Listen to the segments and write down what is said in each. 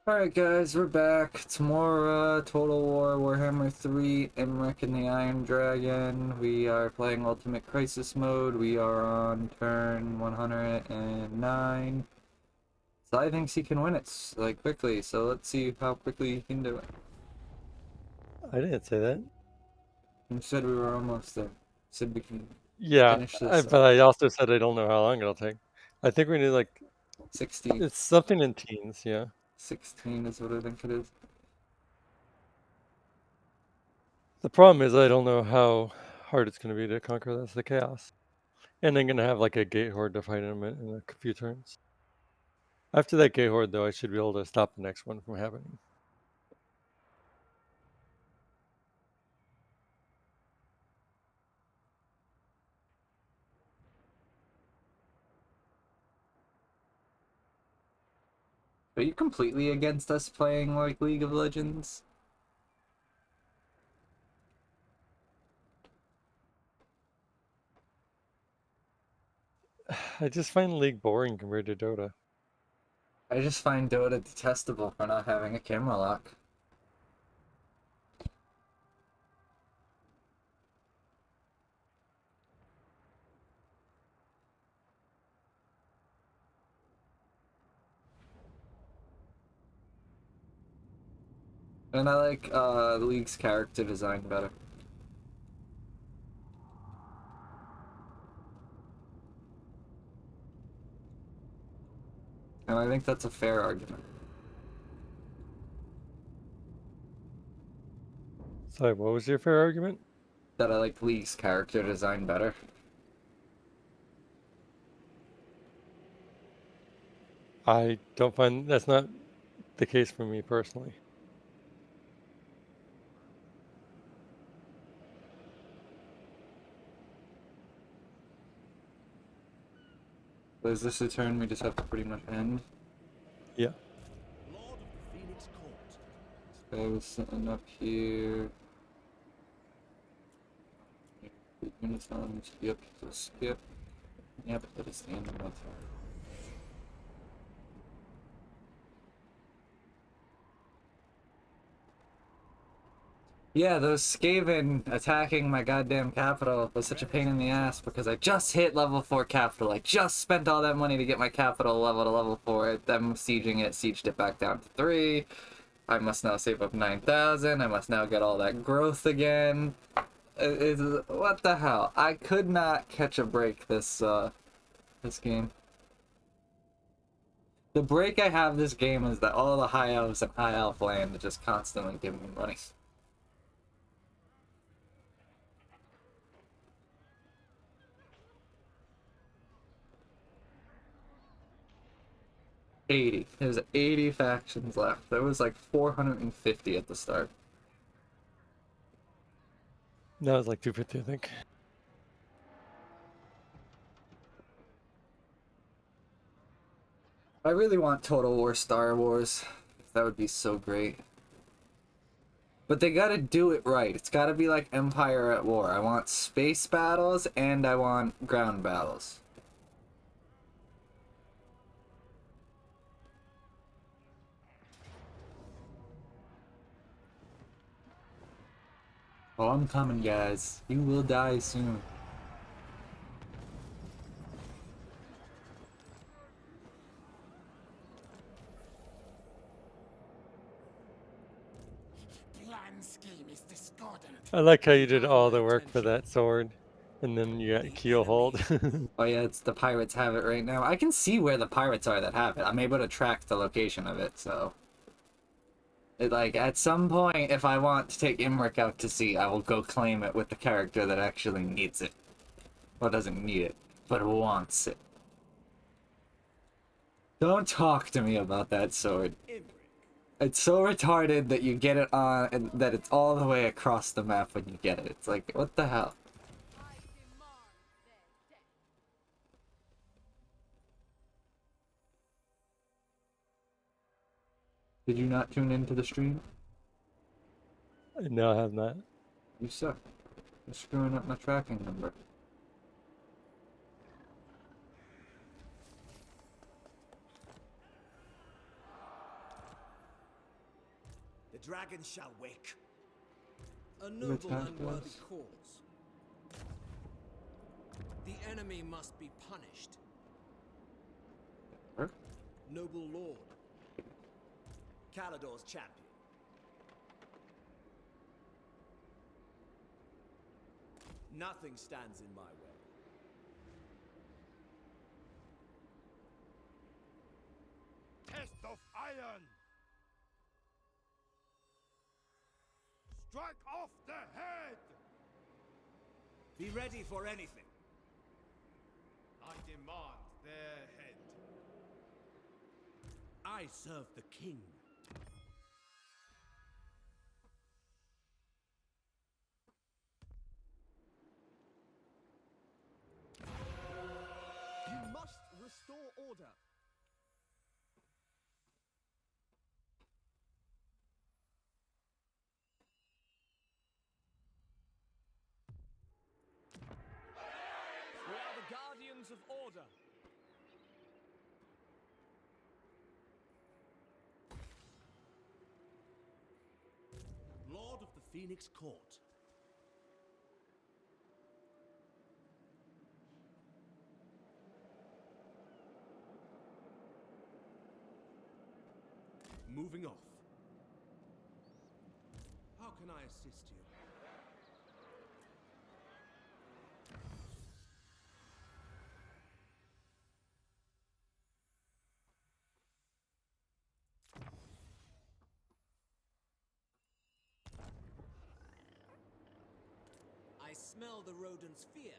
Alright guys, we're back. It's more Total War Warhammer 3 Imrik and the Iron Dragon. We are playing Ultimate Crisis Mode. We are on turn 109. Sai thinks he can win it, like, quickly, so let's see how quickly he can do it. I didn't say that. You said we were almost there. Said we can Yeah, finish this but I also said I don't know how long it'll take. I think we need like 60. it's something in teens. Yeah. 16 is what I think it is. The problem is I don't know how hard it's going to be to conquer the chaos, and I'm going to have like a gate horde to fight in a few turns. After that gate horde, though, I should be able to stop the next one from happening. Are you completely against us playing, like, League of Legends? I just find League boring compared to Dota. I just find Dota detestable for not having a camera lock. And I like the League's character design better. And I think that's a fair argument. Sorry, what was your fair argument? That I like League's character design better. I don't find that's not the case for me personally. But is this a turn we just have to pretty much end? Yeah. Lord of the Phoenix Court. This guy was sitting up here. The units on skip, so skip. Yeah, but that is the end of my turn. Yeah, those Skaven attacking my goddamn capital was such a pain in the ass because I just hit level 4 capital. I just spent all that money to get my capital level to level 4. Them sieging it, sieged it back down to 3. I must now save up 9,000. I must now get all that growth again. What the hell? I could not catch a break this game. The break I have this game is that all the high elves and high elf land just constantly give me money. There's 80 factions left. There was like 450 at the start. Now it's like 250, I think. I really want Total War Star Wars. That would be so great. But they gotta do it right. It's gotta be like Empire at War. I want space battles and I want ground battles. Oh, I'm coming, guys. You will die soon. I like how you did all the work for that sword, and then you got keel hold. Oh yeah, it's the pirates have it right now. I can see where the pirates are that have it. I'm able to track the location of it, so... like, at some point, if I want to take Imrik out to sea, I will go claim it with the character that actually needs it. Well, doesn't need it, but wants it. Don't talk to me about that sword. It's so retarded that you get it on, and that it's all the way across the map when you get it. It's like, what the hell? Did you not tune into the stream? No, I have not. You suck. You're screwing up my tracking number. dragon shall wake. A noble time and worthy was. cause. The enemy must be punished. Huh? Noble lord. Calador's champion. Nothing stands in my way. Test of iron! Strike off the head! Be ready for anything. I demand their head. I serve the king. You must restore order. We are the guardians of order. Lord of the Phoenix Court. Moving off. How can I assist you? I smell the rodent's fear.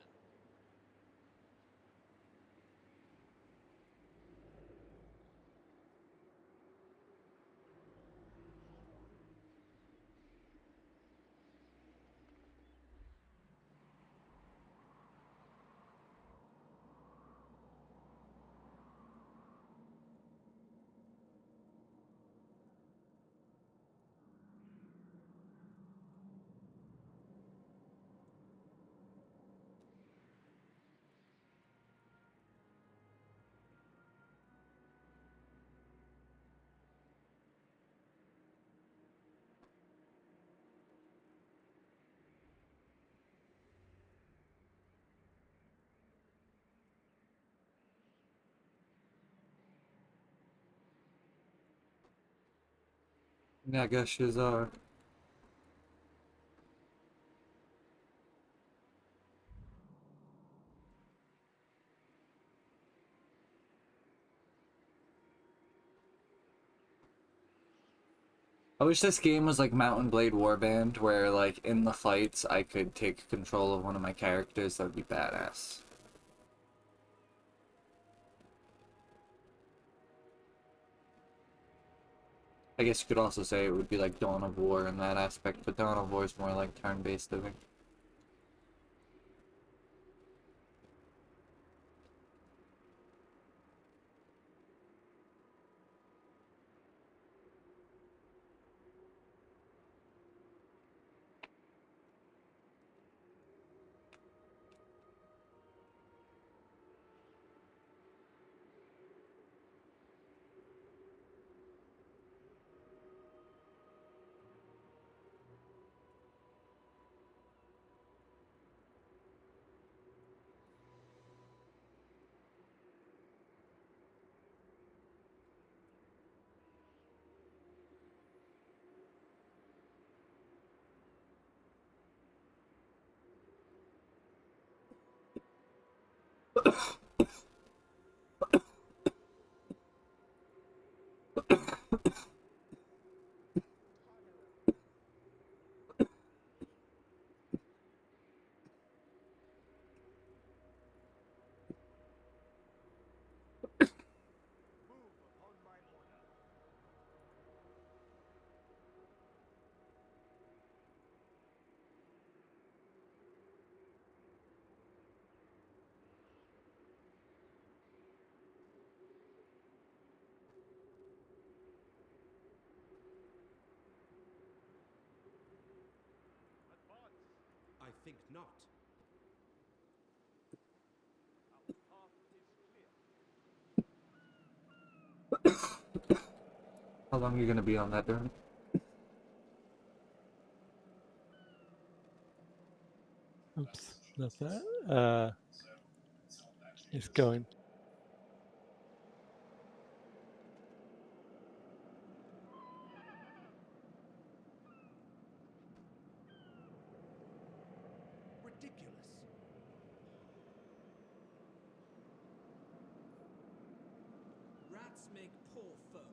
Nagashazar. I wish this game was like Mountain Blade Warband, where like in the fights I could take control of one of my characters. That would be badass. I guess you could also say it would be like Dawn of War in that aspect, but Dawn of War is more like turn-based, I think. Move upon my order. Advance. I think not. Our path is clear. How long are you gonna be on that, Darren? Oops, not that. It's going. Ridiculous. Rats make poor foemen.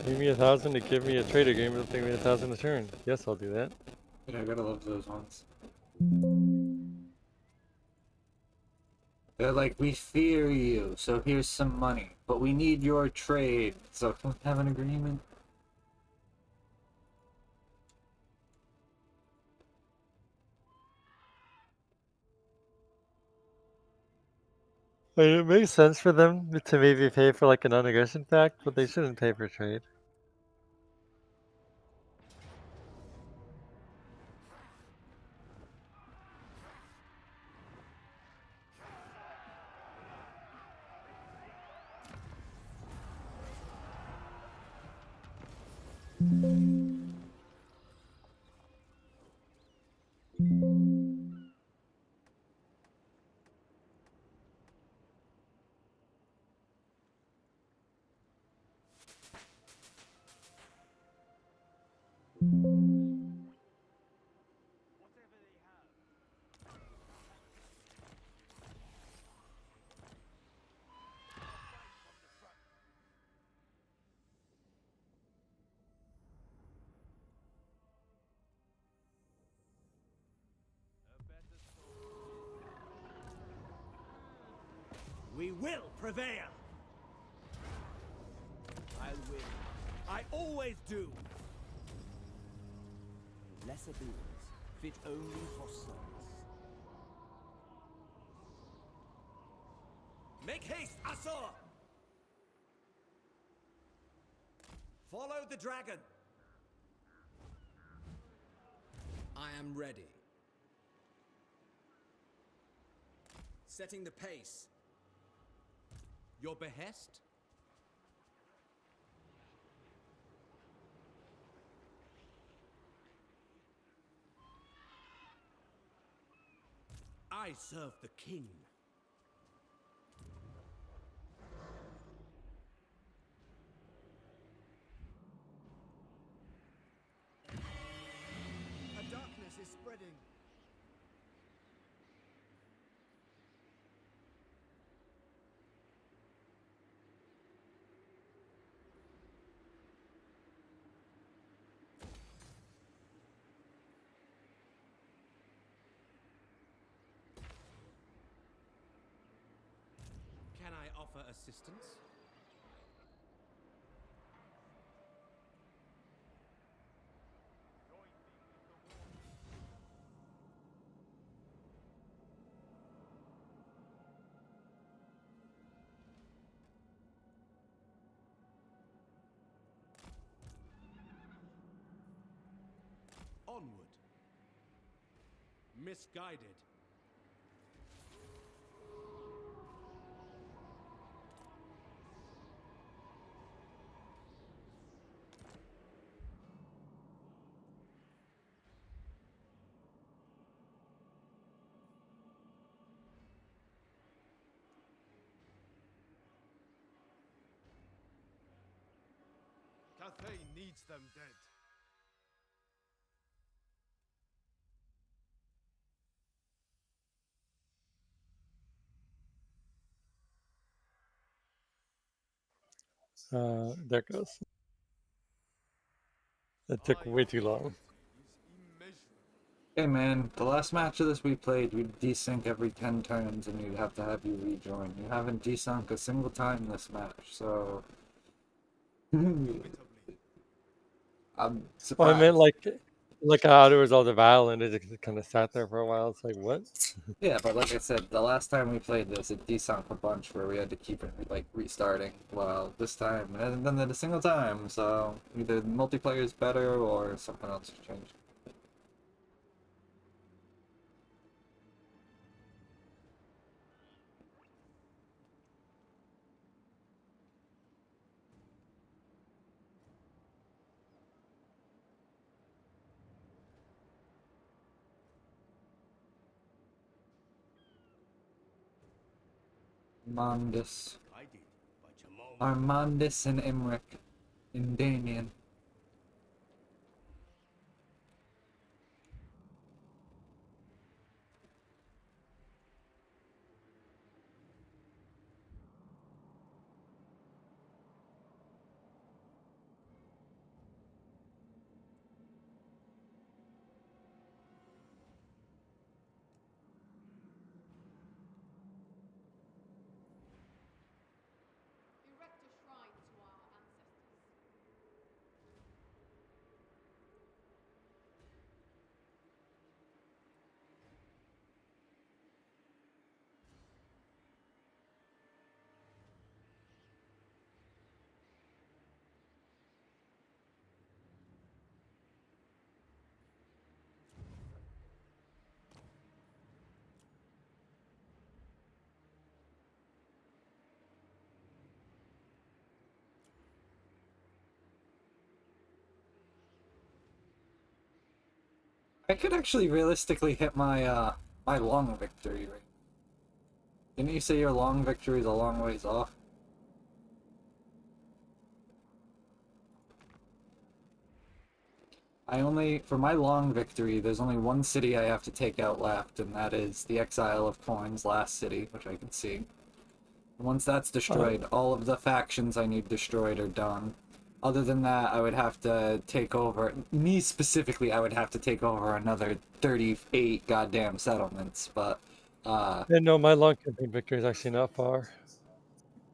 Give me 1,000 to give me a trade agreement. It'll take me 1,000 a turn. Yes, I'll do that. Yeah, I gotta love those ones. They're like, we fear you, so here's some money, but we need your trade, so can we have an agreement? I mean, it makes sense for them to maybe pay for like a non-aggression pact, but they shouldn't pay for trade. Whatever they have. Fight from the front. A better sword. We will prevail. I'll win. I always do. Lesser beings fit only for service. Make haste, Asor! Follow the dragon. I am ready. Setting the pace. Your behest? I serve the king. A darkness is spreading. offer assistance? Join me in the war. Onward. Misguided. Cathay needs them dead. There it goes. That took way too long. Is immeasurable. Hey man, the last match of this we played, we'd desync every 10 turns and you'd have to have you rejoin. You haven't desync a single time this match, so I'm Well, surprised. I meant like how there was all the violin. It just kind of sat there for a while. It's like what? Yeah, but like I said, the last time we played this, it desunk a bunch where we had to keep it like restarting. Well, this time it hasn't done that a single time, so either the multiplayer is better or something else has changed. Armandus. Guided by Jamal. Armandus and Imrik. In Damien. Erect a shrine to our ancestors. I could actually realistically hit my my long victory rate. Didn't you say your long victory is a long ways off? For my long victory, there's only one city I have to take out left, and that is the Exile of Coin's last city, which I can see. Once that's destroyed, all of the factions I need destroyed are done. Other than that, I would have to take over, me specifically, I would have to take over another 38 goddamn settlements, but, Yeah, no, my long campaign victory is actually not far,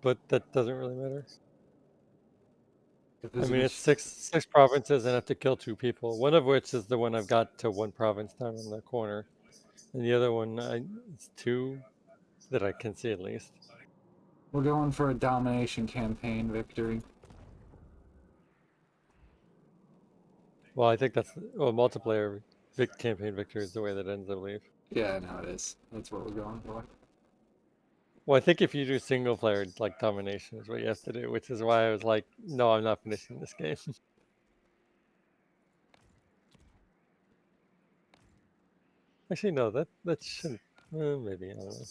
but that doesn't really matter. if I there's mean, an it's six provinces and I have to kill 2 people. One of which is the one I've got to one province down in the corner, and the other one it's 2 that I can see at least. we're going for a domination campaign victory. Well, I think that's multiplayer campaign victory is the way that ends, I believe. Yeah, no, it is. That's what we're going for. Well, I think if you do single player, like domination is what you have to do, which is why I was like, no, I'm not finishing this game. Actually, no, that shouldn't. Maybe I don't know.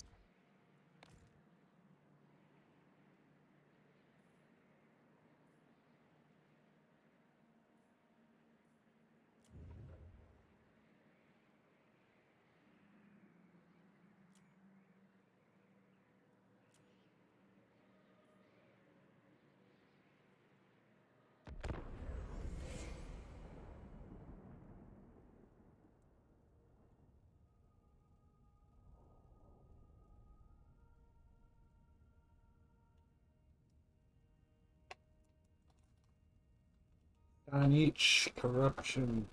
On each corruption.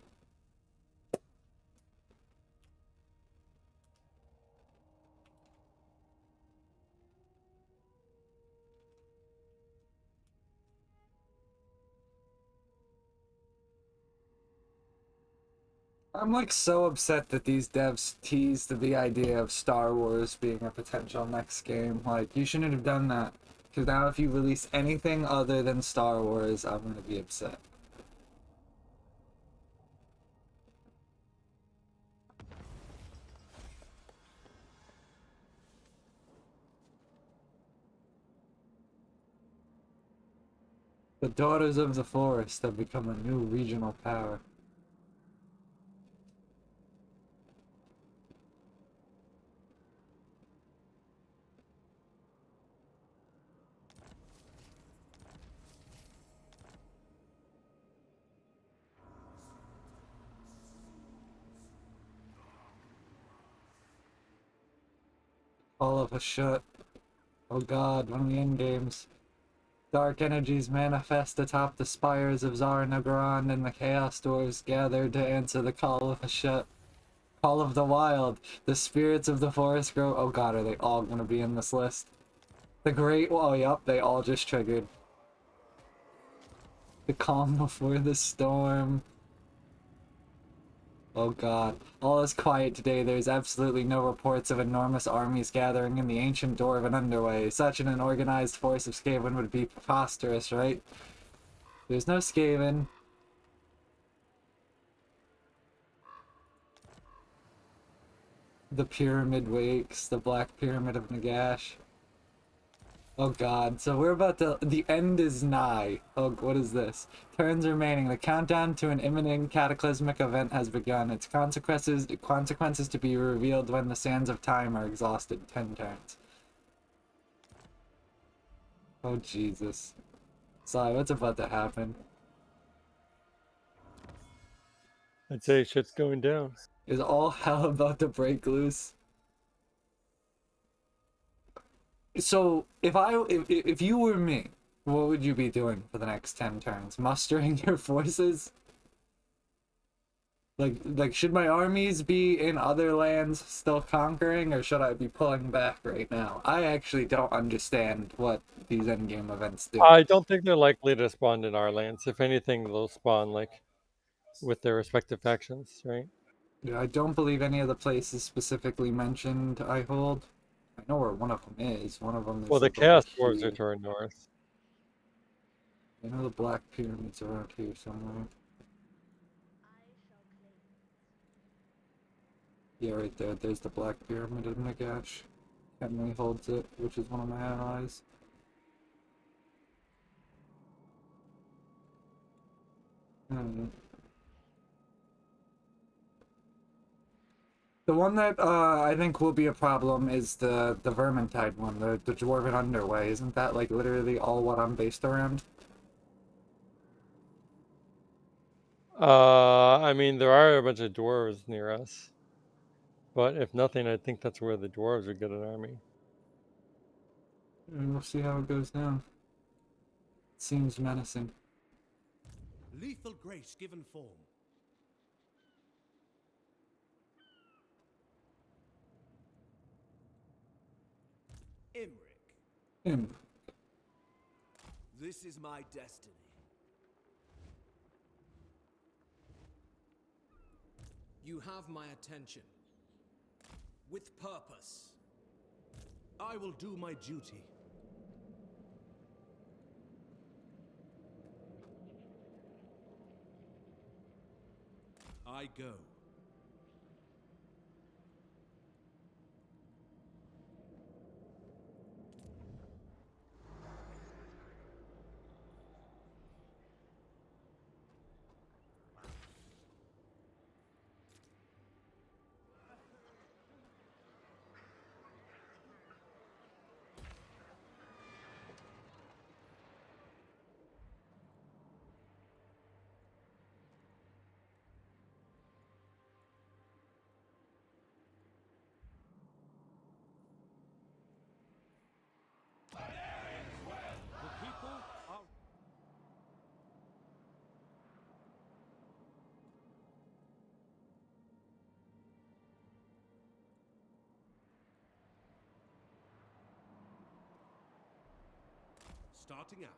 I'm like so upset that these devs teased the idea of Star Wars being a potential next game. Like, you shouldn't have done that. Because now if you release anything other than Star Wars, I'm gonna be upset. The Daughters of the Forest have become a new regional power. All of a shut. Oh god, one of the end games. Dark energies manifest atop the spires of Zar Nagaran, and the Chaos Dwarves gather to answer the call of a shut. Call of the Wild. The spirits of the forest grow. Oh god, are they all gonna be in this list? The Great. Oh, yep, they all just triggered. The calm before the storm. Oh god. All is quiet today. There's absolutely no reports of enormous armies gathering in the ancient Dwarven Underway. Such an organized force of Skaven would be preposterous, right? There's no Skaven. The Pyramid wakes. The Black Pyramid of Nagash. Oh god, so we're about to. The end is nigh. Oh, what is this? Turns remaining. The countdown to an imminent cataclysmic event has begun. Its consequences to be revealed when the sands of time are exhausted. 10 turns. Oh Jesus. Sorry, what's about to happen? I'd say shit's going down. Is all hell about to break loose? So, if you were me, what would you be doing for the next 10 turns? Mustering your forces? Like, should my armies be in other lands still conquering, or should I be pulling back right now? I actually don't understand what these endgame events do. I don't think they're likely to spawn in our lands. If anything, they'll spawn like with their respective factions, right? Yeah, I don't believe any of the places specifically mentioned I hold. I know where one of them is. One of them Well, is the like over Chaos Dwarves are here. to our north. I know the Black Pyramid's around here somewhere. Yeah, right there. There's the Black Pyramid of Nagash. Henry holds it, which is one of my allies. Hmm. The one that I think will be a problem is the Vermintide one, the Dwarven Underway. Isn't that like literally all what I'm based around? I mean, there are a bunch of dwarves near us, but if nothing, I think that's where the dwarves would get an army. And we'll see how it goes down. It seems menacing. Lethal grace given form. Imrik, Hmm. this is my destiny. You have my attention. With purpose. I will do my duty. I go. Starting out.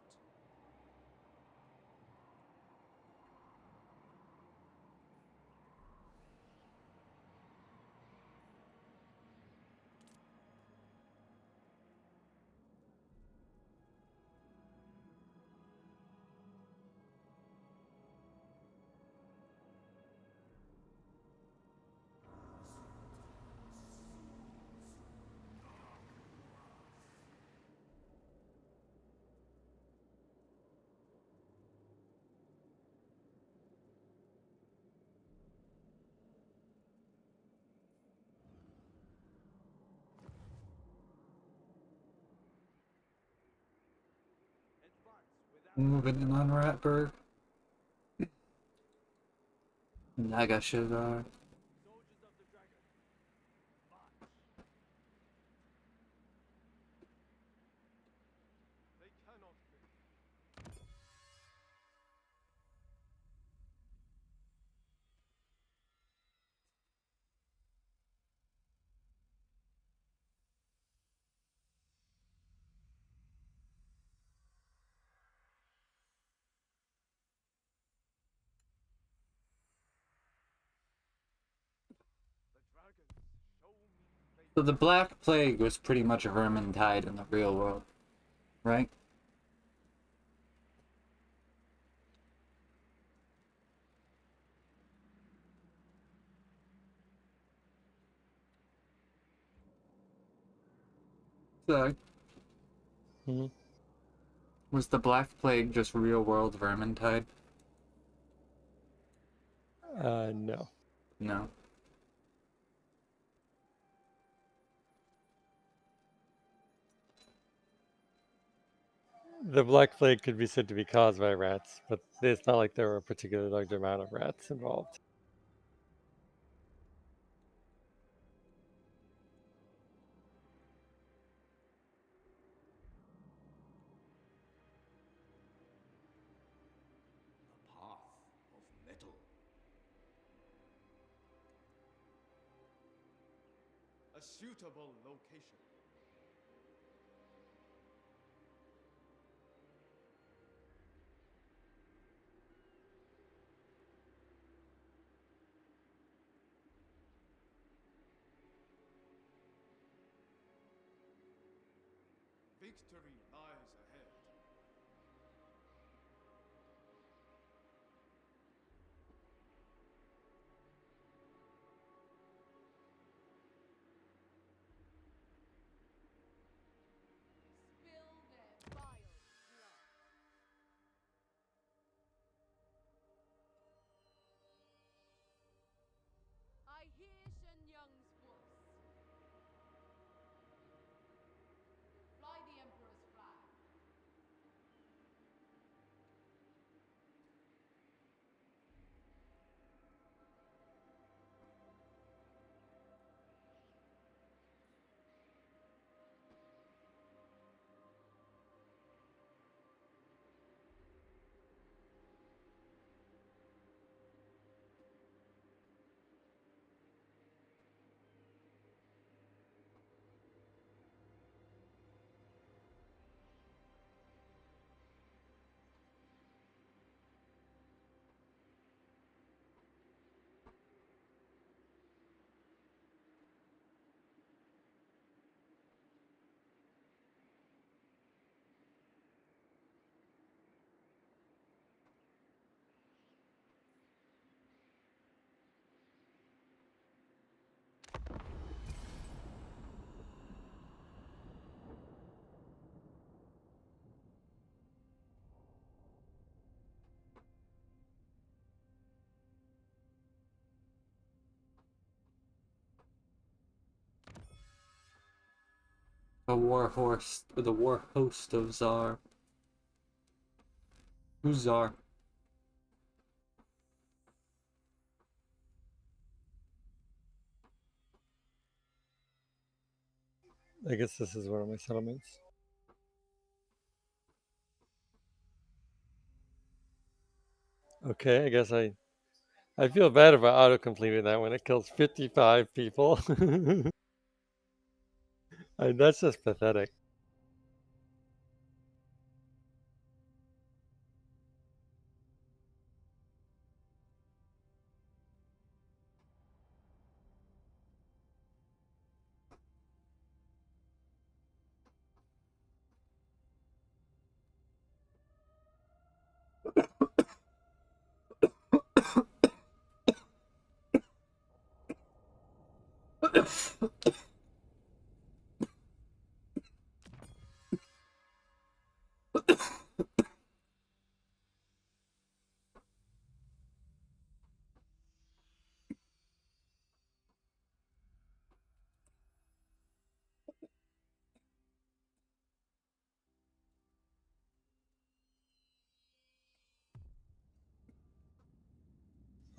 Moving in on Ratberg. Naga Shazar. Soldiers of the dragon. March. They cannot be. The dragons show me favor. So the Black Plague was pretty much a vermintide in the real world, right? So, Mhm. was the Black Plague just real world vermintide? No. No. The Black Plague could be said to be caused by rats, but it's not like there were a particularly large amount of rats involved. The path of metal. A suitable location. Victory lies ahead. Spill their vile blood. I hear Shen Yang's voice. Fly the Emperor's flag. The war horse, the war host of Czar. Who's Czar? I guess this is one of my settlements. Okay, I guess I feel bad about auto completing that when it kills 55 people. That's just pathetic.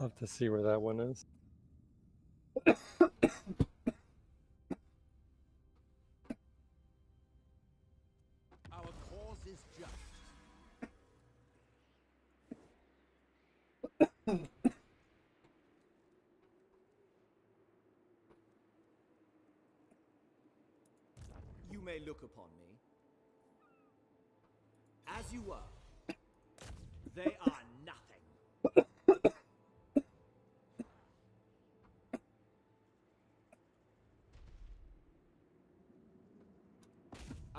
I'll have to see where that one is. Our cause is just. You may look upon me as you were. They are nothing.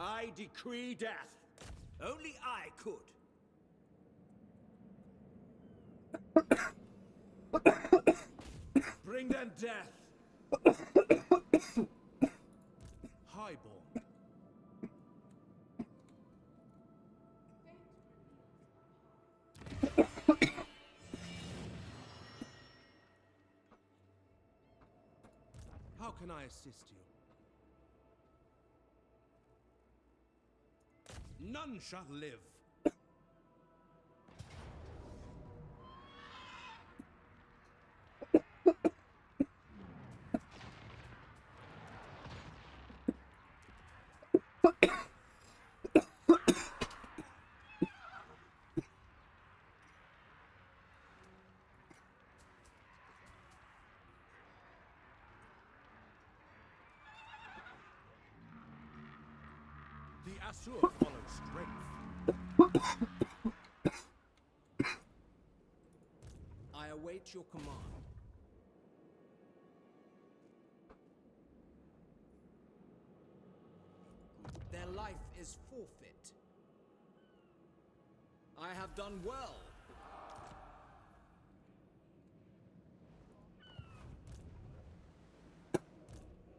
I decree death. Only I could. Bring them death. Highborn. How can I assist you? None shall live. The Asur follow strength. I await your command. Their life is forfeit. I have done well.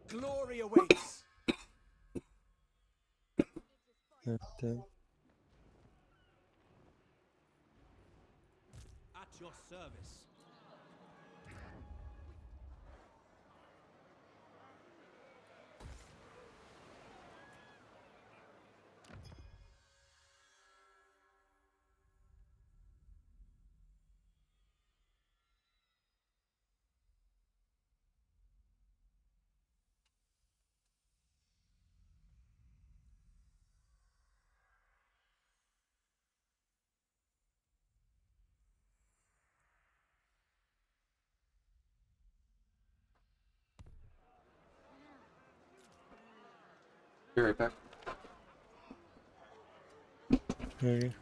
Glory awaits. Okay. At your service. Be right back. Okay.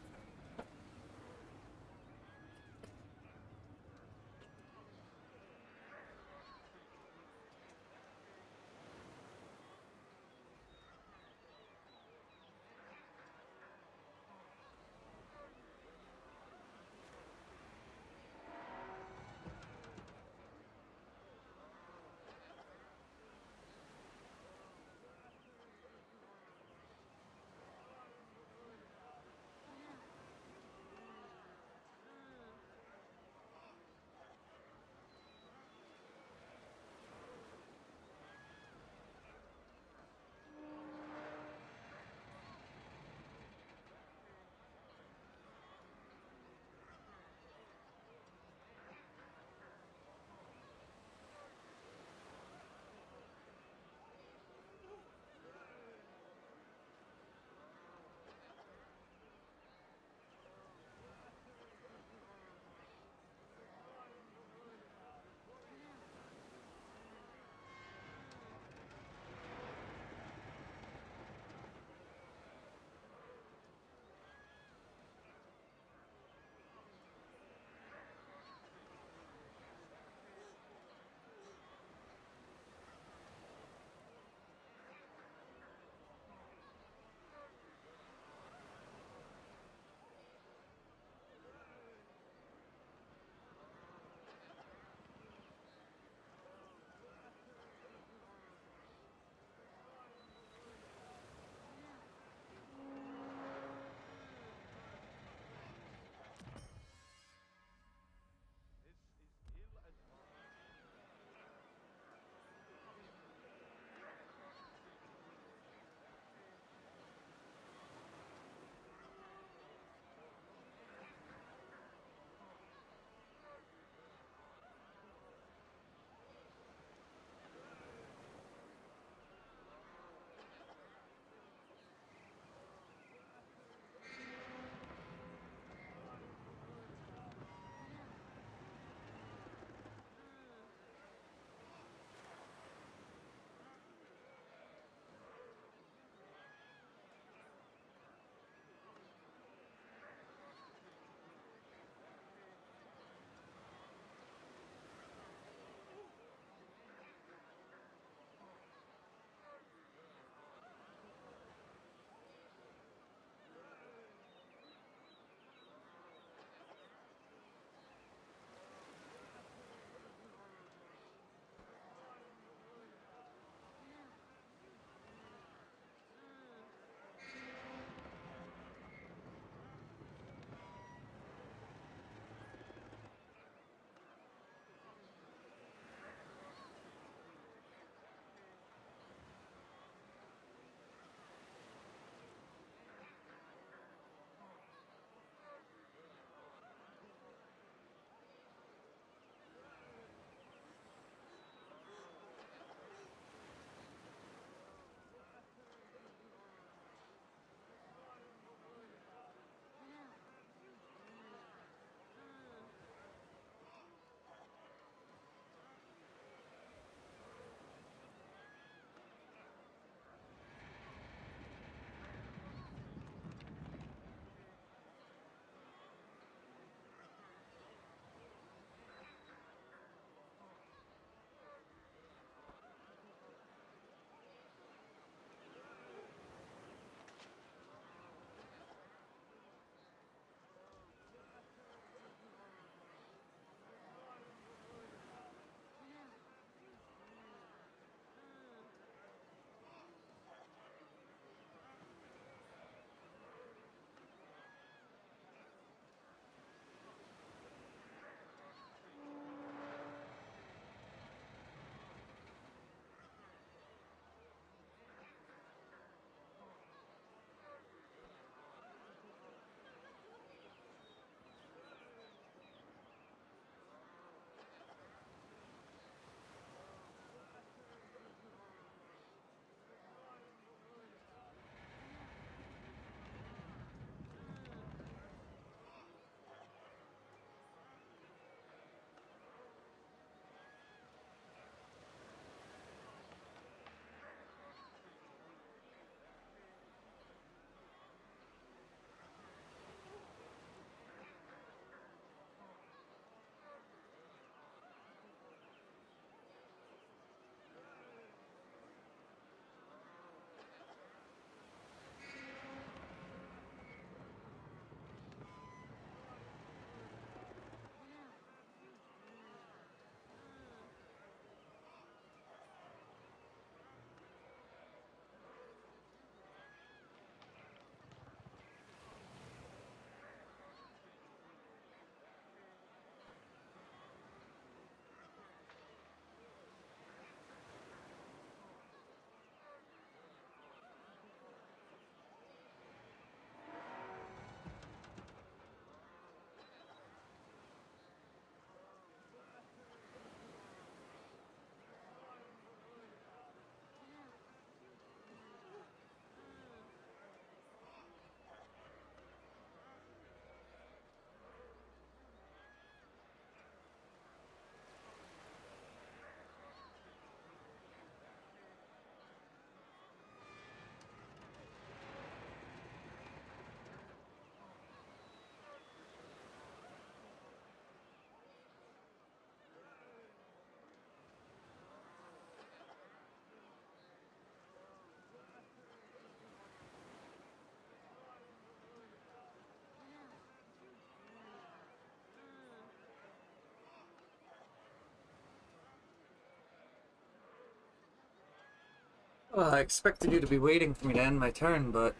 Well, I expected you to be waiting for me to end my turn, but...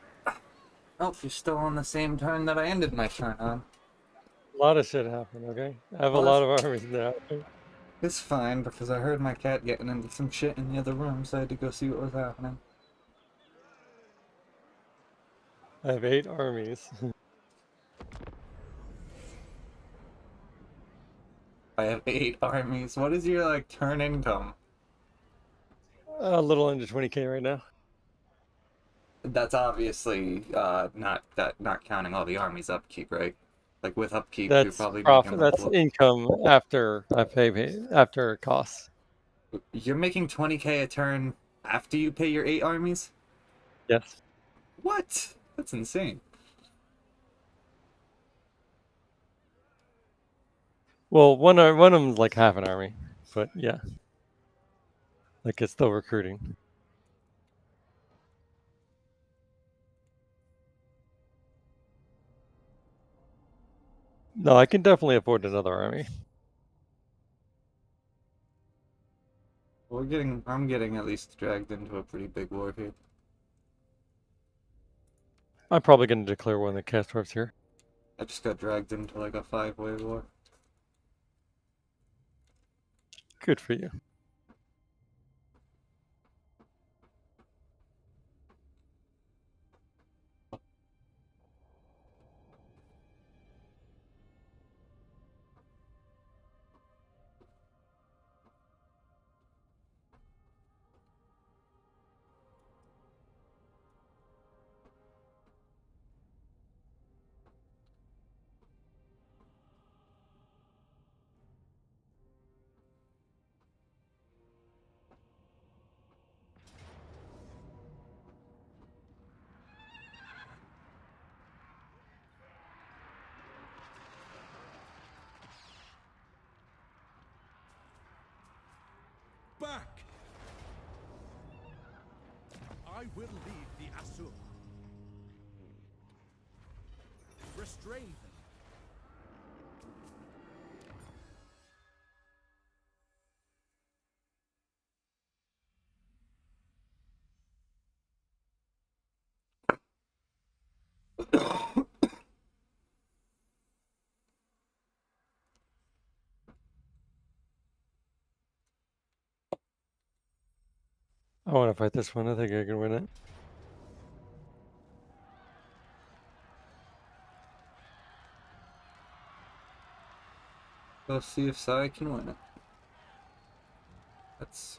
Oh, you're still on the same turn that I ended my turn on. A lot of shit happened, okay? I have a Well, lot of armies now. It's fine, because I heard my cat getting into some shit in the other room, so I had to go see what was happening. I have 8 armies. I have 8 armies. What is your, like, turn income? A little under 20k right now. That's obviously not counting all the armies upkeep, right? Like with upkeep, you're That's probably making profit. like That's income after I pay after costs. you're making 20k a turn after you pay your 8 armies? Yes. What? That's insane. Well, one of them's like half an army, but yeah, like it's still recruiting. No, I can definitely afford another army. I'm getting at least dragged into a pretty big war here. I'm probably going to declare one of the cast dwarfs here. I just got dragged into like a 5-way war. Good for you. Back! I will lead the Asur. Restrain them. I want to fight this one. I think I can win it. Let's see if Sai can win it. That's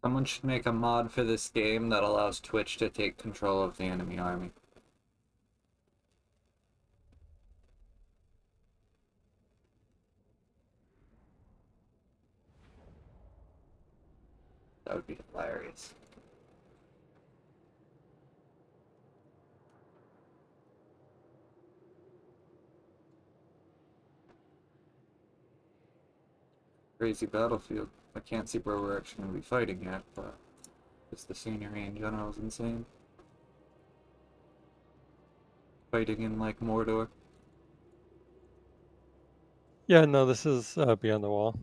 someone should make a mod for this game that allows Twitch to take control of the enemy army. That would be hilarious. Crazy battlefield. I can't see where we're actually going to be fighting yet, but just the scenery in general is insane. Fighting in like Mordor. Yeah, no, this is Beyond the Wall.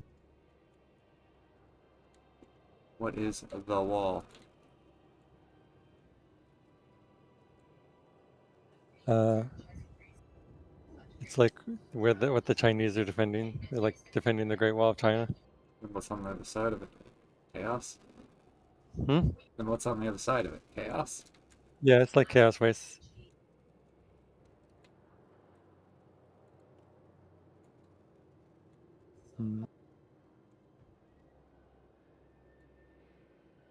What is the wall? It's like where what the Chinese are defending. They're like defending the Great Wall of China. And what's on the other side of it? Chaos? Hmm? And what's on the other side of it? Chaos? Yeah, it's like Chaos Waste. Hmm.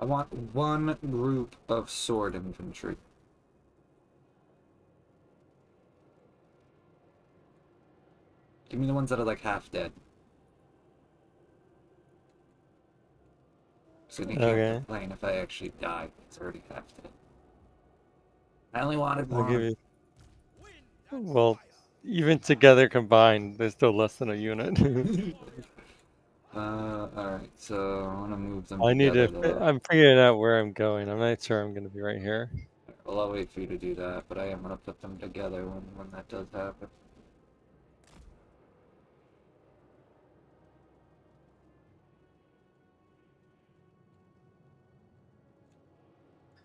I want one group of sword infantry. Give me the ones that are like half dead. So you can't Okay, complain if I actually die. It's already half dead. I only wanted I'll give one. you. Well, even together combined, they're still less than a unit. Alright, so I want to move them I need together to. though. I'm figuring out where I'm going. I'm not sure I'm going to be right here. Well, I'll wait for you to do that, but I am going to put them together when that does happen.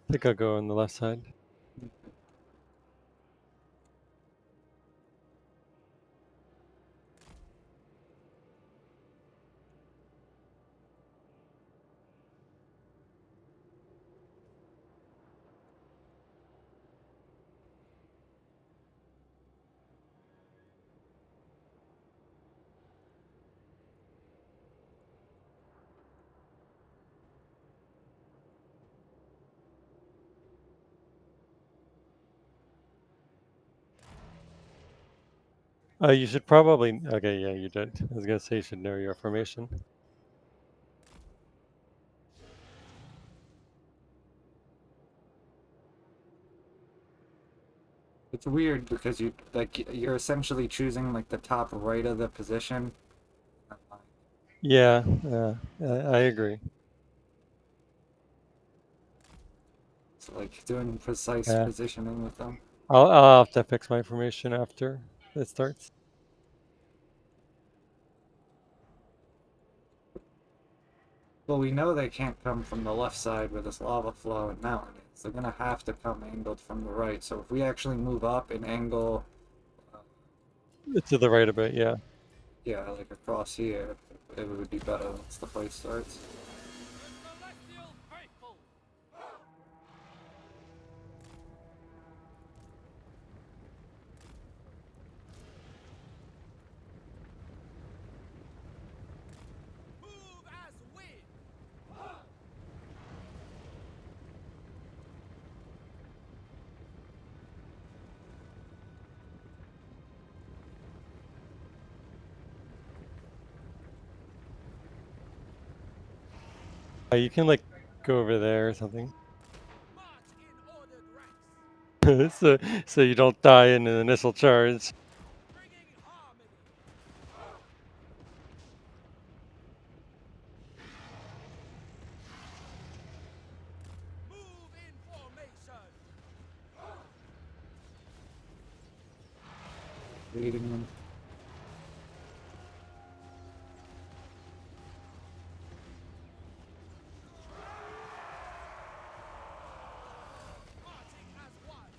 I think I'll go on the left side. You should probably. Okay, yeah, you did. I was gonna say you should know your formation. It's weird because you're essentially choosing like the top right of the position. Yeah, I agree. It's like doing precise Yeah, positioning with them. I'll have to fix my formation after it starts. Well, we know they can't come from the left side where this lava flow and mountain is. They're gonna have to come angled from the right. So if we actually move up and angle, To the right a bit, yeah. yeah, like across here, it would be better once the fight starts. Celestial faithful. Move as wind. You can like go over there or something, March in ordered ranks. so you don't die in an initial charge. Bringing harmony. Move in formation. Leading them. Marching as one.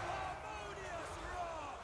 Harmonious roar.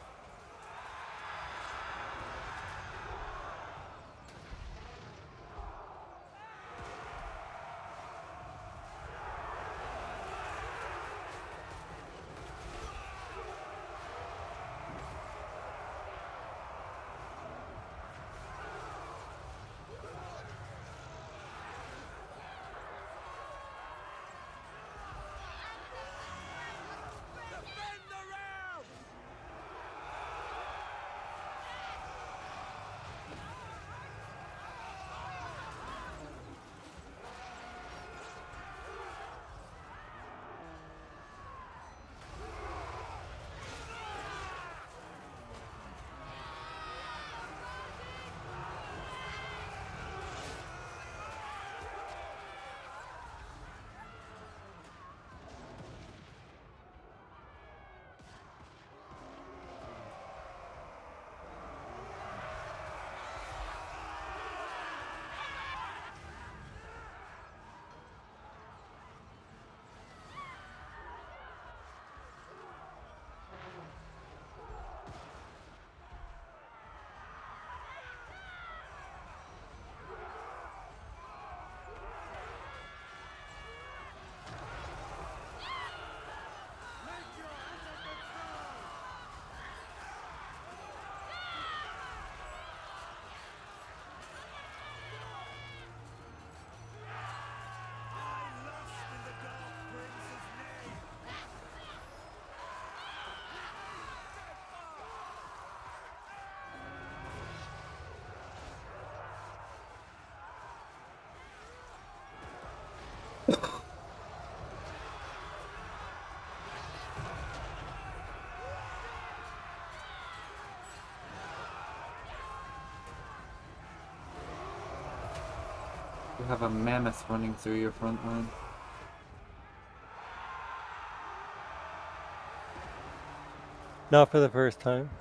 You have a mammoth running through your front line. Not for the first time.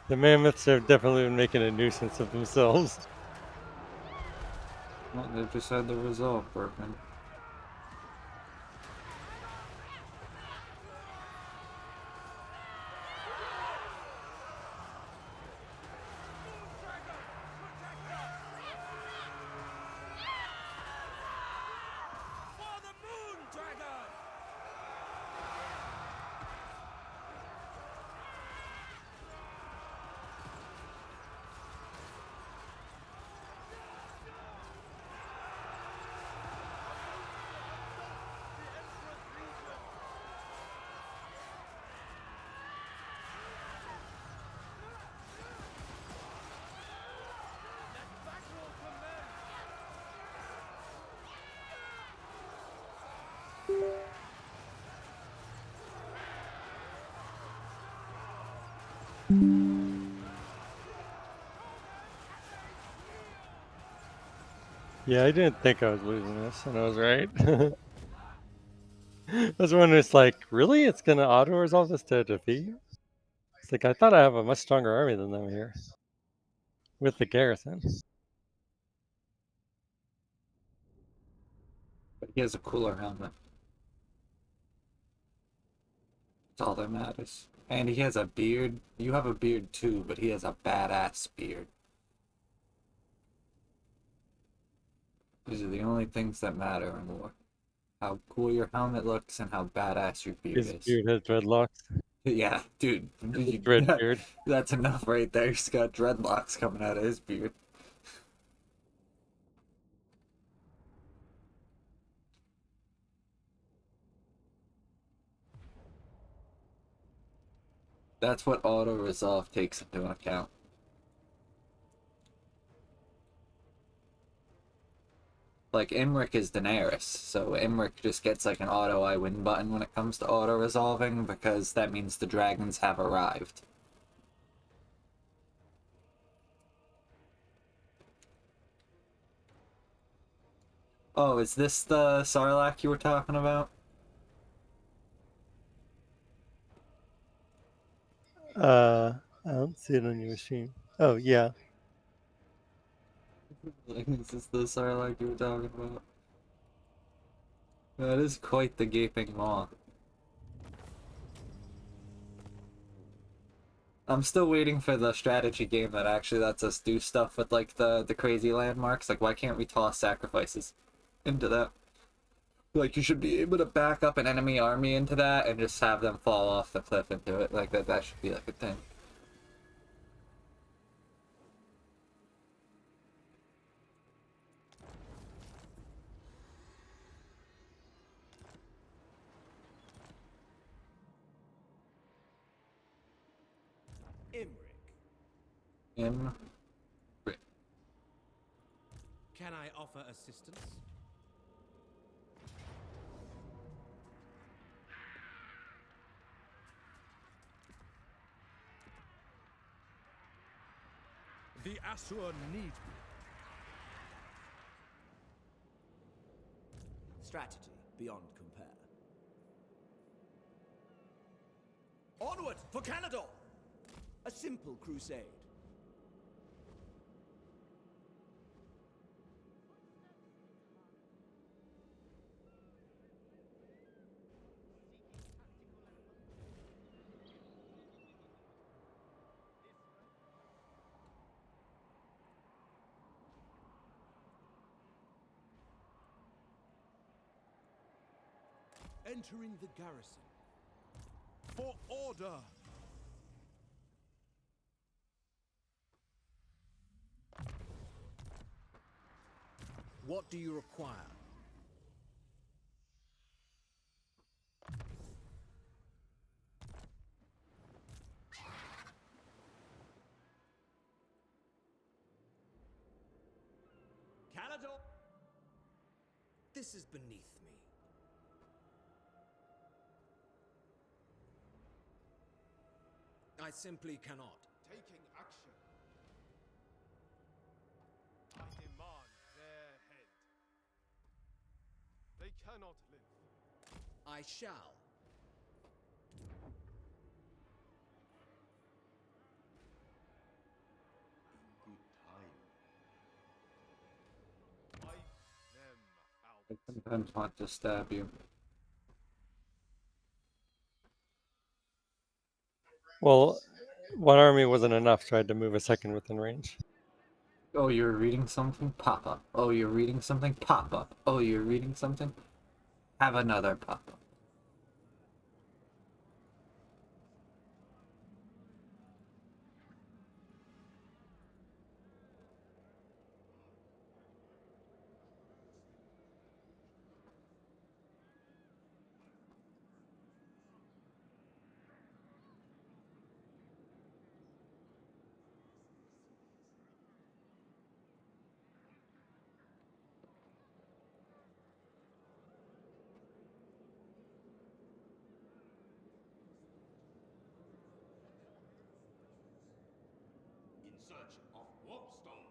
The mammoths have definitely been making a nuisance of themselves. Well, they just had the resolve broken. For the moon dragon! Yeah, I didn't think I was losing this, and I was right. That's when it's like, really? It's gonna auto-resolve this to defeat you? It's like, I thought I have a much stronger army than them here. With the garrison. But he has a cooler helmet. That's all that matters. And he has a beard. You have a beard too, but he has a badass beard. These are the only things that matter in war. How cool your helmet looks and how badass your beard His is. beard has dreadlocks. Yeah, dude. Red beard. That's enough right there. He's got dreadlocks coming out of his beard. That's what auto resolve takes into account. Like Imrik is Daenerys, so Imrik just gets like an auto I win button when it comes to auto resolving because that means the dragons have arrived. Oh, is this the Sarlacc you were talking about? I don't see it on your machine. Oh, yeah. Is this the Sarlacc you were talking about? That is quite the gaping maw. I'm still waiting for the strategy game that actually lets us do stuff with like the crazy landmarks. Like, why can't we toss sacrifices into that? Like, you should be able to back up an enemy army into that and just have them fall off the cliff into it. Like, that should be like a thing. Imrik, In can I offer assistance? The Asur need me. Strategy beyond compare. Onward for Canada! A simple crusade. Entering the garrison. For order! What do you require? Calador! This is beneath me. I simply cannot. Taking action. I demand their head. They cannot live. I shall. In good time. Wipe them out. I sometimes want to stab you. Well, one army wasn't enough, so I had to move a second within range. Oh, you're reading something? Pop up. Oh, you're reading something? Pop up. Oh, you're reading something? Have another pop up. In search of warpstone.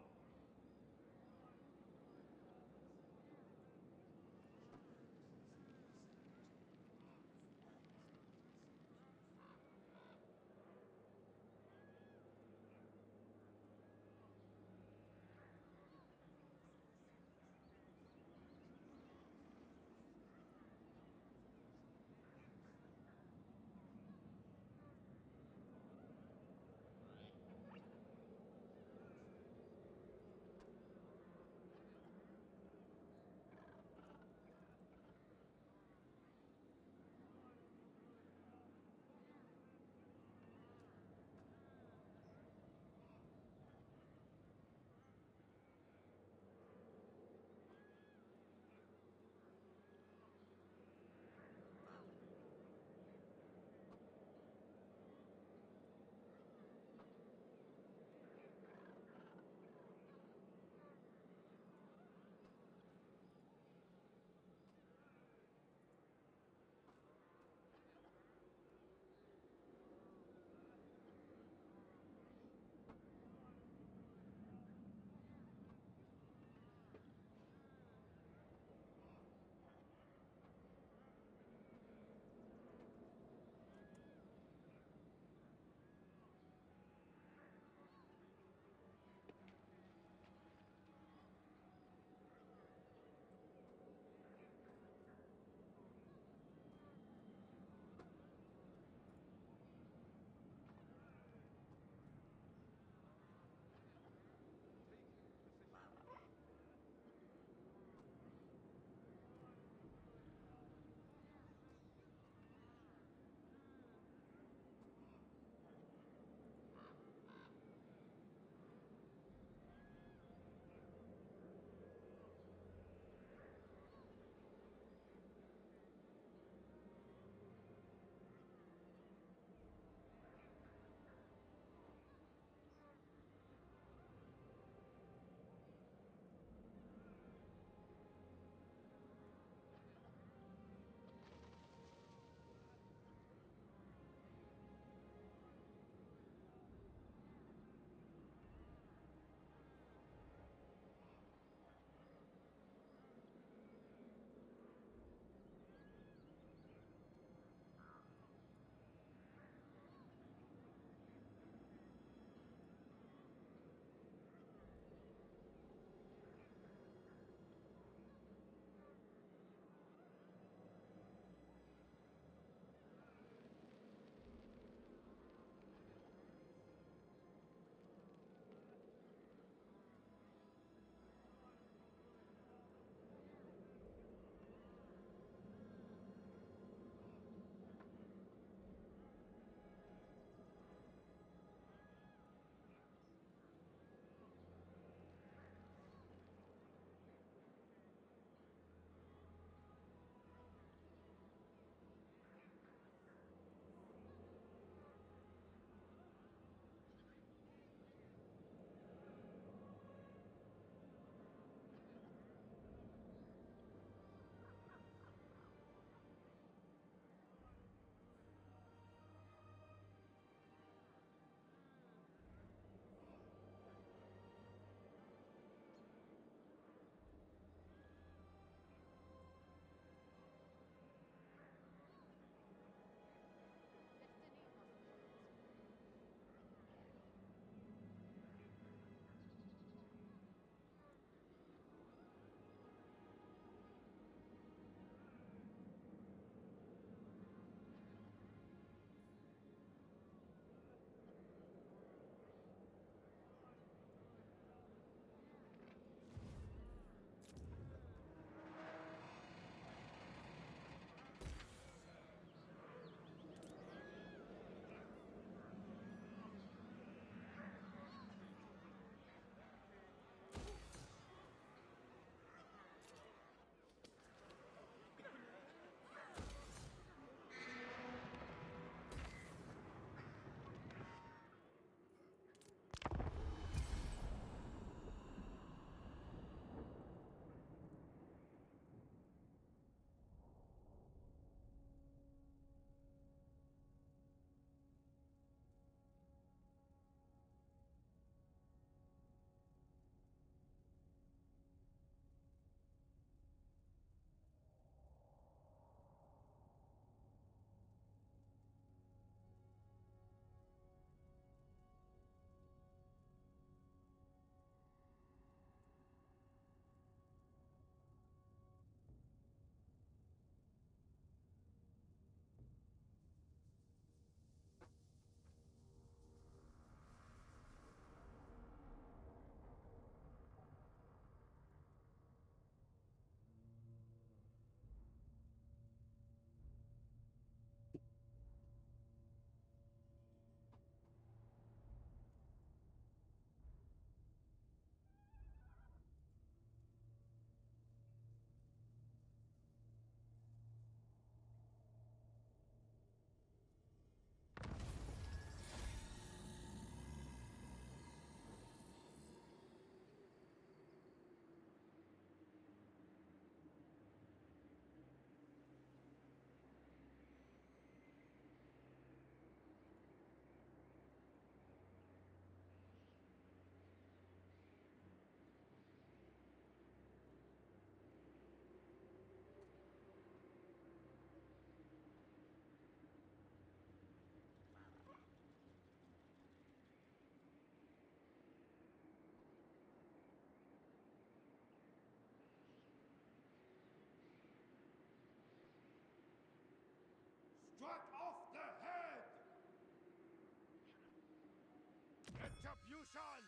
Retribution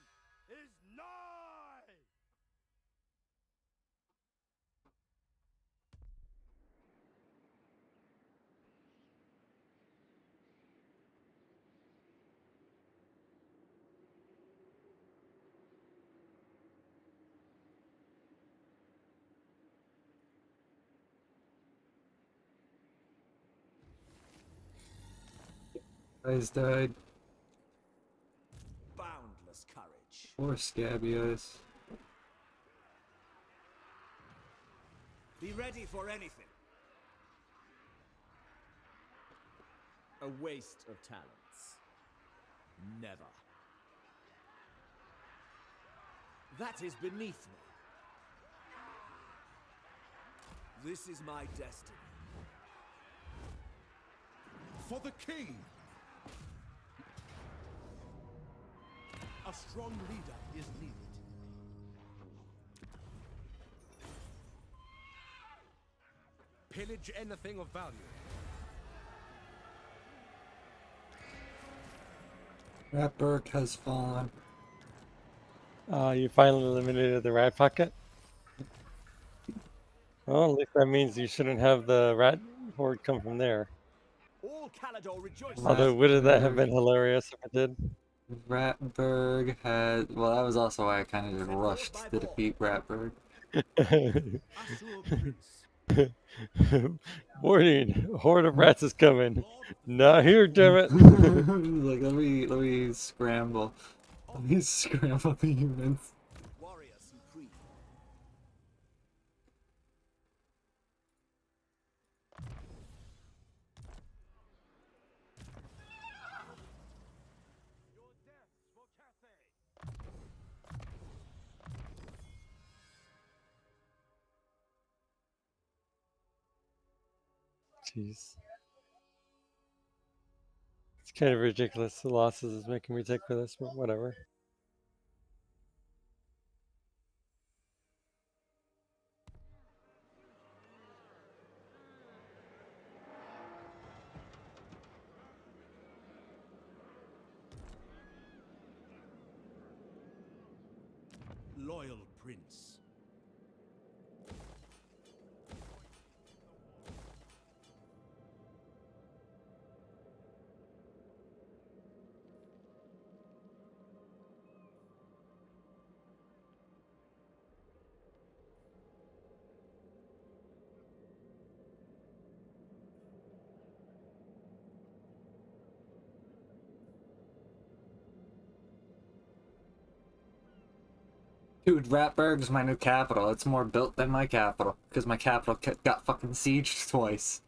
is nigh! Guys died. Boundless courage. Poor scabby eyes. Be ready for anything. A waste of talents. Never. That is beneath me. This is my destiny. For the king! A strong leader is needed. Pillage anything of value. Ratberg has fallen. You finally eliminated the rat pocket? Well, at least that means you shouldn't have the rat horde come from there. All Calador rejoices. Although, wouldn't that have Ratberg. been hilarious if it did? Ratberg had. Well, that was also why I kind of just rushed to defeat Ratberg. Asur Prince. Warning! A horde of rats is coming. Not here, damn it! Like, let me scramble. Let me scramble the humans. Warrior Supreme. Jeez. It's kind of ridiculous. The losses is making me take for this, but whatever. Loyal Prince. Dude, Ratberg's my new capital. It's more built than my capital. Because my capital got fucking sieged twice.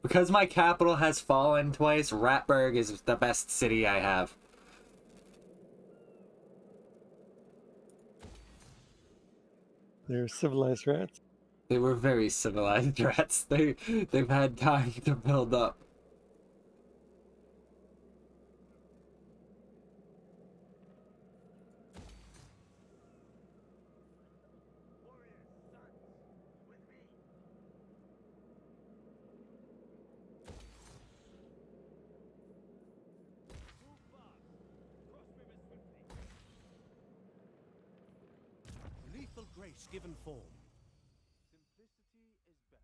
Because my capital has fallen twice, Ratberg is the best city I have. They're civilized rats. They were very civilized rats. They've had time to build up. Lethal grace given form. Simplicity is best.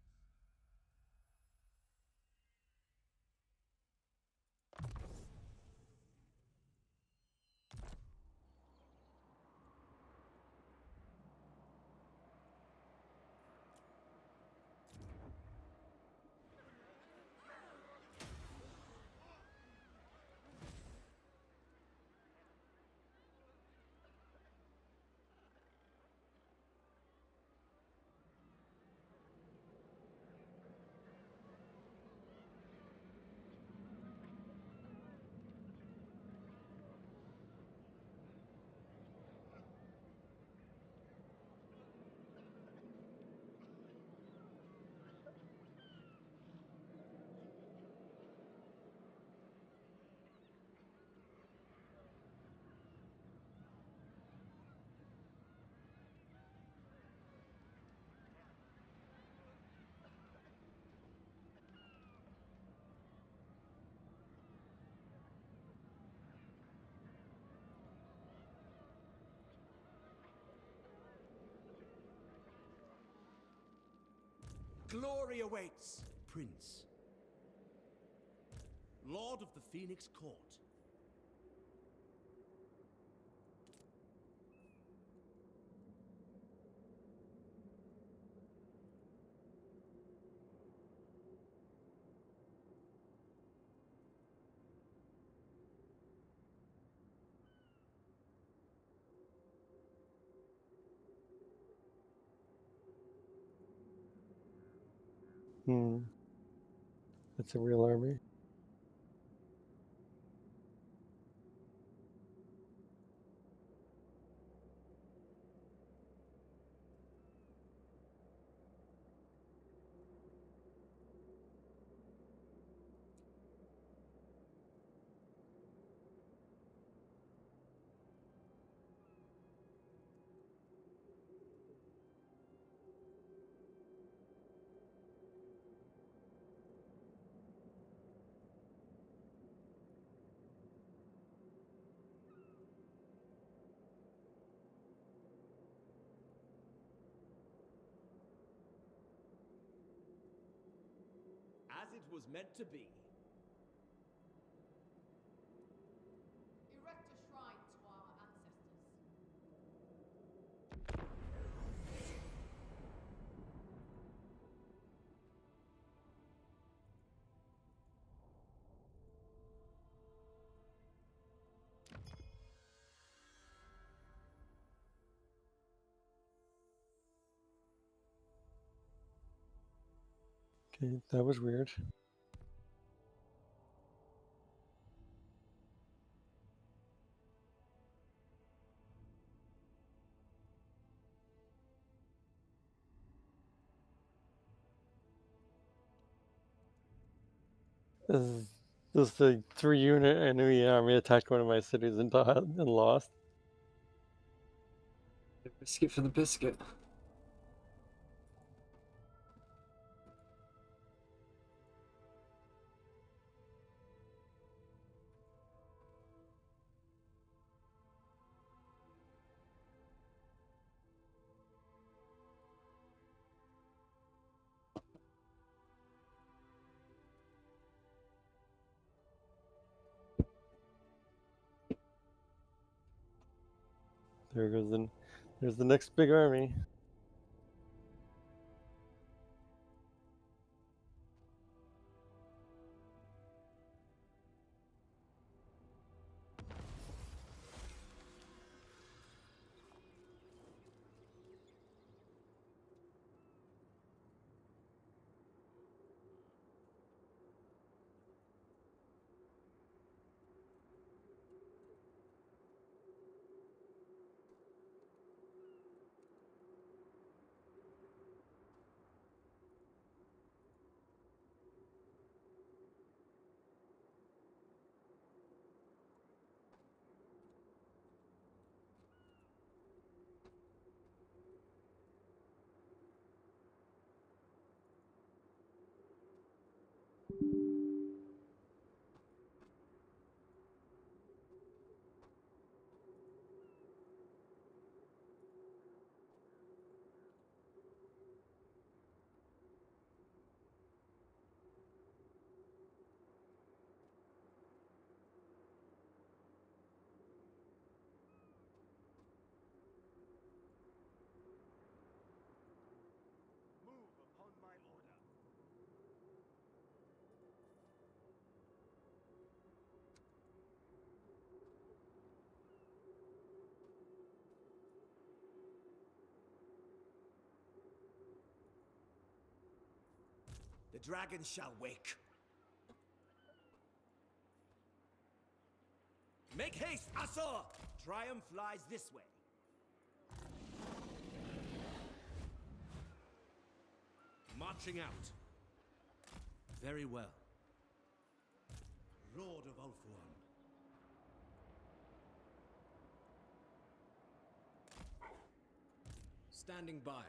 Glory awaits, Prince. Lord of the Phoenix Court. That's a real army. As it was meant to be. Erect a shrine to our ancestors. Okay, that was weird. This is the 3-unit enemy army attacked one of my cities and lost. Escape for the biscuit. There's the next big army. Move upon my order. The dragon shall wake. Make haste, Asur! Triumph lies this way. Marching out. Very well. Lord of Ulfuan. Standing by.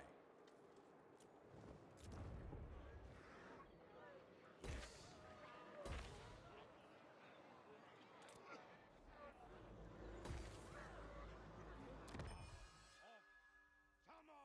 Summon!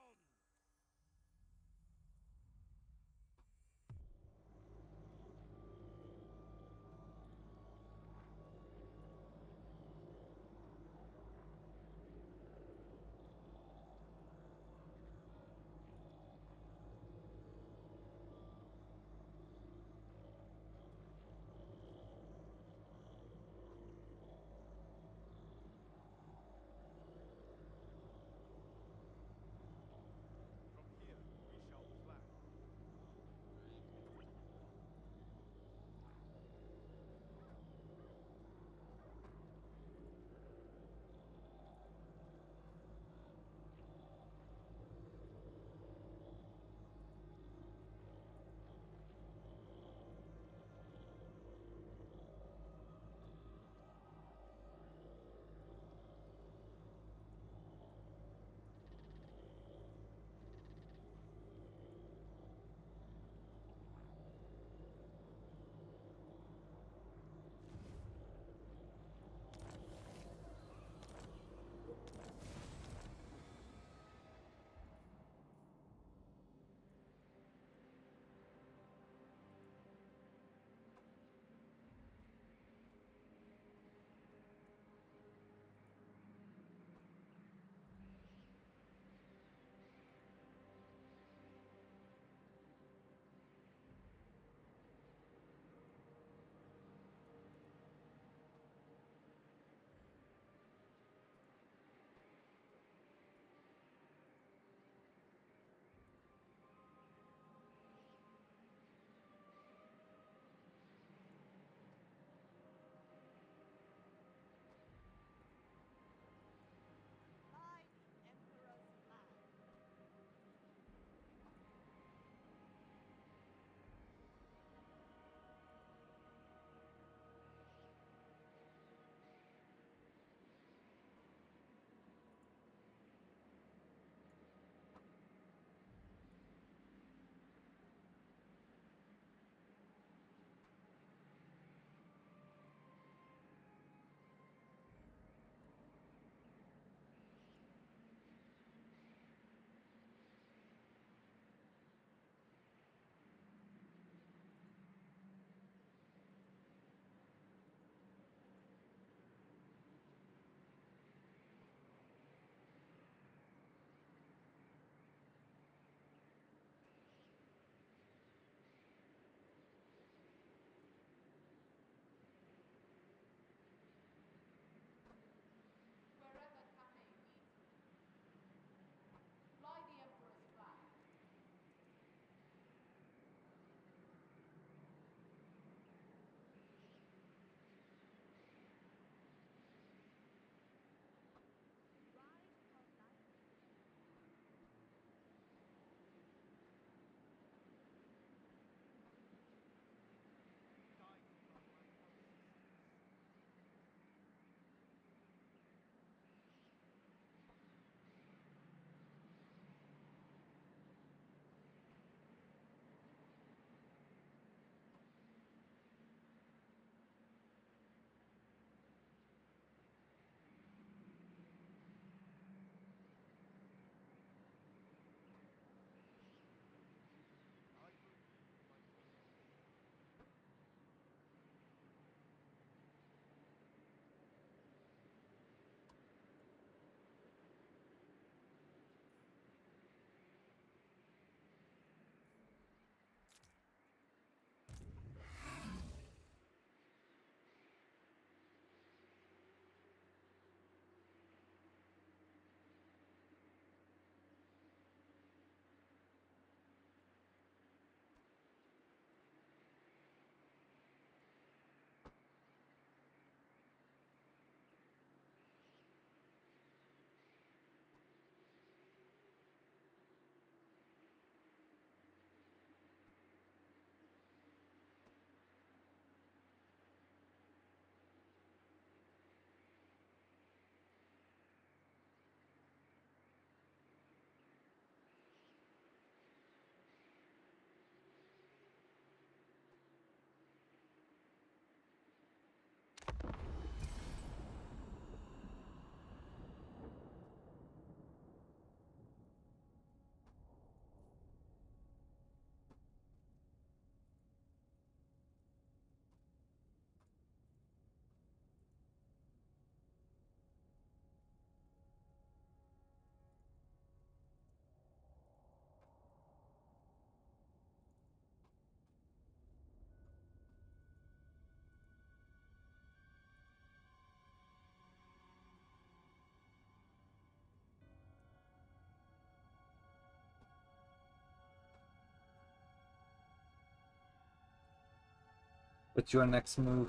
What's your next move?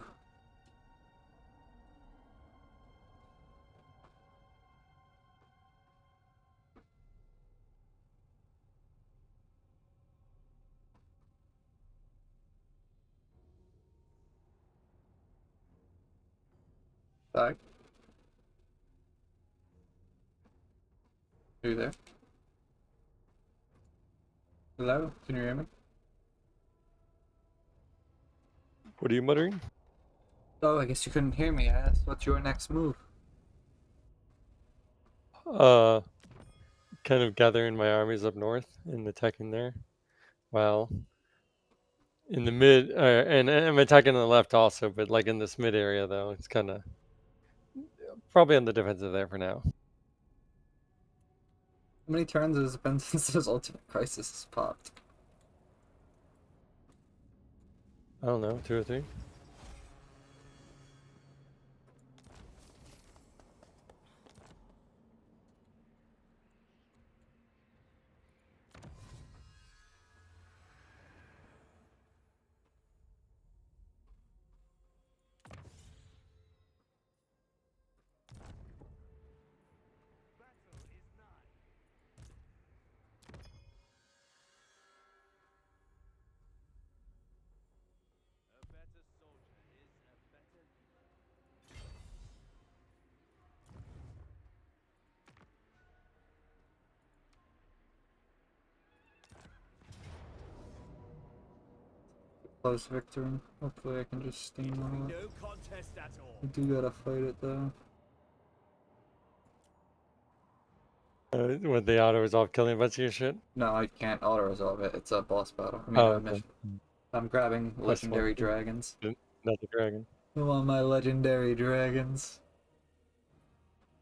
Back. Are you there? Hello? Can you hear me? What are you muttering? Oh, I guess you couldn't hear me. I asked, what's your next move? Kind of gathering my armies up north and attacking there. While in the mid, and I'm attacking on the left also, but like in this mid area though, it's kind of probably on the defensive there for now. How many turns has it been since this Ultimate Crisis has popped? I don't know, 2 or 3. Battle is nigh. A better soldier is a better leader. Close victory. Hopefully I can just steamroll it. No contest at all. I do gotta fight it though. When the auto resolve killing a bunch of your shit. No, I can't auto-resolve it. It's a boss battle. I mean, Oh, a okay. mission. I'm grabbing Quest legendary 1. dragons. Not the dragon. I want my legendary dragons.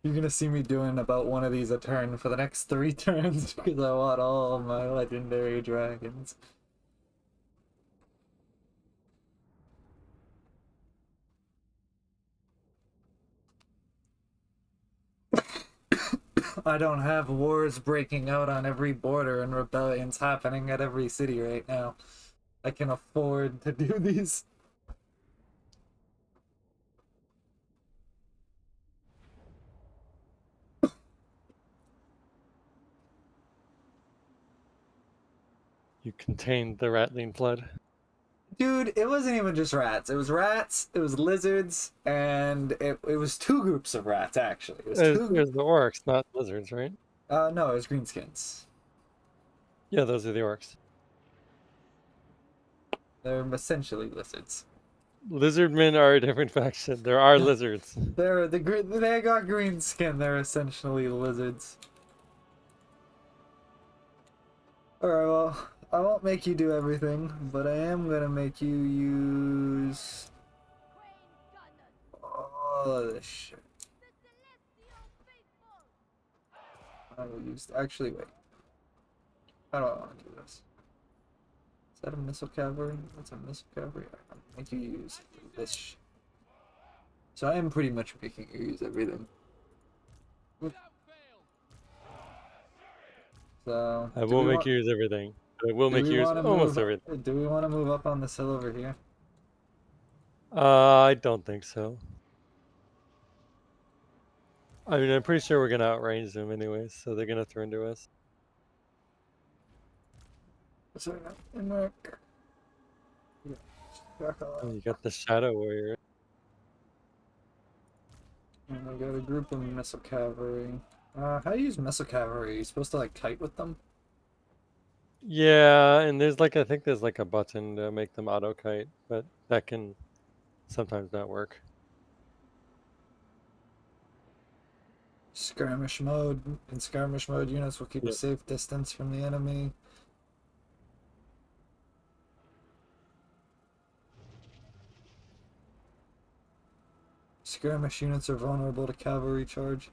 You're gonna see me doing about one of these a turn for the next 3 turns because I want all my legendary dragons. I don't have wars breaking out on every border and rebellions happening at every city right now. I can afford to do these. You contained the rattling flood. Dude, it wasn't even just rats. It was rats, it was lizards, and it was 2 groups of rats actually. It was There's the orcs, not lizards, right? no, it was greenskins. Yeah, those are the orcs. They're essentially lizards. Lizardmen are a different faction. There are lizards. They got green skin. They're essentially lizards. Alright, well, I won't make you do everything, but I am gonna make you use all of this shit. I will use. Actually, wait. How do I want to do this? Is that a missile cavalry? That's a missile cavalry. I'll make you use this shit. So I am pretty much making you use everything. So I will make you use everything. I will do make we you use want to almost move? everything. Do we want to move up on this hill over here? I don't think so. I mean, I'm pretty sure we're gonna outrange them anyways, so they're gonna throw into us. So Imrik. Yeah, back off. Oh, you got the Shadow Warrior. And we got a group of missile cavalry. How do you use missile cavalry? Are you supposed to like kite with them? Yeah, and there's like I think there's like a button to make them auto kite, but that can sometimes not work. Skirmish mode. In skirmish mode, units will keep a Yeah. safe distance from the enemy. Skirmish units are vulnerable to cavalry charge.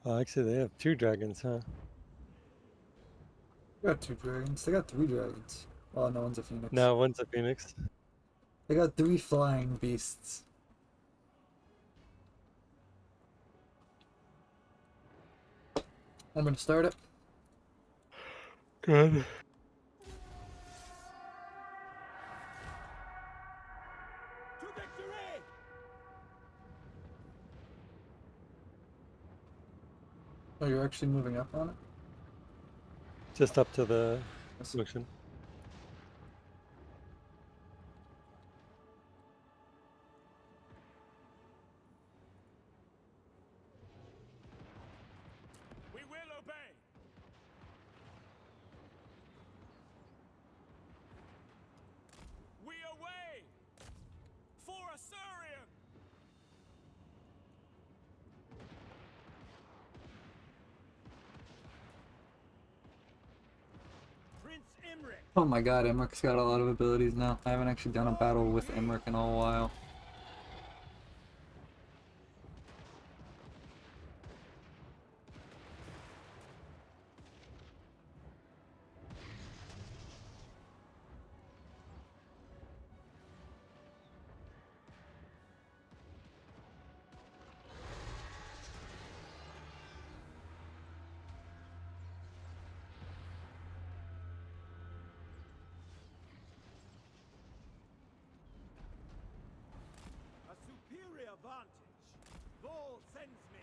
Actually, they have 2 dragons, huh? They got 2 dragons. They got 3 dragons. Oh, no one's a phoenix. No, one's a phoenix. They got 3 flying beasts. I'm gonna start it. Good. To victory! Oh, you're actually moving up on it? Just up to the Yes. motion. We will obey! We away! For Assyrian! Prince Imrik! Oh my god, Imrik's got a lot of abilities now. I haven't actually done a battle with Imrik in a while. A superior vantage. Vol sends me.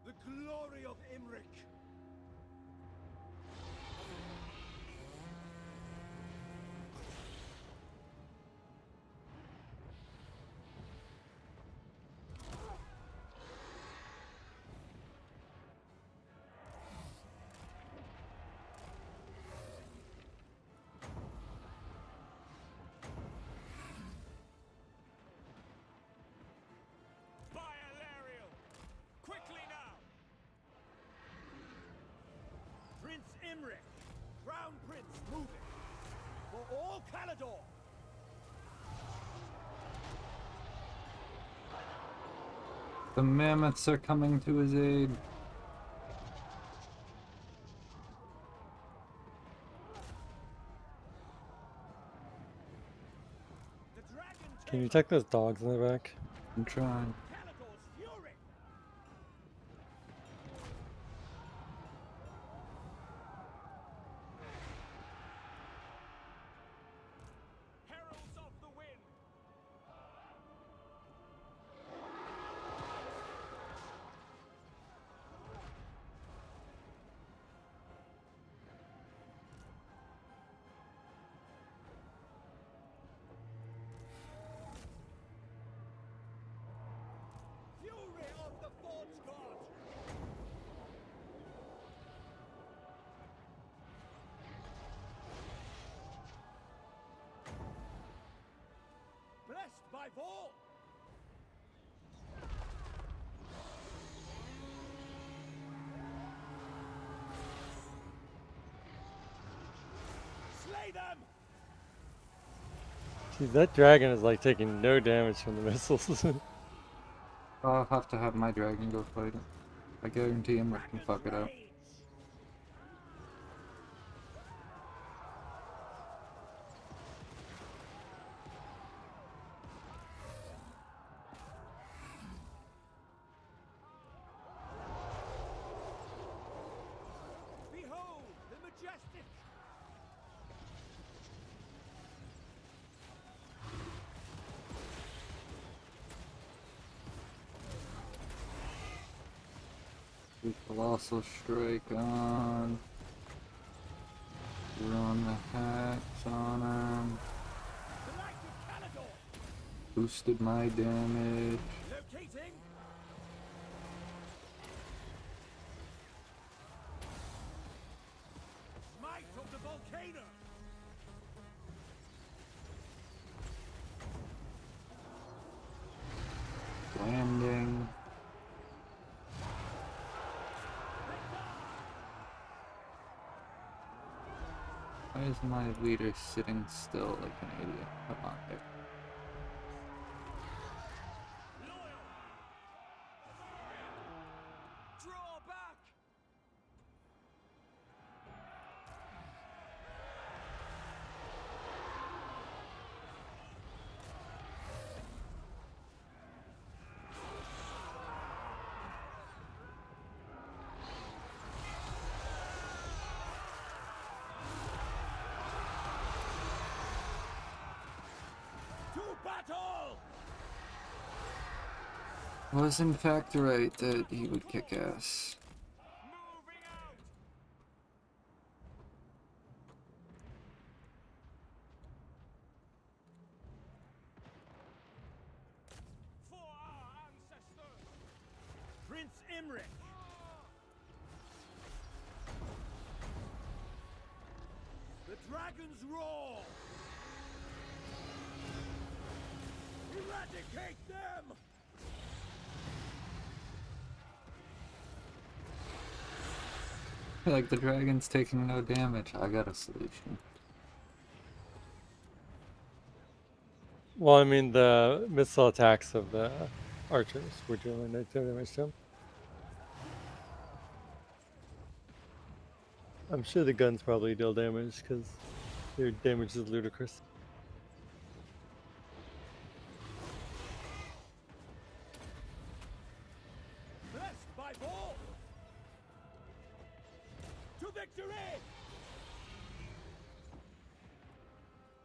The glory of Imrik. Bialarial! Quickly now! Prince Imrik, Crown Prince moving. For all Calador! The mammoths are coming to his aid. The dragon Can you tamer, check those dogs in the back? I'm trying. Calador's fury! Heralds of the wind! Fury of the Forge God! Blessed by Vol! Slay them! See, that dragon is like taking no damage from the missiles. I'll have to have my dragon go fight it. I guarantee Imrik can fuck it up. Rage! Behold the majestic! The colossal strike on. Run the hacks on him. The light of Calador! Boosted my damage. Locating! Might of the volcano! Landing. Why is my leader sitting still like an idiot? Come on there. battle! Was in fact right that he would kick ass. Moving out! For our ancestors! Prince Imrik! The dragon's roar! Eradicate them! I feel like the dragon's taking no damage. I got a solution. Well, I mean, the missile attacks of the archers were dealing no damage to him. I'm sure the guns probably deal damage because their damage is ludicrous. Blessed by all! To victory!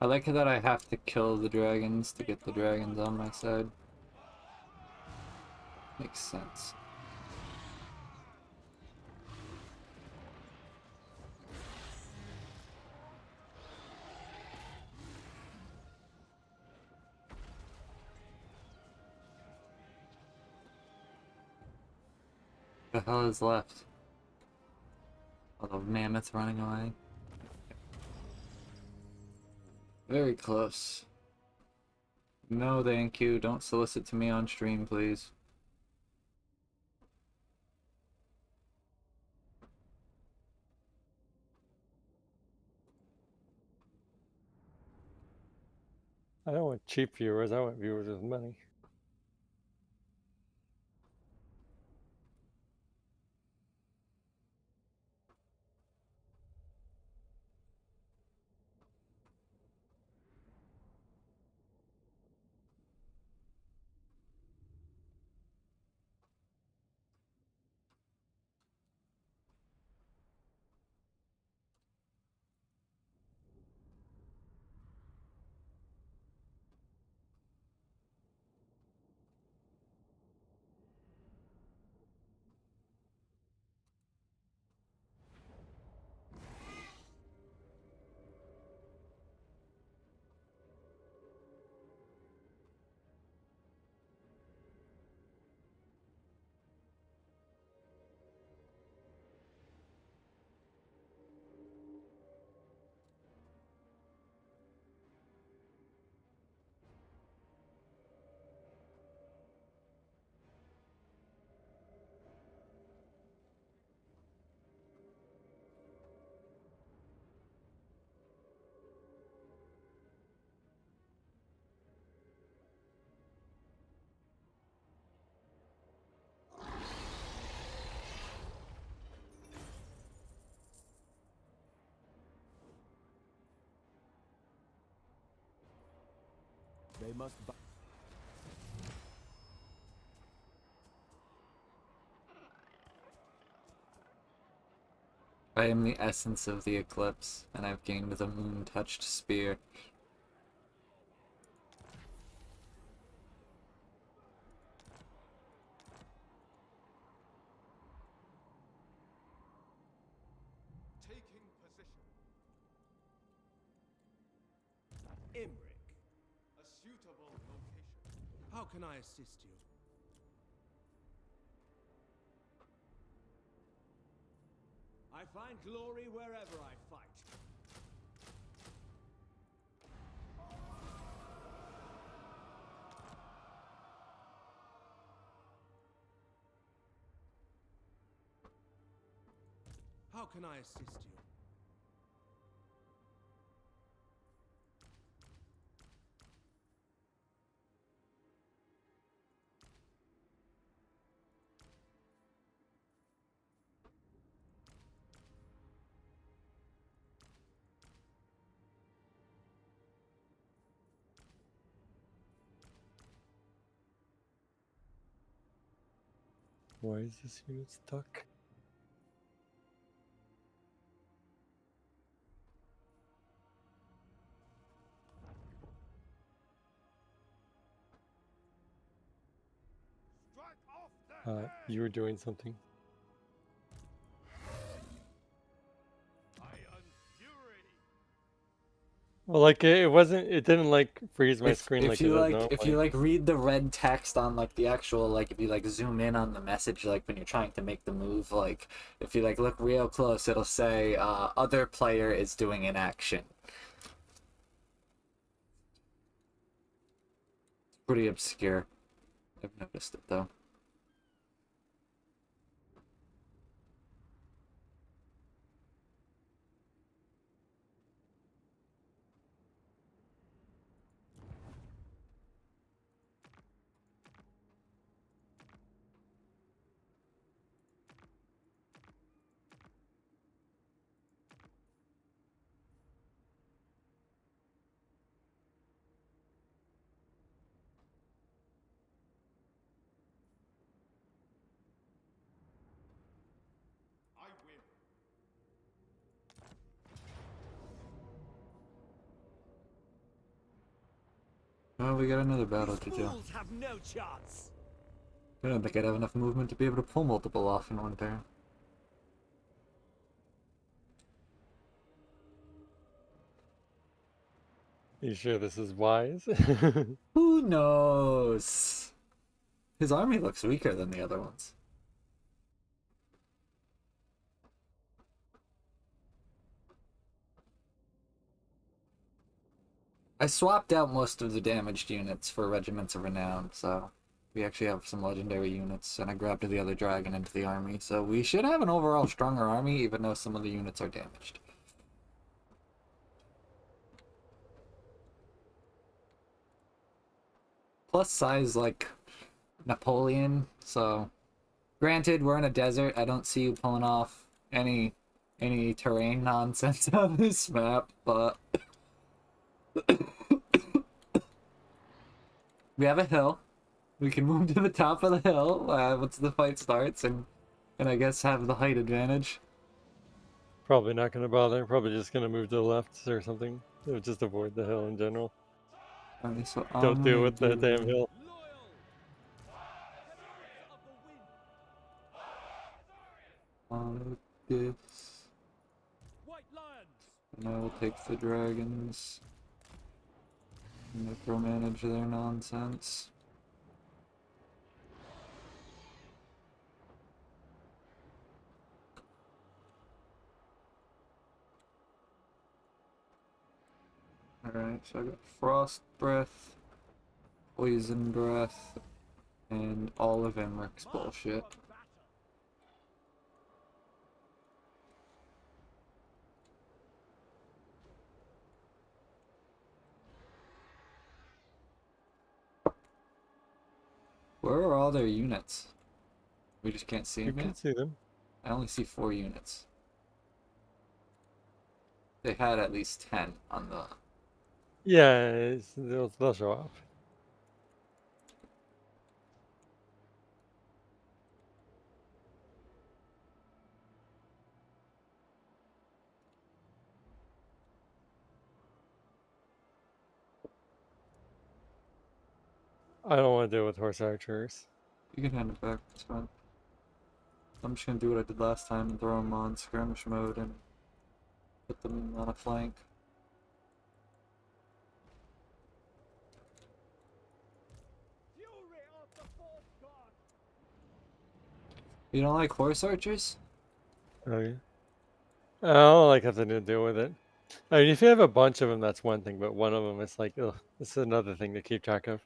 I like that I have to kill the dragons to get the dragons on my side. Makes sense. The hell is left? Oh, the mammoth running away. Very close. No, thank you. Don't solicit to me on stream, please. I don't want cheap viewers, I want viewers with money. They must I am the essence of the eclipse, and I've gained the moon-touched spear. Taking position. Imrik. A suitable location. How can I assist you? I find glory wherever I fight. How can I assist you? Why is this unit stuck? You were doing something. Iron Fury. Well, like it wasn't. It didn't like freeze my screen if like you it does like normally. if you like read the red text on like the actual, like if you like zoom in on the message, like when you're trying to make the move, like if you like look real close, it'll say other player is doing an action. It's pretty obscure. I've noticed it though. I win. Oh, we got another battle to These do. fools have no chance. I don't think I'd have enough movement to be able to pull multiple off in one turn. You sure this is wise? Who knows? His army looks weaker than the other ones. I swapped out most of the damaged units for Regiments of Renown, so we actually have some legendary units, and I grabbed the other dragon into the army, so we should have an overall stronger army, even though some of the units are damaged. Plus size like Napoleon, so granted we're in a desert. I don't see you pulling off any terrain nonsense on this map, but we have a hill. We can move to the top of the hill once the fight starts, and I guess have the height advantage. Probably not going to bother. Probably just going to move to the left or something. Just avoid the hill in general. Alright, so Don't I'm deal gonna with the damn hill. this, White lions. and I will take the dragons. Micromanage their nonsense. Alright, so I got Frost Breath, Poison Breath, and all of Imrik's bullshit. Where are all their units? We just can't see You them can yet? see them. I only see 4 units. They had at least 10 on the... Yeah, they'll show up. I don't want to deal with horse archers. You can hand it back, it's fine. I'm just gonna do what I did last time and throw them on skirmish mode and put them on a flank. Fury of the fourth god. You don't like horse archers? Oh yeah. I don't like having to deal with it. I mean, if you have a bunch of them, that's one thing, but one of them, it's like, ugh, this is another thing to keep track of.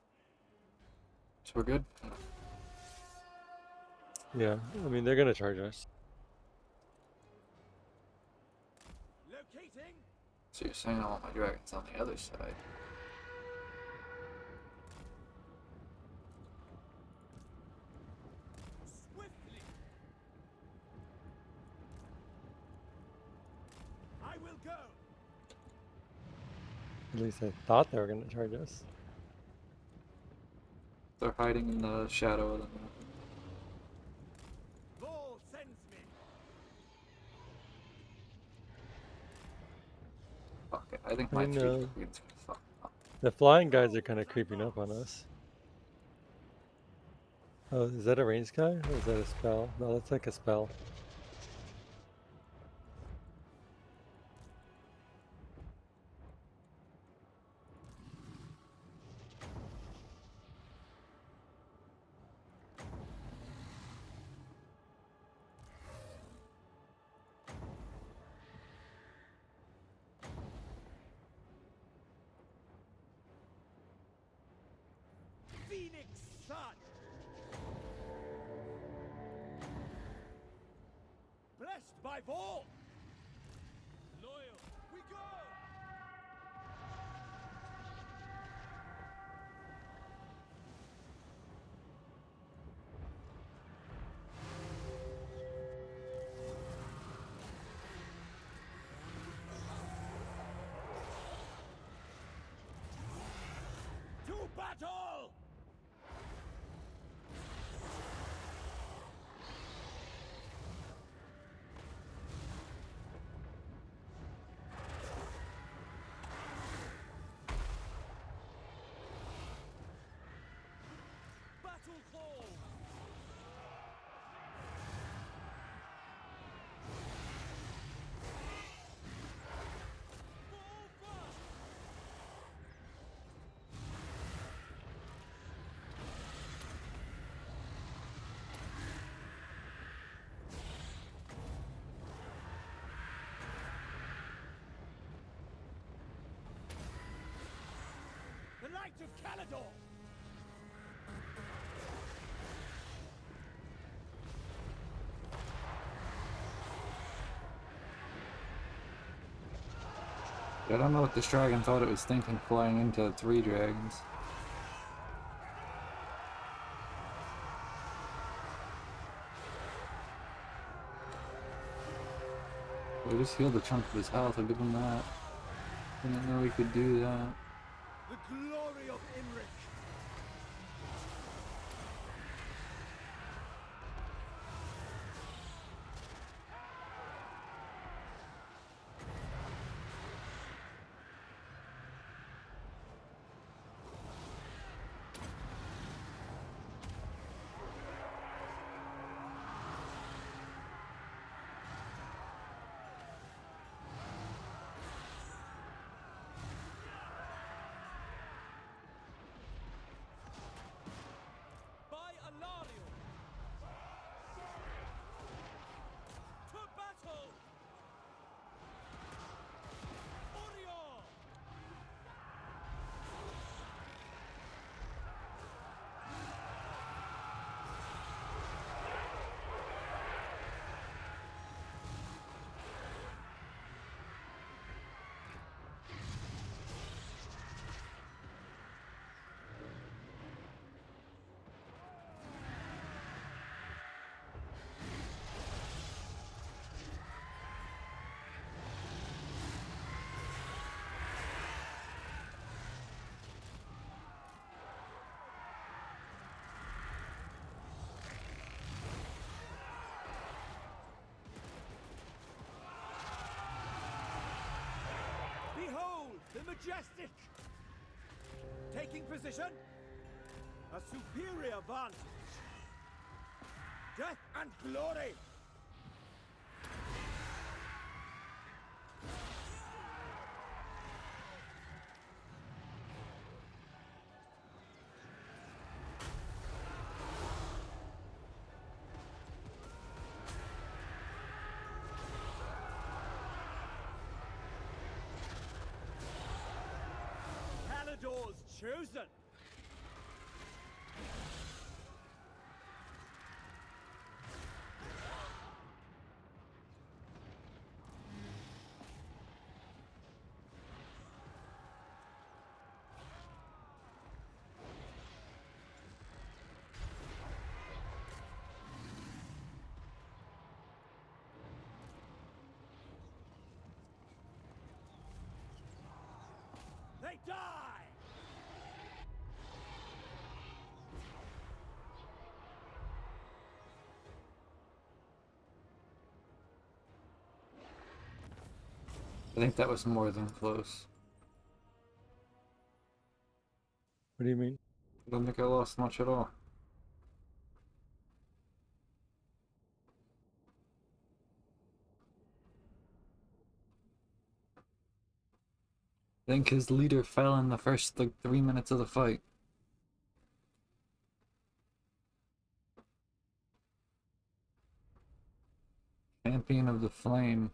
So we're good? Yeah, I mean, they're gonna charge us. Locating. So you're saying I want my dragons on the other side? Swiftly. I will go. At least I thought they were gonna charge us. They're hiding in the shadow of the mountain. Ball sends me. Fuck it, I think I my 3 know. dragons gonna fuck up. The flying guys are kind of creeping up on us. Oh, is that a ranged guy or is that a spell? No, that's like a spell. Phoenix Sun! Blessed by Vor! Loyal! We go! To battle! Battle call! Forward! The Light of Caledor! I don't know what this dragon thought it was thinking flying into 3 dragons. I just healed a chunk of his health, I'll give him that. I didn't know he could do that. The glory of Imrik! By Alario! To battle! Orion! Behold the majestic! Taking position. A superior vantage. Death and glory! Caledor's chosen! They die! I think that was more than close. What do you mean? I don't think I lost much at all. I think his leader fell in the first like 3 minutes of the fight. Champion of the Flame.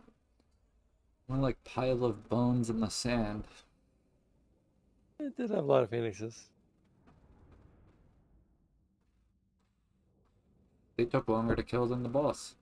More like pile of bones in the sand. It did have a lot of phoenixes. They took longer to kill than the boss.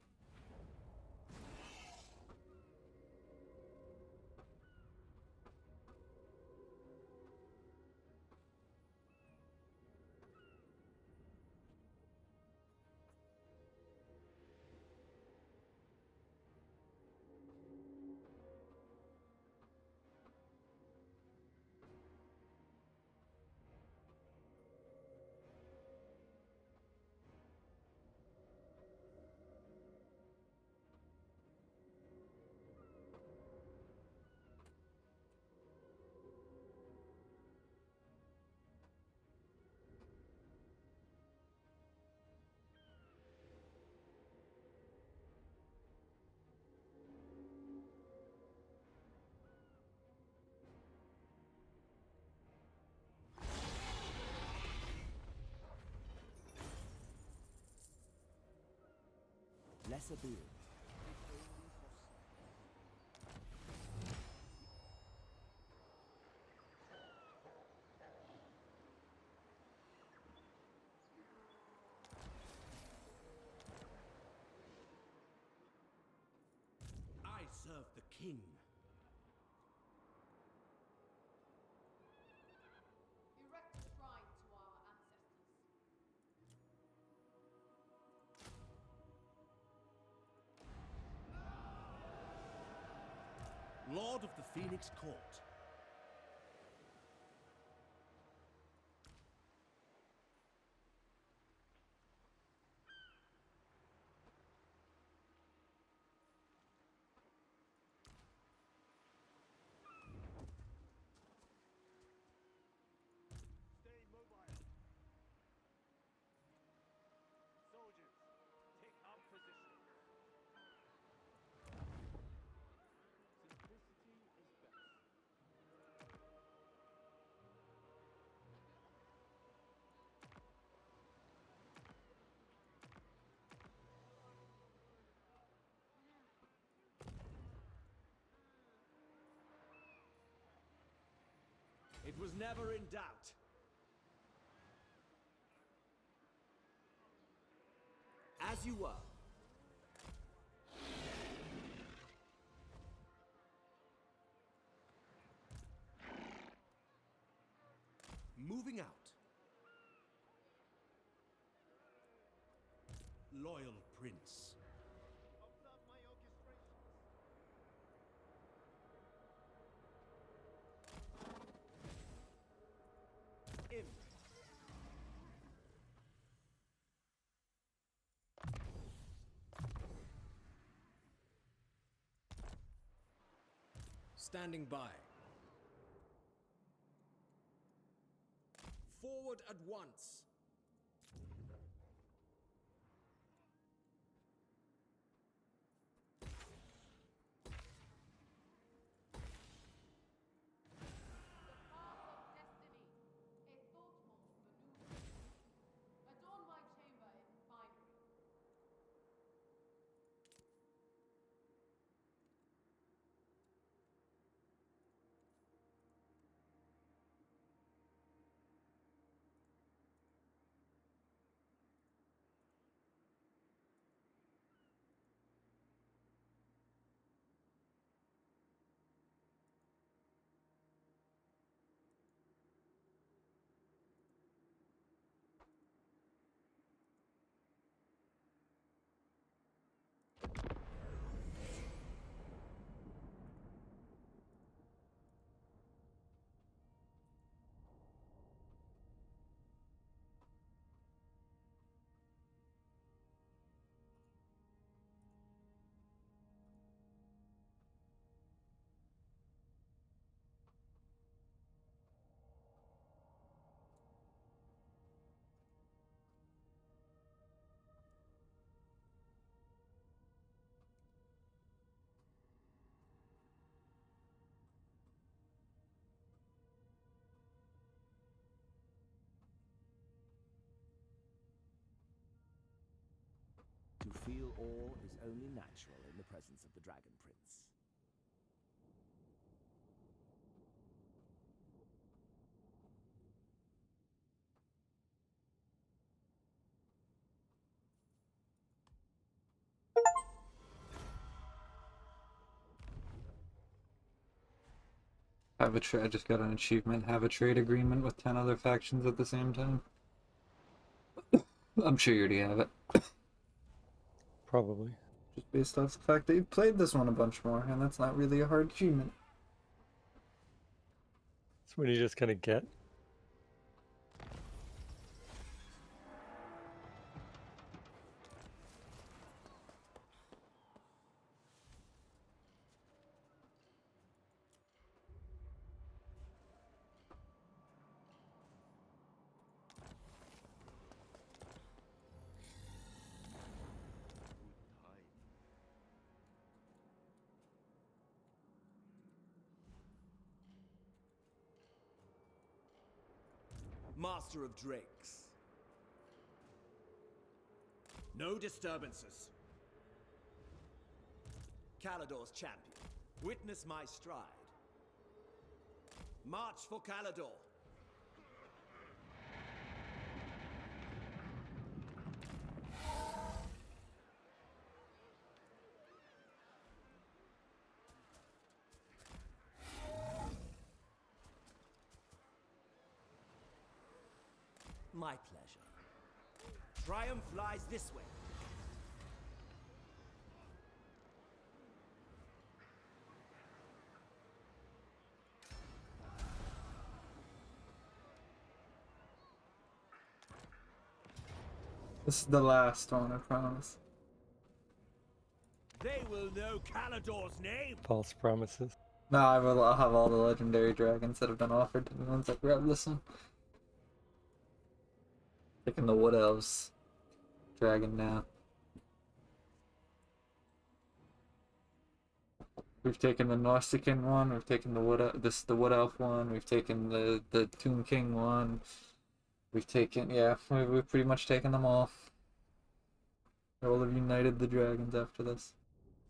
Lesser being. I serve the king. Erect a shrine to our ancestors. Lord of the Phoenix Court. Stay mobile. Soldiers, take up position. Simplicity is best. It was never in doubt. As you were. Moving out. Loyal Prince. Observe my orchestrations. Imrik. Standing by. Forward at once. The path of destiny. A thoughtful maneuver. Adorn my chamber in finery. feel awe is only natural in the presence of the Dragon Prince. I just got an achievement. Have a trade agreement with 10 other factions at the same time. I'm sure you already have it. Probably. Just based off the fact that you've played this one a bunch more, and that's not really a hard achievement. That's what you just kind of get. Master of Drakes. No disturbances. Calador's champion. Witness my stride. March for Calador. My pleasure. Triumph lies this way. This is the last one, I promise. They will know Calador's name. False promises. No, I'll have all the legendary dragons that have been offered to the ones that grab this one. Taking the Wood Elves dragon now. We've taken the Nausicaan one, we've taken the the Wood Elf one, we've taken the Tomb King one. We've taken, yeah, we've pretty much taken them all. They will have united the dragons after this.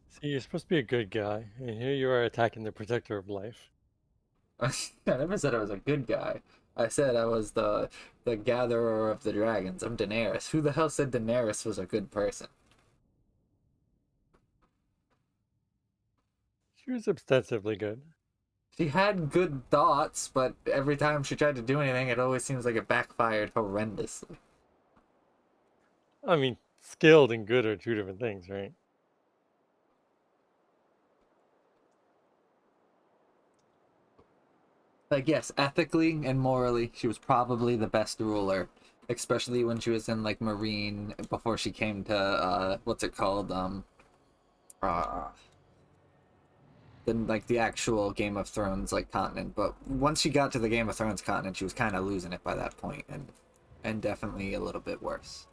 See, you're supposed to be a good guy, and here you are attacking the protector of life. I never said I was a good guy. I said I was the gatherer of the dragons. I'm Daenerys. Who the hell said Daenerys was a good person? She was ostensibly good. She had good thoughts, but every time she tried to do anything, it always seems like it backfired horrendously. I mean, skilled and good are two different things, right? Like, yes, ethically and morally, she was probably the best ruler, especially when she was in like Marine before she came to what's it called? Than like the actual Game of Thrones like continent. But once she got to the Game of Thrones continent, she was kind of losing it by that point, and definitely a little bit worse.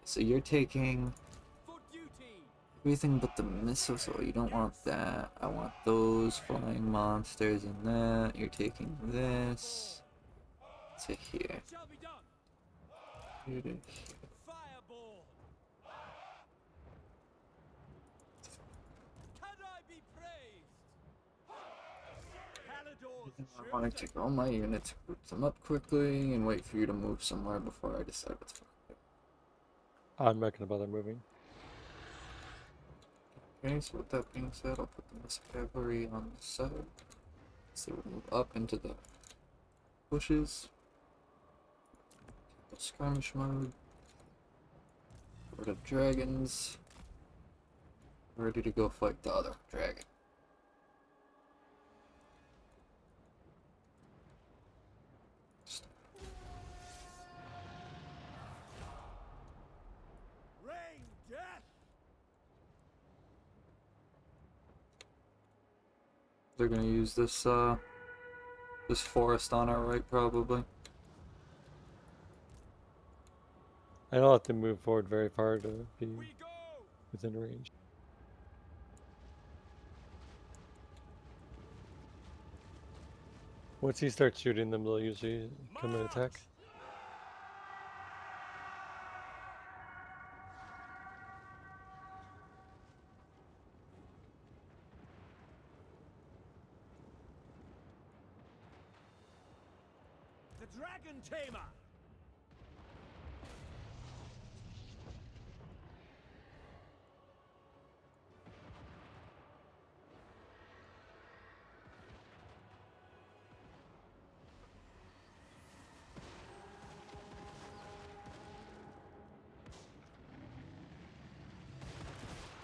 So you're taking everything but the missile, so you don't want that. I want those flying monsters in that. You're taking this to here. Shall be done. Here to here. Fireball. Can I be praised? Calador's I want to take all my units, group them up quickly, and wait for you to move somewhere before I decide what's going to do. I'm not going to bother moving. Okay, so with that being said, I'll put the missile cavalry on the side. So we'll move up into the bushes. Skirmish mode. Horde of dragons. Ready to go fight the other dragon. rain death. They're gonna use this this forest on our right, probably. I don't have to move forward very far to be We go. within range. Once you start shooting them, they'll usually come and attack. A dragon tamer!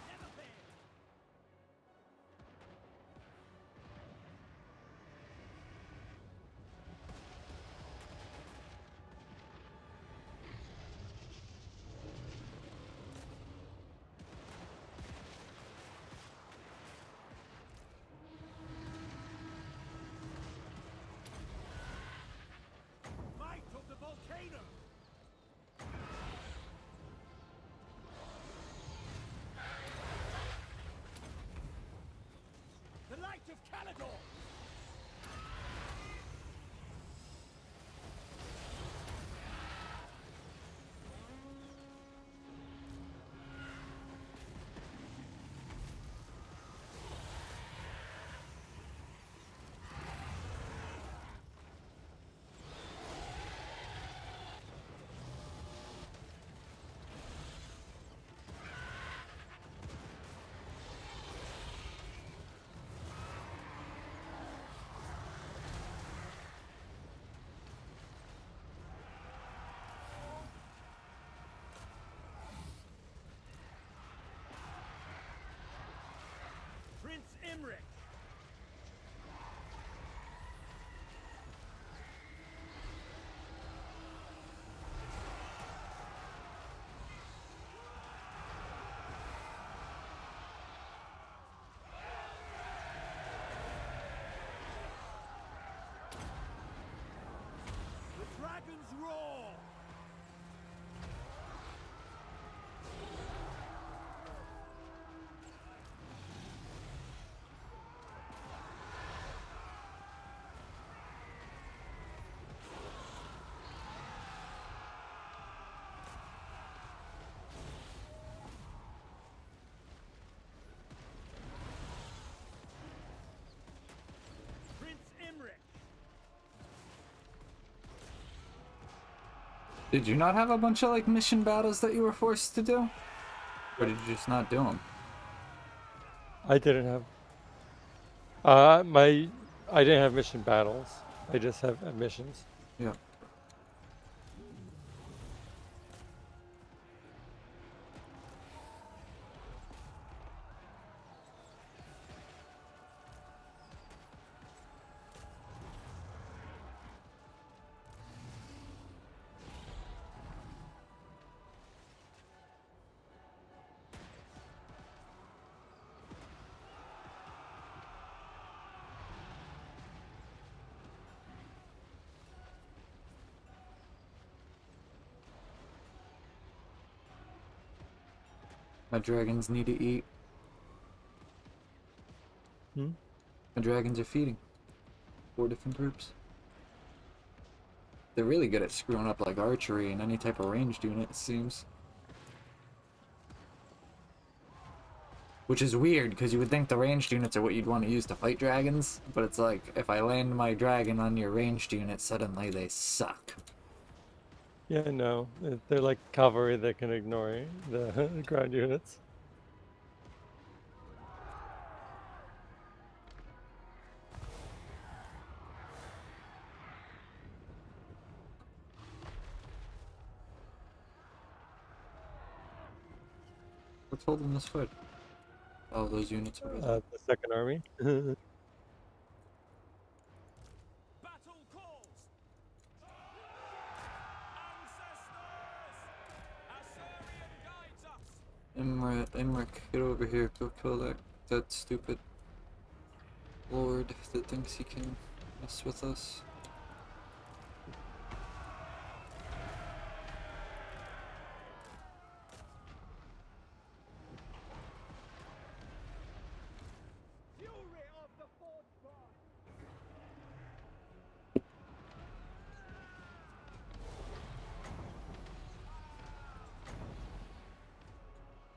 Never fail! Might of the volcano! The light of Caledon! Prince Imrik! The dragon's roar! Prince Imrik! Did you not have a bunch of like mission battles that you were forced to do? Or did you just not do them? I didn't have. I didn't have mission battles. I just have missions. Yeah. My dragons need to eat. Hmm? My dragons are feeding. 4 different groups. They're really good at screwing up like archery and any type of ranged unit, it seems. Which is weird, because you would think the ranged units are what you'd want to use to fight dragons, but it's like, if I land my dragon on your ranged unit, suddenly they suck. Yeah, no, they're like cavalry that can ignore the ground units. What's holding this foot? Oh, those units over there. The second army. Battle calls! Ancestors! Assyrian guides us! Imrik, get over here. Go kill that stupid lord that thinks he can mess with us. Fury of the forge bar!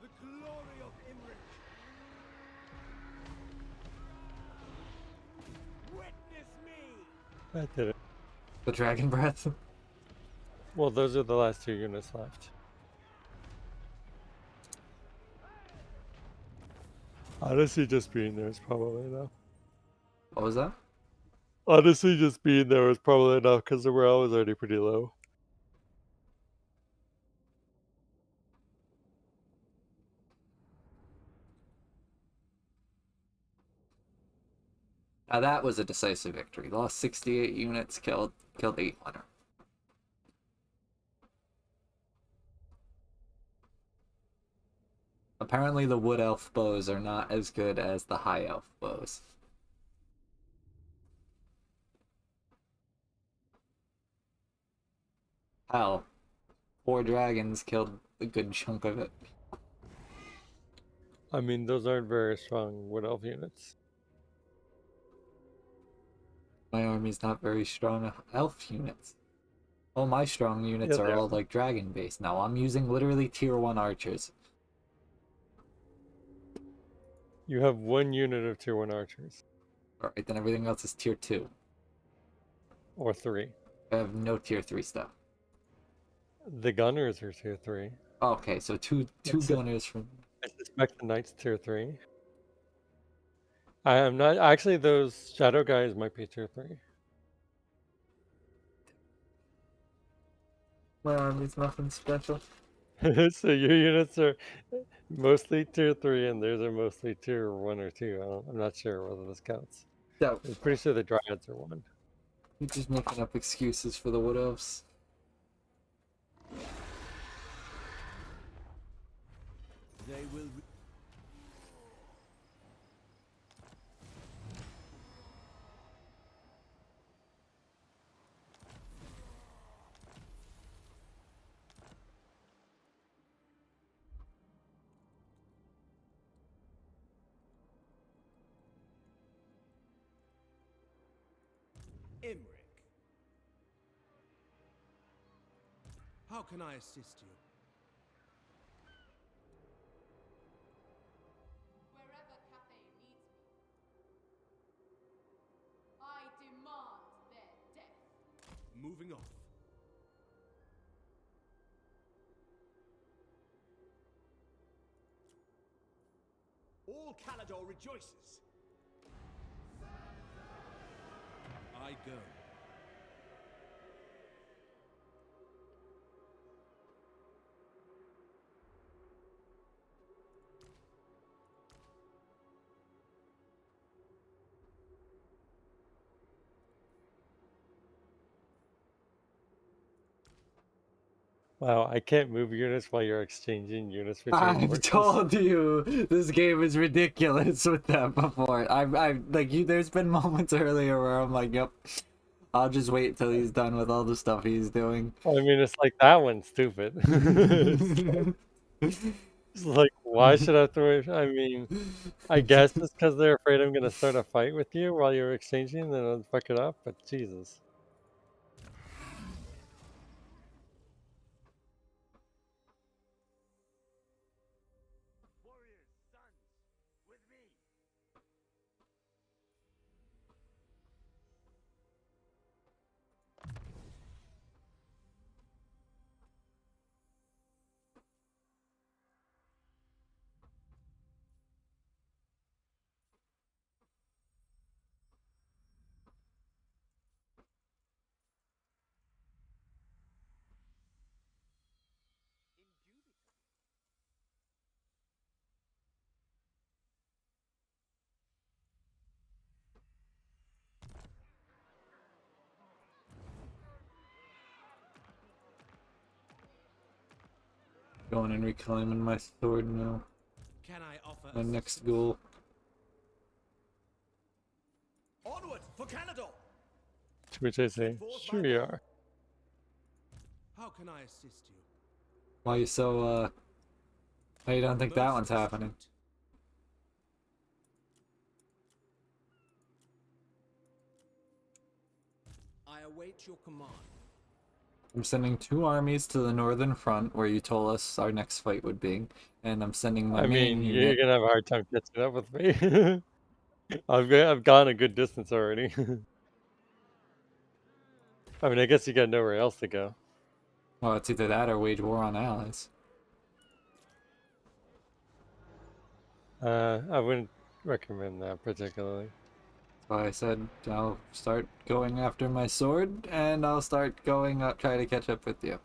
The glory of Imrik! Witness me! That did it. The Dragon Breath. Well, those are the last 2 units left. Honestly, just being there is probably enough. What was that? Honestly, just being there was probably enough because the morale was already pretty low. Now that was a decisive victory. Lost 68 units, killed 800. Apparently the wood elf bows are not as good as the high elf bows. Hell, 4 dragons killed a good chunk of it. I mean, those aren't very strong wood elf units. My army's not very strong elf units. All my strong units Yeah, are they all like dragon based. Now I'm using literally tier 1 archers. You have 1 unit of tier 1 archers. Alright, then everything else is tier 2. Or 3. I have no tier 3 stuff. The gunners are tier 3. Okay, so two That's it. gunners from... I suspect the knights tier 3. I am not... Actually, those shadow guys might be tier 3. My army's nothing special. So your units are mostly tier 3 and theirs are mostly tier 1 or 2. I'm not sure whether this counts. So, I'm pretty sure the dryads are 1. you're just making up excuses for the wood elves. They will. Imrik. How can I assist you? Wherever Cathay needs me. I demand their death. Moving off. All Calador rejoices. I go. Wow, I can't move units while you're exchanging units between I've forces. told you this game is ridiculous with that before. I've like you. There's been moments earlier where I'm like, "Yep, I'll just wait till he's done with all the stuff he's doing." I mean, it's like that one's stupid. It's like, why should I have to wait? I mean, I guess it's because they're afraid I'm gonna start a fight with you while you're exchanging, then I'll fuck it up. But Jesus, Warriors, sons, with me. Going and reclaiming my sword now. Can I offer My next assistance? goal. Onward for Calador! to which I say, sure you are. How can I assist you? Why you so why you don't think that Most one's happening? astute. I await your command. I'm sending 2 armies to the northern front where you told us our next fight would be, and I'm sending my I main mean, unit. you're gonna have a hard time catching up with me. I've gone a good distance already. I mean, I guess you got nowhere else to go. Well, it's either that or wage war on allies. I wouldn't recommend that particularly. So I said I'll start going after my sword, and I'll start going up, try to catch up with you.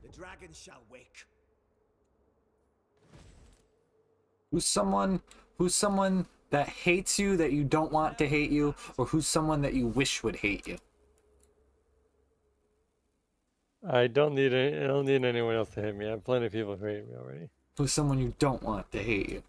The dragon shall wake. Who's someone that hates you that you don't want to hate you, or who's someone that you wish would hate you? I don't need anyone else to hit me. I have plenty of people who hate me already. Who's someone you don't want to hate you?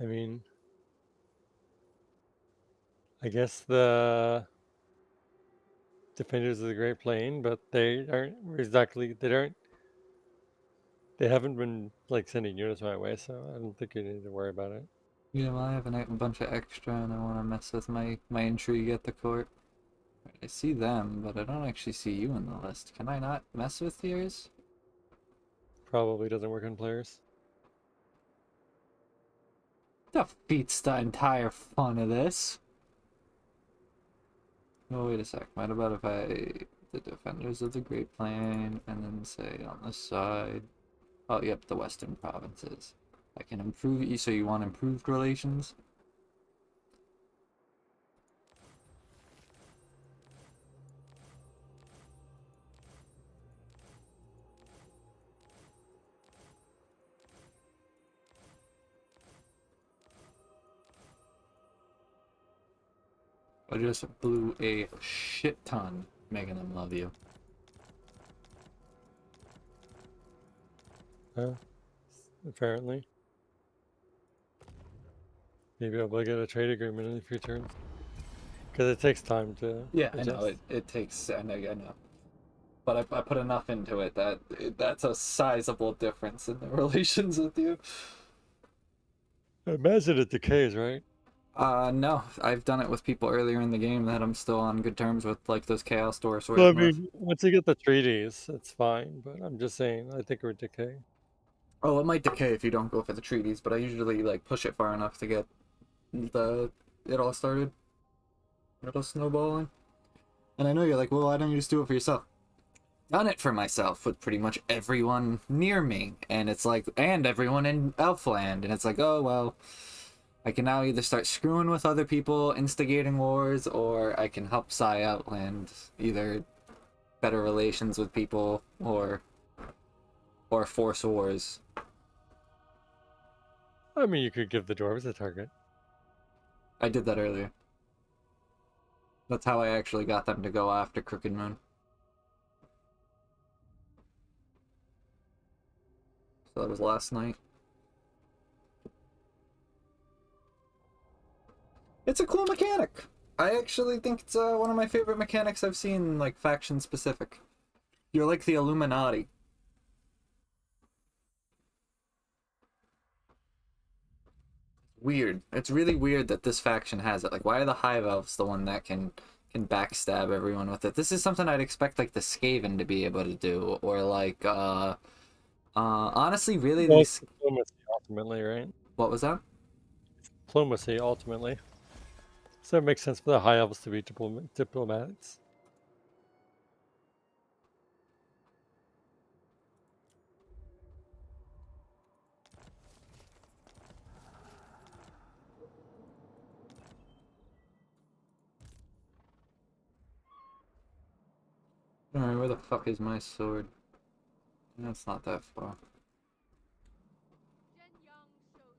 I mean, I guess the defenders of the Great Plain, but they aren't exactly. They haven't been like sending units my way, so I don't think you need to worry about it. Yeah, well, I have a bunch of extra, and I want to mess with my intrigue at the court. I see them, but I don't actually see you in the list. Can I not mess with yours? Probably doesn't work on players. Defeats the entire fun of this. Oh, wait a sec. What about if the defenders of the Great Plain, and then say on the side, oh, yep, the Western provinces. I can improve you, so you want improved relations? I just blew a shit ton making them love you. Apparently. Maybe I'll get a trade agreement in a few turns. Because it takes time to Yeah, adjust. I know. It takes, I know. But I put enough into it that that's a sizable difference in the relations with you. I imagine it decays, right? No. I've done it with people earlier in the game that I'm still on good terms with, like those Chaos Door Well, I swordsmiths. mean, once you get the treaties, it's fine. But I'm just saying, I think it would decay. Oh, it might decay if you don't go for the treaties, but I usually like push it far enough to get it all started. It all snowballing. And I know you're like, well, why don't you just do it for yourself? Done it for myself with pretty much everyone near me, and it's like, and everyone in Elfland, and it's like, oh well, I can now either start screwing with other people, instigating wars, or I can help Psy Outland, either better relations with people or force wars. I mean, you could give the dwarves a target. I did that earlier. That's how I actually got them to go after Crooked Moon. So that was last night. It's a cool mechanic. I actually think it's one of my favorite mechanics I've seen, like, faction specific. You're like the Illuminati. Weird. It's really weird that this faction has it. Like, why are the Hive Elves the one that can backstab everyone with it? This is something I'd expect, like, the Skaven to be able to do, or like, honestly, really, Well, these. it's diplomacy ultimately, right? What was that? Diplomacy ultimately. So it makes sense for the high elves to be diplomats. Alright, where the fuck is my sword? That's not that far. Jen Young shows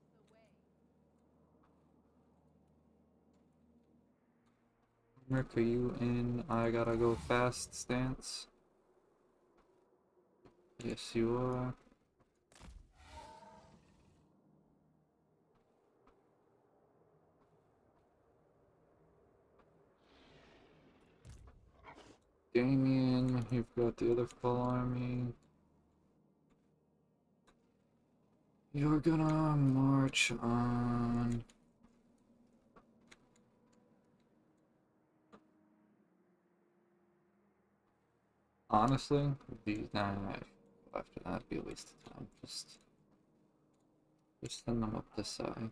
the way. Rick, are you in I gotta go fast stance? Yes, you are. Damien, you've got the other full army. You're gonna march on. Honestly, after that, it'd be a waste of time. Just send them up this side.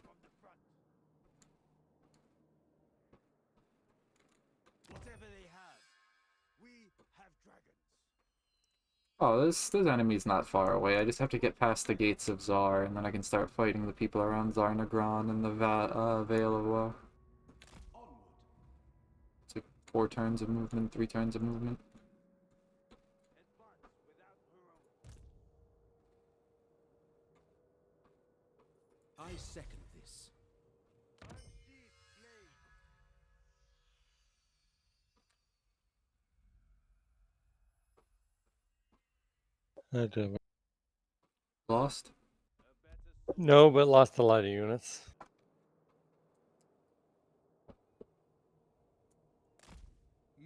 Whatever they have, we have dragons. Oh, this enemy's not far away. I just have to get past the gates of Zar, and then I can start fighting the people around Zarnagron and the Vale of Woe. Onward. It's like 4 turns of movement, 3 turns of movement. Advance without hurry. I second this. Unsheathe blade. Lost? A better No, but lost a lot of units.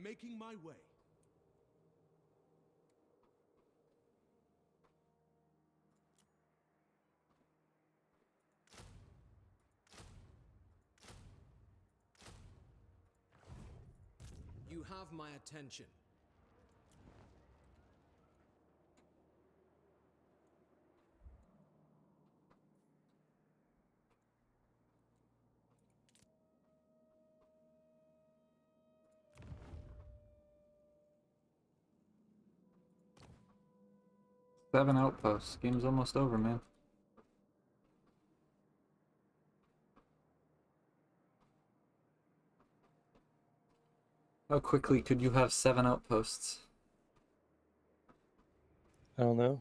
Making my way. You have my attention. Seven outposts. Game's almost over, man. How quickly could you have 7 outposts? I don't know.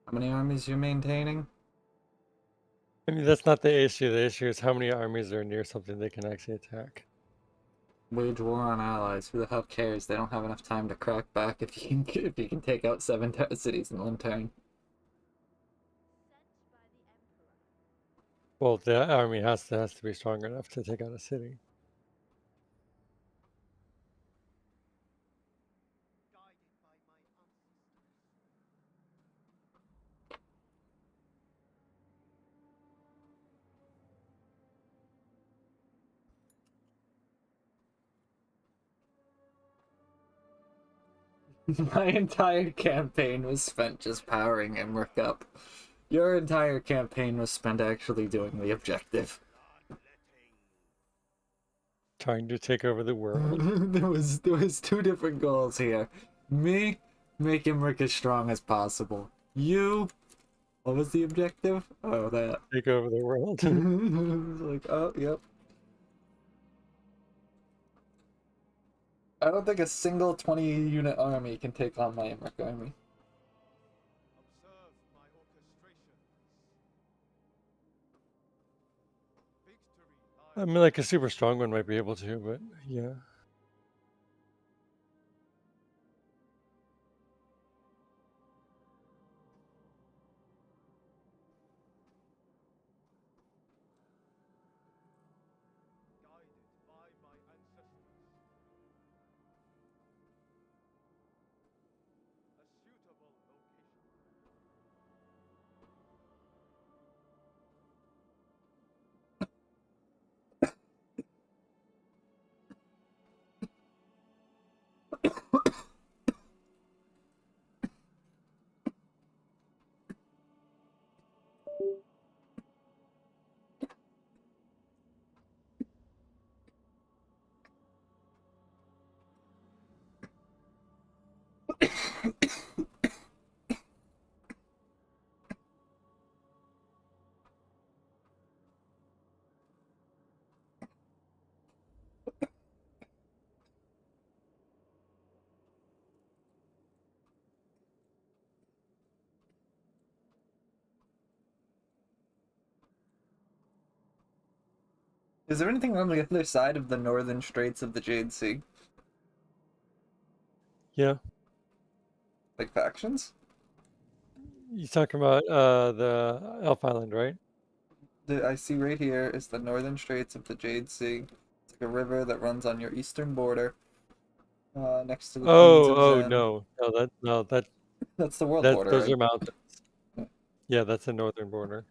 How many armies you're maintaining? I mean, that's not the issue. The issue is how many armies are near something they can actually attack. Wage war on allies. Who the hell cares? They don't have enough time to crack back if you can take out 7 cities in 1 turn. Well, the army has to be strong enough to take out a city. My entire campaign was spent just powering Imrik up. Your entire campaign was spent actually doing the objective. Trying to take over the world. there was 2 different goals here. Me, make Imrik as strong as possible. You, what was the objective? Oh, that. Take over the world. Like, oh, yep. I don't think a single 20-unit army can take on my Imrik army. Observe my orchestration. Victory I lies. mean, like a super strong one might be able to, but yeah. Guided by my ancestors. A suitable location. Is there anything on the other side of the northern straits of the Jade Sea? Yeah. Like factions? You're talking about the Elf Island, right? I see right here is the northern straits of the Jade Sea. It's like a river that runs on your eastern border, next to the Queens of Oh, Zen. no, That's the world that border, those right? are mountains. Yeah, that's the northern border.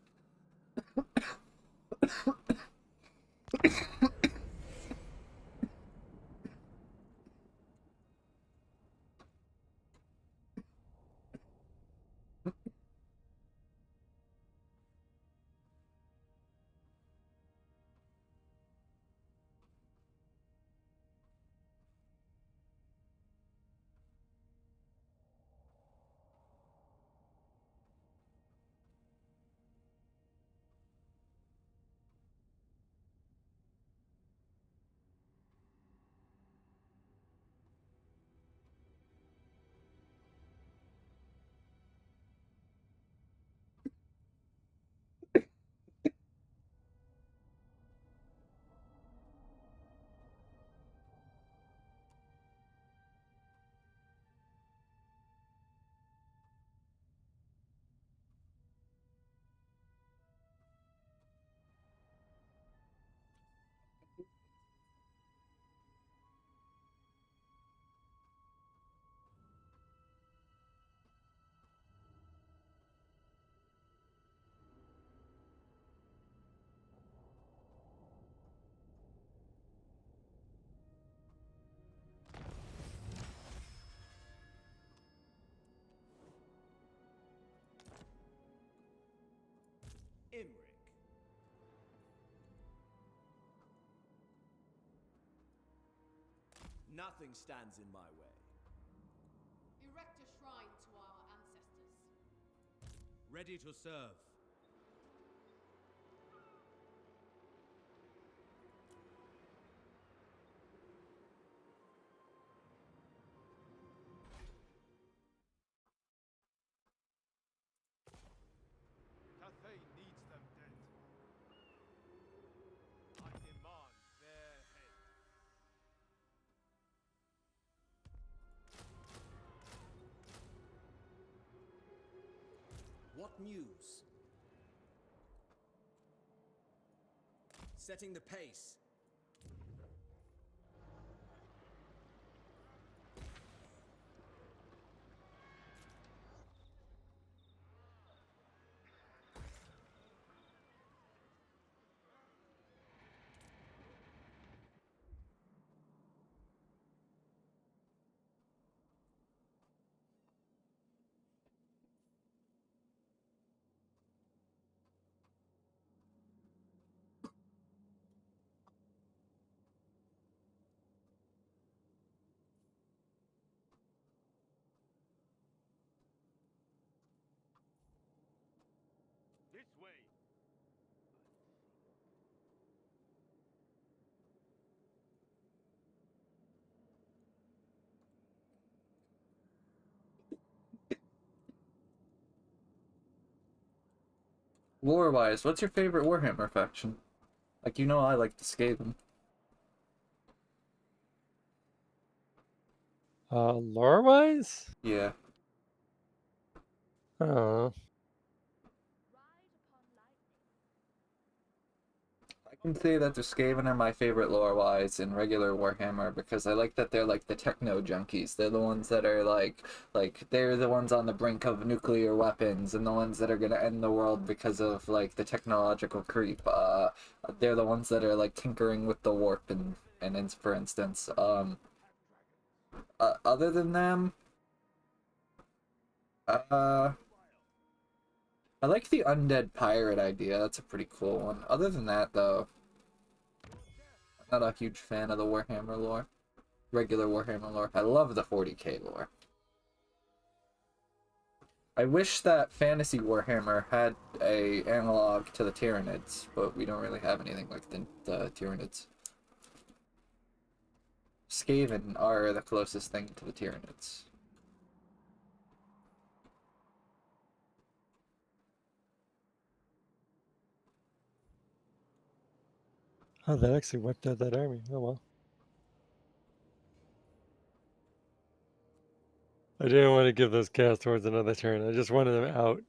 Imrik. Nothing stands in my way. Erect a shrine to our ancestors. Ready to serve. Cathay needs them dead. I demand their head. What news? Setting the pace. This way. Lore-wise, what's your favorite Warhammer faction? Like, you know I like the Skaven. Lore-wise? Yeah. Oh, I can say that the Skaven are my favorite lore-wise in regular Warhammer because I like that they're like the techno junkies. They're the ones that are like they're the ones on the brink of nuclear weapons and the ones that are gonna end the world because of like the technological creep. They're the ones that are like tinkering with the warp and for instance. Other than them, uh, I like the undead pirate idea. That's a pretty cool one. Other than that, though, I'm not a huge fan of the Warhammer lore. Regular Warhammer lore. I love the 40k lore. I wish that Fantasy Warhammer had a analog to the Tyranids, but we don't really have anything like the Tyranids. Skaven are the closest thing to the Tyranids. oh, that actually wiped out that army. Oh well. I didn't want to give those cast towards another turn. I just wanted them out.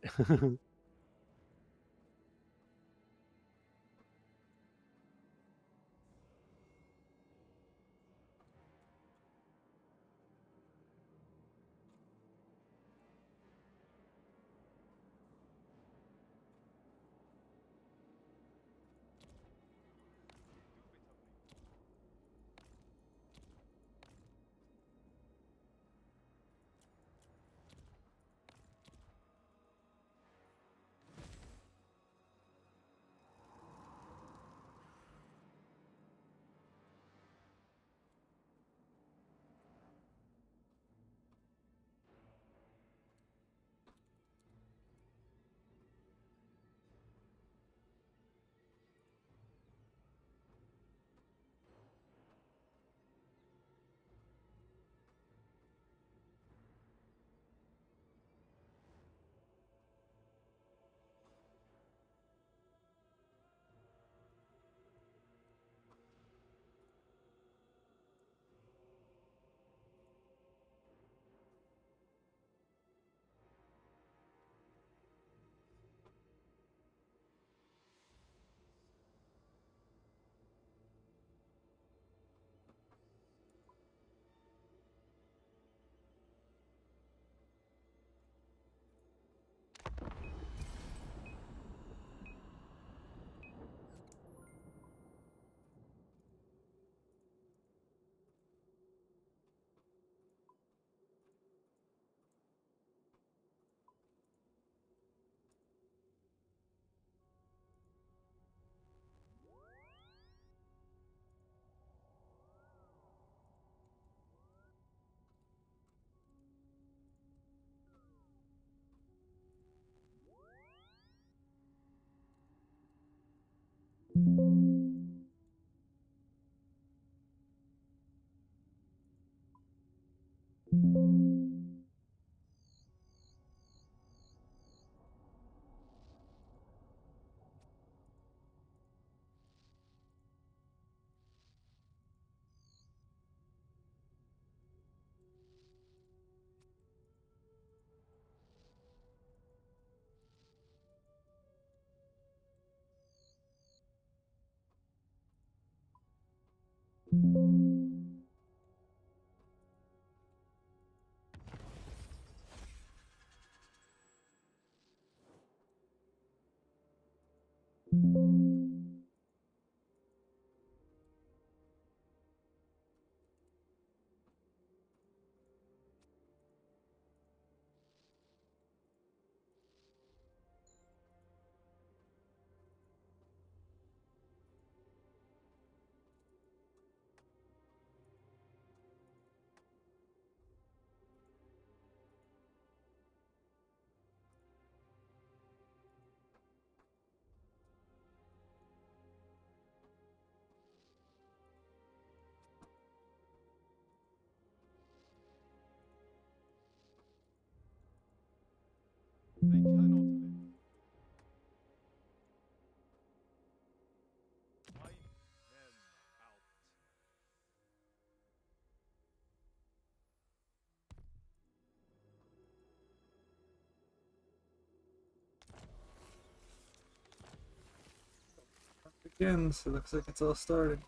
begins. It looks like it's all started.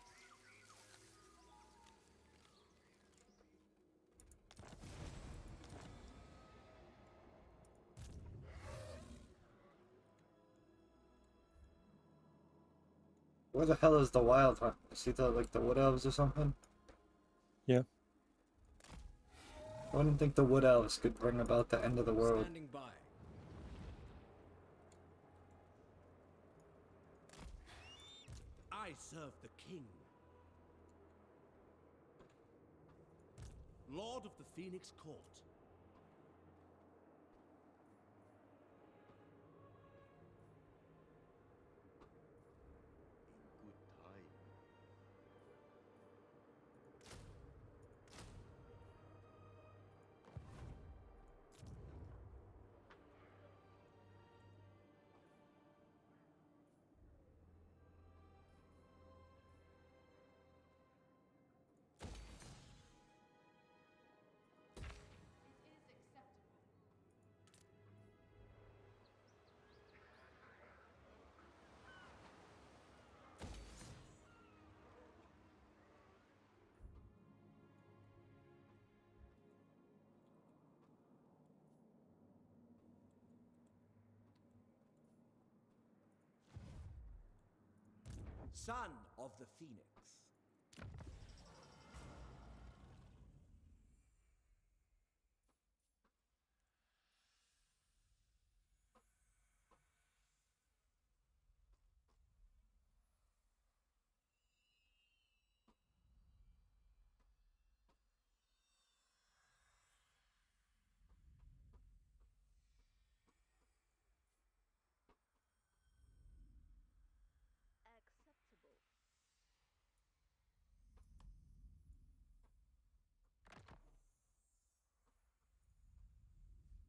Where the hell is the wild one? See the wood elves or something? Yeah. I wouldn't think the wood elves could bring about the end of the world. Standing by. I serve the king. Lord of the Phoenix Court. In good time. It is acceptable. Son of the Phoenix. Acceptable.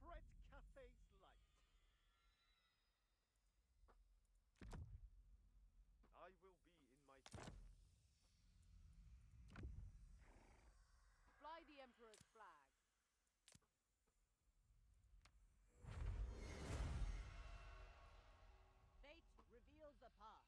Spread Cafe's light. I will be in my Fly the Emperor's flag. Fate reveals a path.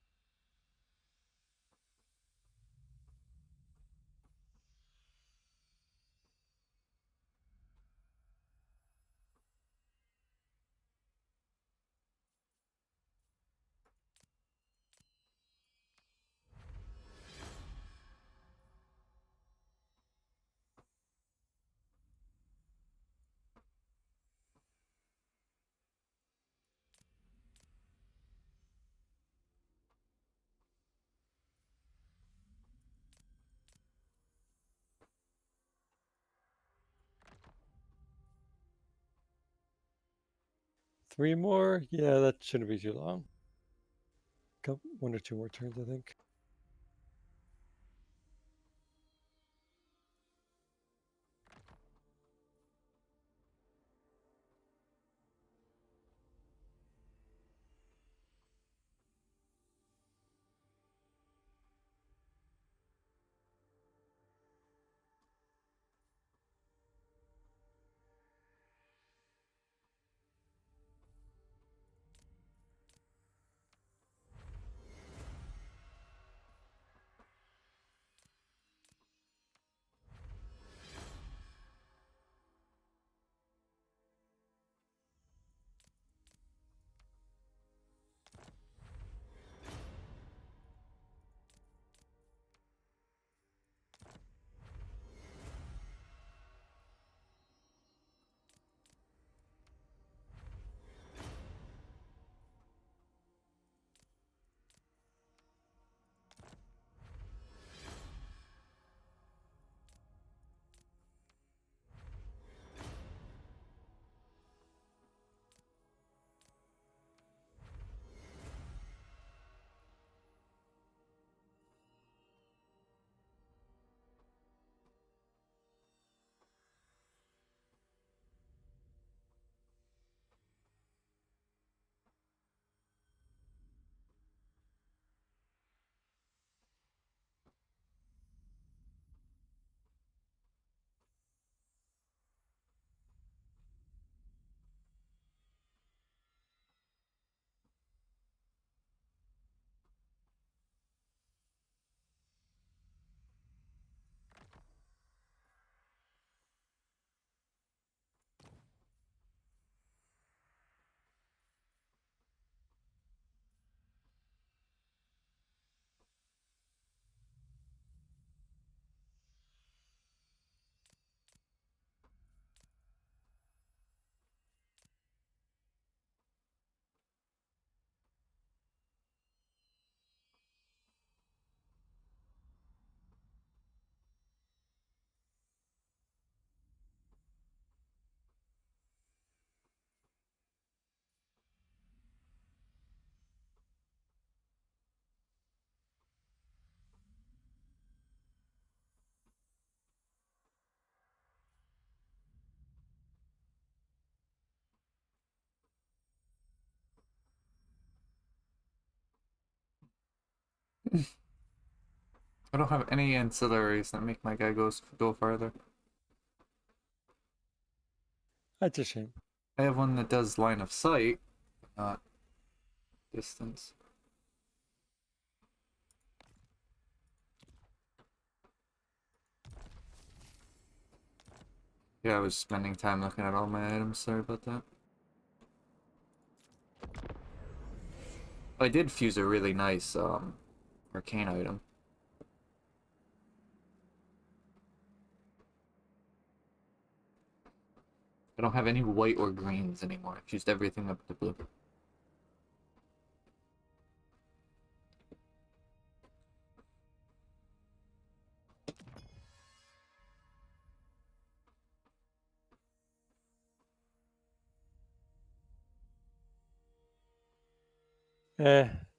Three more? Yeah, that shouldn't be too long. One or two more turns, I think. I don't have any ancillaries that make my guy go farther. That's a shame. I have one that does line of sight, not distance. Yeah, I was spending time looking at all my items. Sorry about that. I did fuse a really nice arcane item. I don't have any white or greens anymore. I've used everything up to blue.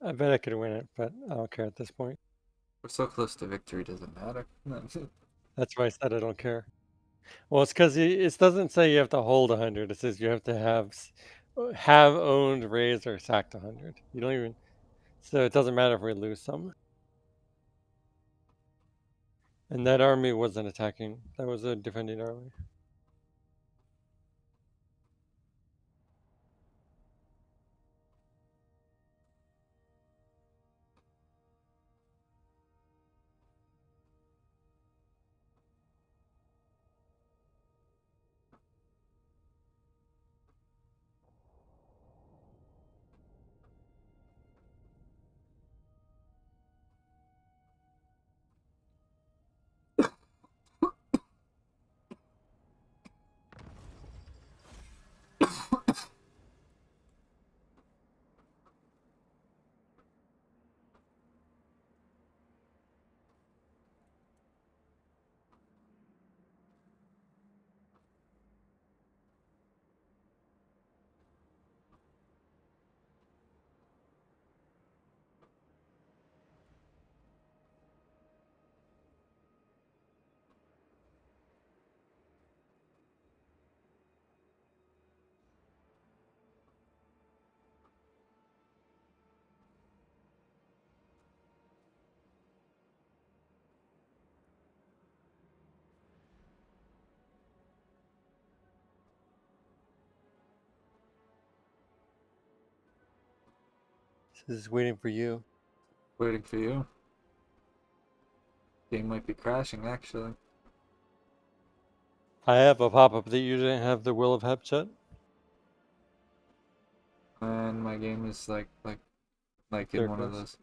I bet I could win it, but I don't care at this point. We're so close to victory, doesn't matter. That's why I said I don't care. Well, it's because it doesn't say you have to hold 100. It says you have to have owned, raised, or sacked 100. You don't even. So it doesn't matter if we lose some. And that army wasn't attacking. That was a defending army. This is waiting for you. Waiting for you. Game might be crashing, actually. I have a pop-up that you didn't have the Will of Hepchet. And my game is like in There one of goes. those.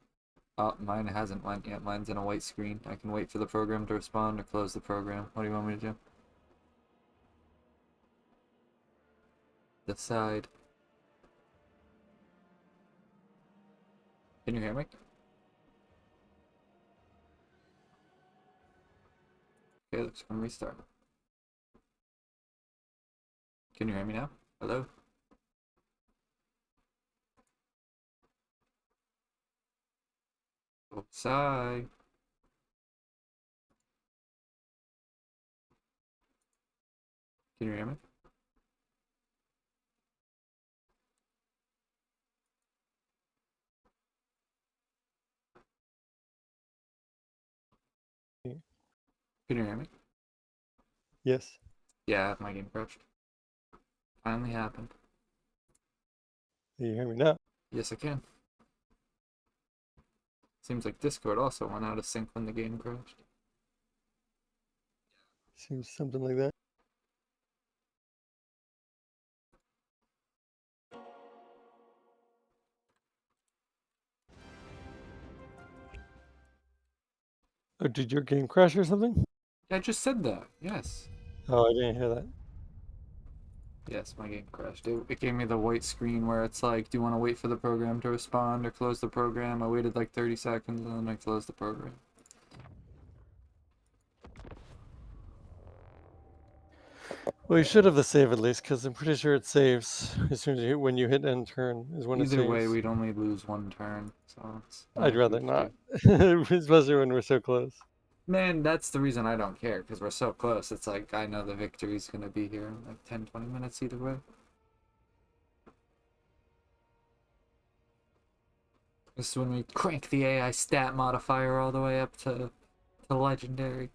Oh, mine hasn't went yet. Mine's in a white screen. I can wait for the program to respond or close the program. What do you want me to do? Decide. Can you hear me? Okay, let's go restart. Can you hear me now? Hello? Oh, sigh. Can you hear me? Can you hear me? Yes. Yeah, my game crashed. Finally happened. You hear me now? Yes, I can. Seems like Discord also went out of sync when the game crashed. Seems something like that. Oh, did your game crash or something? Yeah, I just said that. Yes. Oh, I didn't hear that. Yes, my game crashed. It gave me the white screen where it's like, do you want to wait for the program to respond or close the program? I waited like 30 seconds and then I closed the program. Well, you should have the save at least, because I'm pretty sure it saves as soon as when you hit end turn is when it Either way, saves. we'd only lose one turn, so it's not I'd a rather huge deal. not, especially when we're so close. Man, that's the reason I don't care, because we're so close. It's like, I know the victory's gonna be here in like 10, 20 minutes either way. This is when we crank the AI stat modifier all the way up to legendary.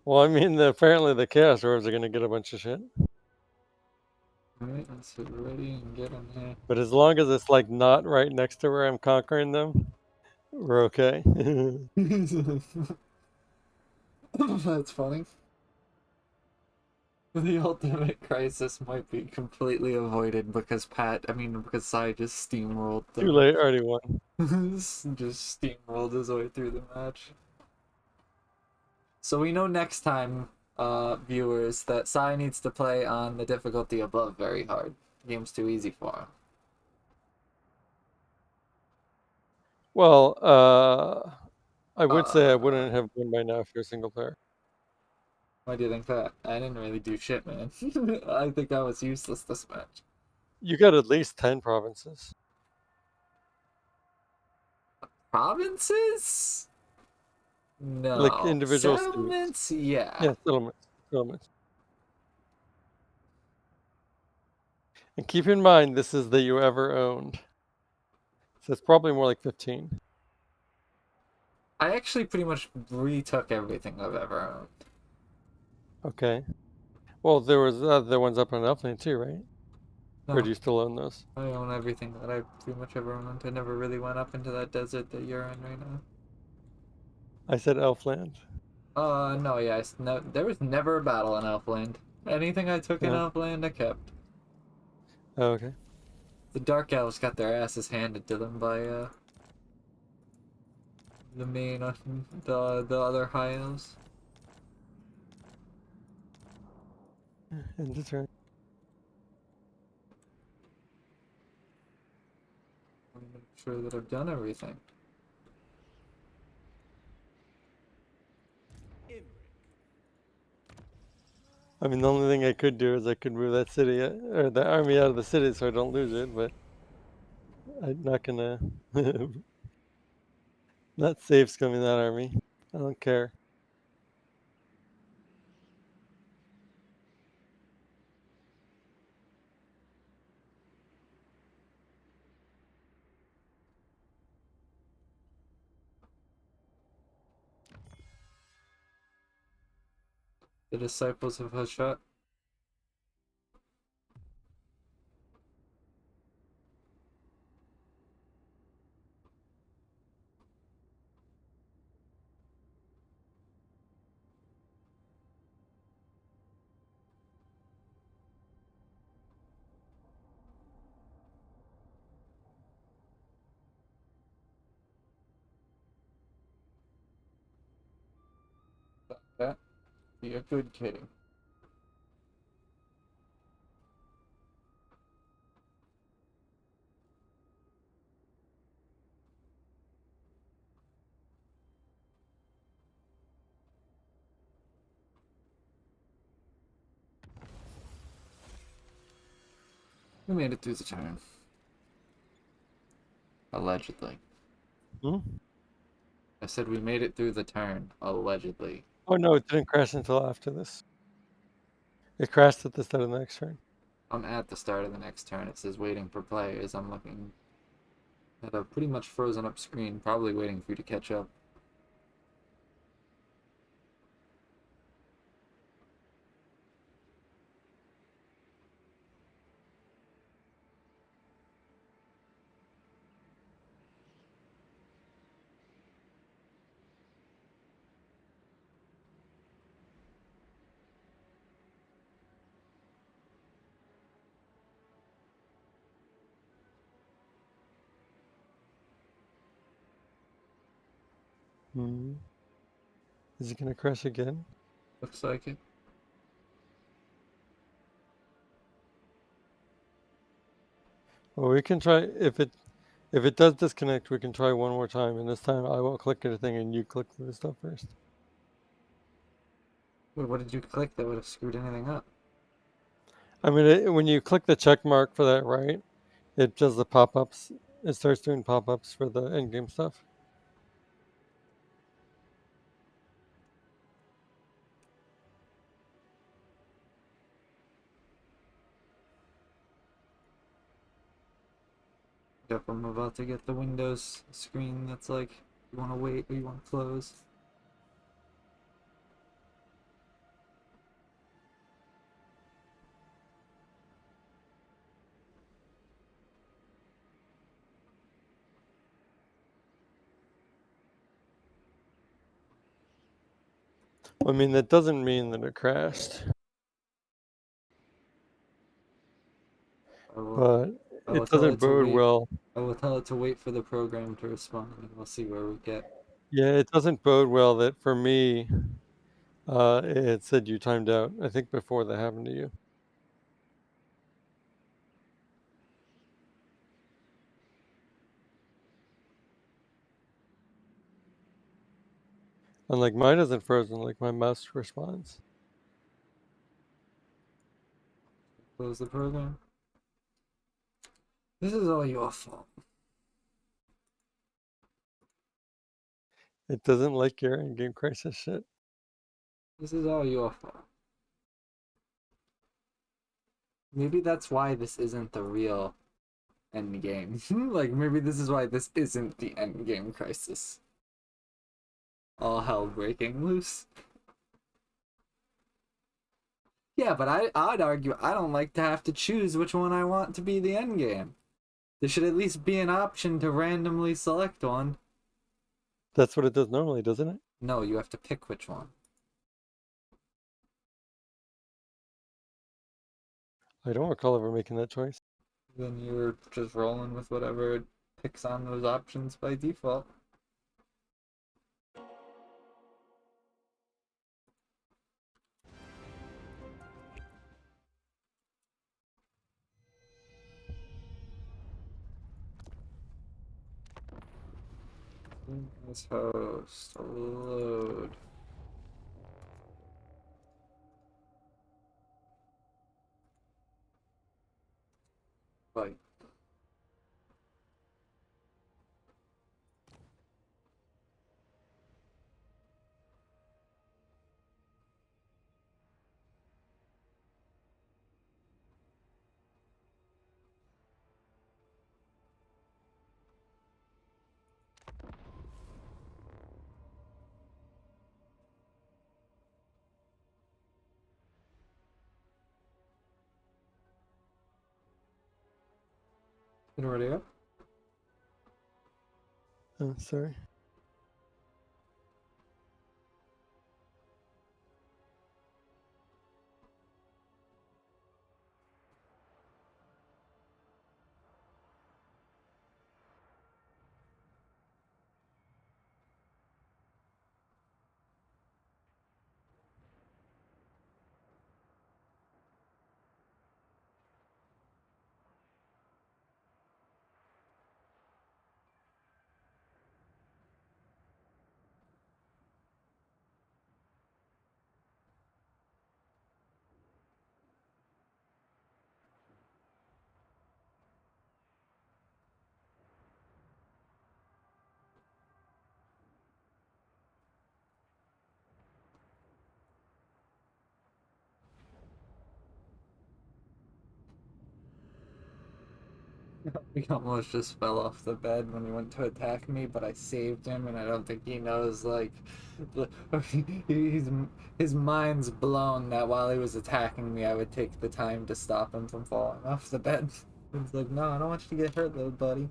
Well, I mean, apparently the Chaos Dwarves are going to get a bunch of shit. Alright, let's get ready and get in here. But as long as it's like not right next to where I'm conquering them, we're okay. That's funny. The ultimate crisis might be completely avoided because because Sai just steamrolled Too them. late, already won. Just steamrolled his way through the match. So we know next time, viewers, that Sai needs to play on the difficulty above very hard. Game's too easy for him. Well, I would say I wouldn't have won by now if you're a single player. Why do you think that? I didn't really do shit, man. I think I was useless this match. You got at least 10 provinces. Provinces? Like No. individual cities. Settlements? Yeah. Yeah, settlements. And keep in mind, this is that you ever owned. So it's probably more like 15. I actually pretty much retook everything I've ever owned. Okay. Well, there was other ones up on Elfland too, right? Or No, do you still own those? I own everything that I pretty much ever owned. I never really went up into that desert that you're in right now. I said Elfland. No, yeah, no, there was never a battle in Elfland. Anything I took in No. Elfland, I kept. Oh, okay. The Dark Elves got their asses handed to them by, the main, the other High Elves. End the turn. I'm make sure that I've done everything. Imrik. I mean, the only thing I could do is I could move that city or the army out of the city so I don't lose it, but I'm not gonna not safe scumming that army. I don't care. The Disciples of Hashut. That be a good kitty. We made it through the turn. Allegedly. Hmm? I said we made it through the turn. Allegedly. Oh no, it didn't crash until after this. It crashed at the start of the next turn. I'm at the start of the next turn. It says waiting for players. I'm looking at a pretty much frozen up screen, probably waiting for you to catch up. Hmm. Is it gonna crash again? Looks like it. Well, we can try if it does disconnect, we can try one more time, and this time I won't click anything and you click the stuff first. Wait, what did you click that would have screwed anything up? I mean, when you click the check mark for that right, it does the pop-ups. It starts doing pop-ups for the in-game stuff. Yep, I'm about to get the Windows screen that's like, you want to wait or you want to close. I mean, that doesn't mean that it crashed, I will, but I will it tell doesn't it to bode wait. well. I will tell it to wait for the program to respond, and we'll see where we get. Yeah, it doesn't bode well that for me, it said you timed out. I think before that happened to you. And like mine isn't frozen, like my mouse responds. Close the program. This is all your fault. It doesn't like your in-game crisis shit. This is all your fault. Maybe that's why this isn't the real end game. Like, maybe this is why this isn't the end game crisis. All hell breaking loose. Yeah, but I'd argue I don't like to have to choose which one I want to be the end game. There should at least be an option to randomly select one. That's what it does normally, doesn't it? No, you have to pick which one. I don't recall ever making that choice. Then you're just rolling with whatever picks on those options by default. This host load. Like, you know where to go? Oh, sorry. He almost just fell off the bed when he went to attack me, but I saved him, and I don't think he knows, like, he's, his mind's blown that while he was attacking me, I would take the time to stop him from falling off the bed. He's like, no, I don't want you to get hurt, little buddy.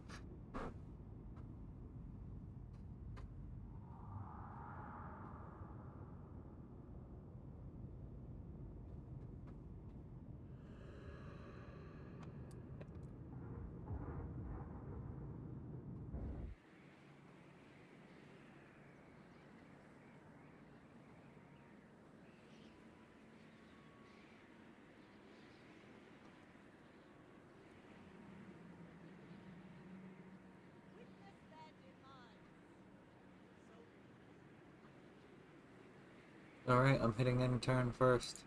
Alright, I'm hitting end turn first.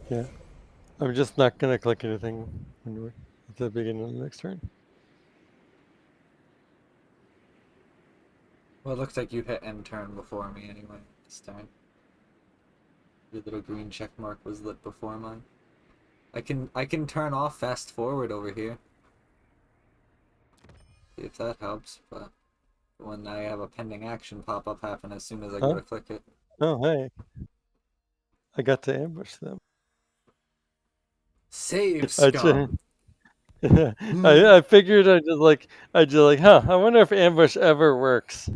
Yeah. I'm just not gonna click anything when we're at the beginning of the next turn. Well, it looks like you hit end turn before me anyway, this turn. Your little green check mark was lit before mine. I can turn off fast forward over here. See if that helps, but when I have a pending action pop up happen as soon as I Huh? go to click it. Oh, hey. I got to ambush them. Save I just, scum! I figured I just like, huh, I wonder if ambush ever works.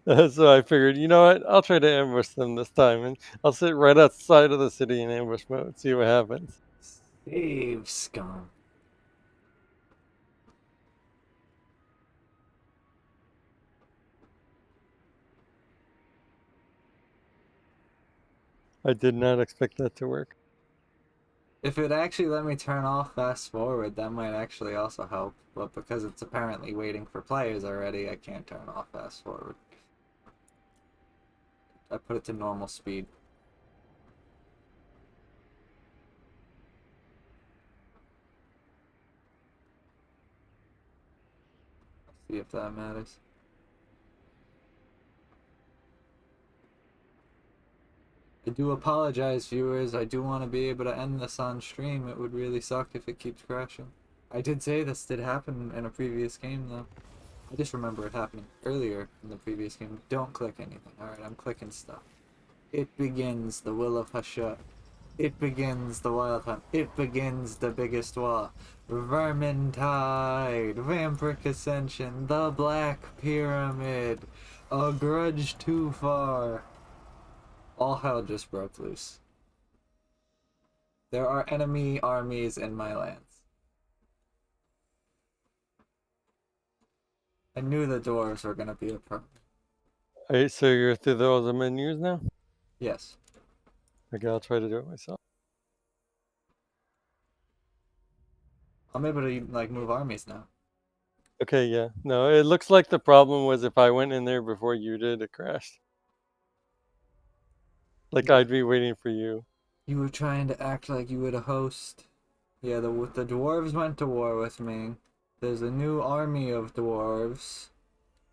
So I figured, you know what? I'll try to ambush them this time, and I'll sit right outside of the city in ambush mode, see what happens. Save scum. I did not expect that to work. If it actually let me turn off fast forward, that might actually also help. But because it's apparently waiting for players already, I can't turn off fast forward. I put it to normal speed. See if that matters. I do apologize, viewers. I do want to be able to end this on stream. It would really suck if it keeps crashing. I did say this did happen in a previous game, though. I just remember it happening earlier in the previous game. Don't click anything. Alright, I'm clicking stuff. It begins the Will of Hashut. It begins the Wild Hunt. It begins the biggest war. Vermintide, Vampiric Ascension, the Black Pyramid, A Grudge Too Far. All hell just broke loose. There are enemy armies in my lands. I knew the dwarves were gonna be a problem. Alright, so you're through all the menus now? Yes. Okay, I'll try to do it myself. I'm able to like move armies now. Okay, yeah. No, it looks like the problem was if I went in there before you did, it crashed. Like I'd be waiting for you. You were trying to act like you were the host. Yeah, the dwarves went to war with me. There's a new army of dwarves,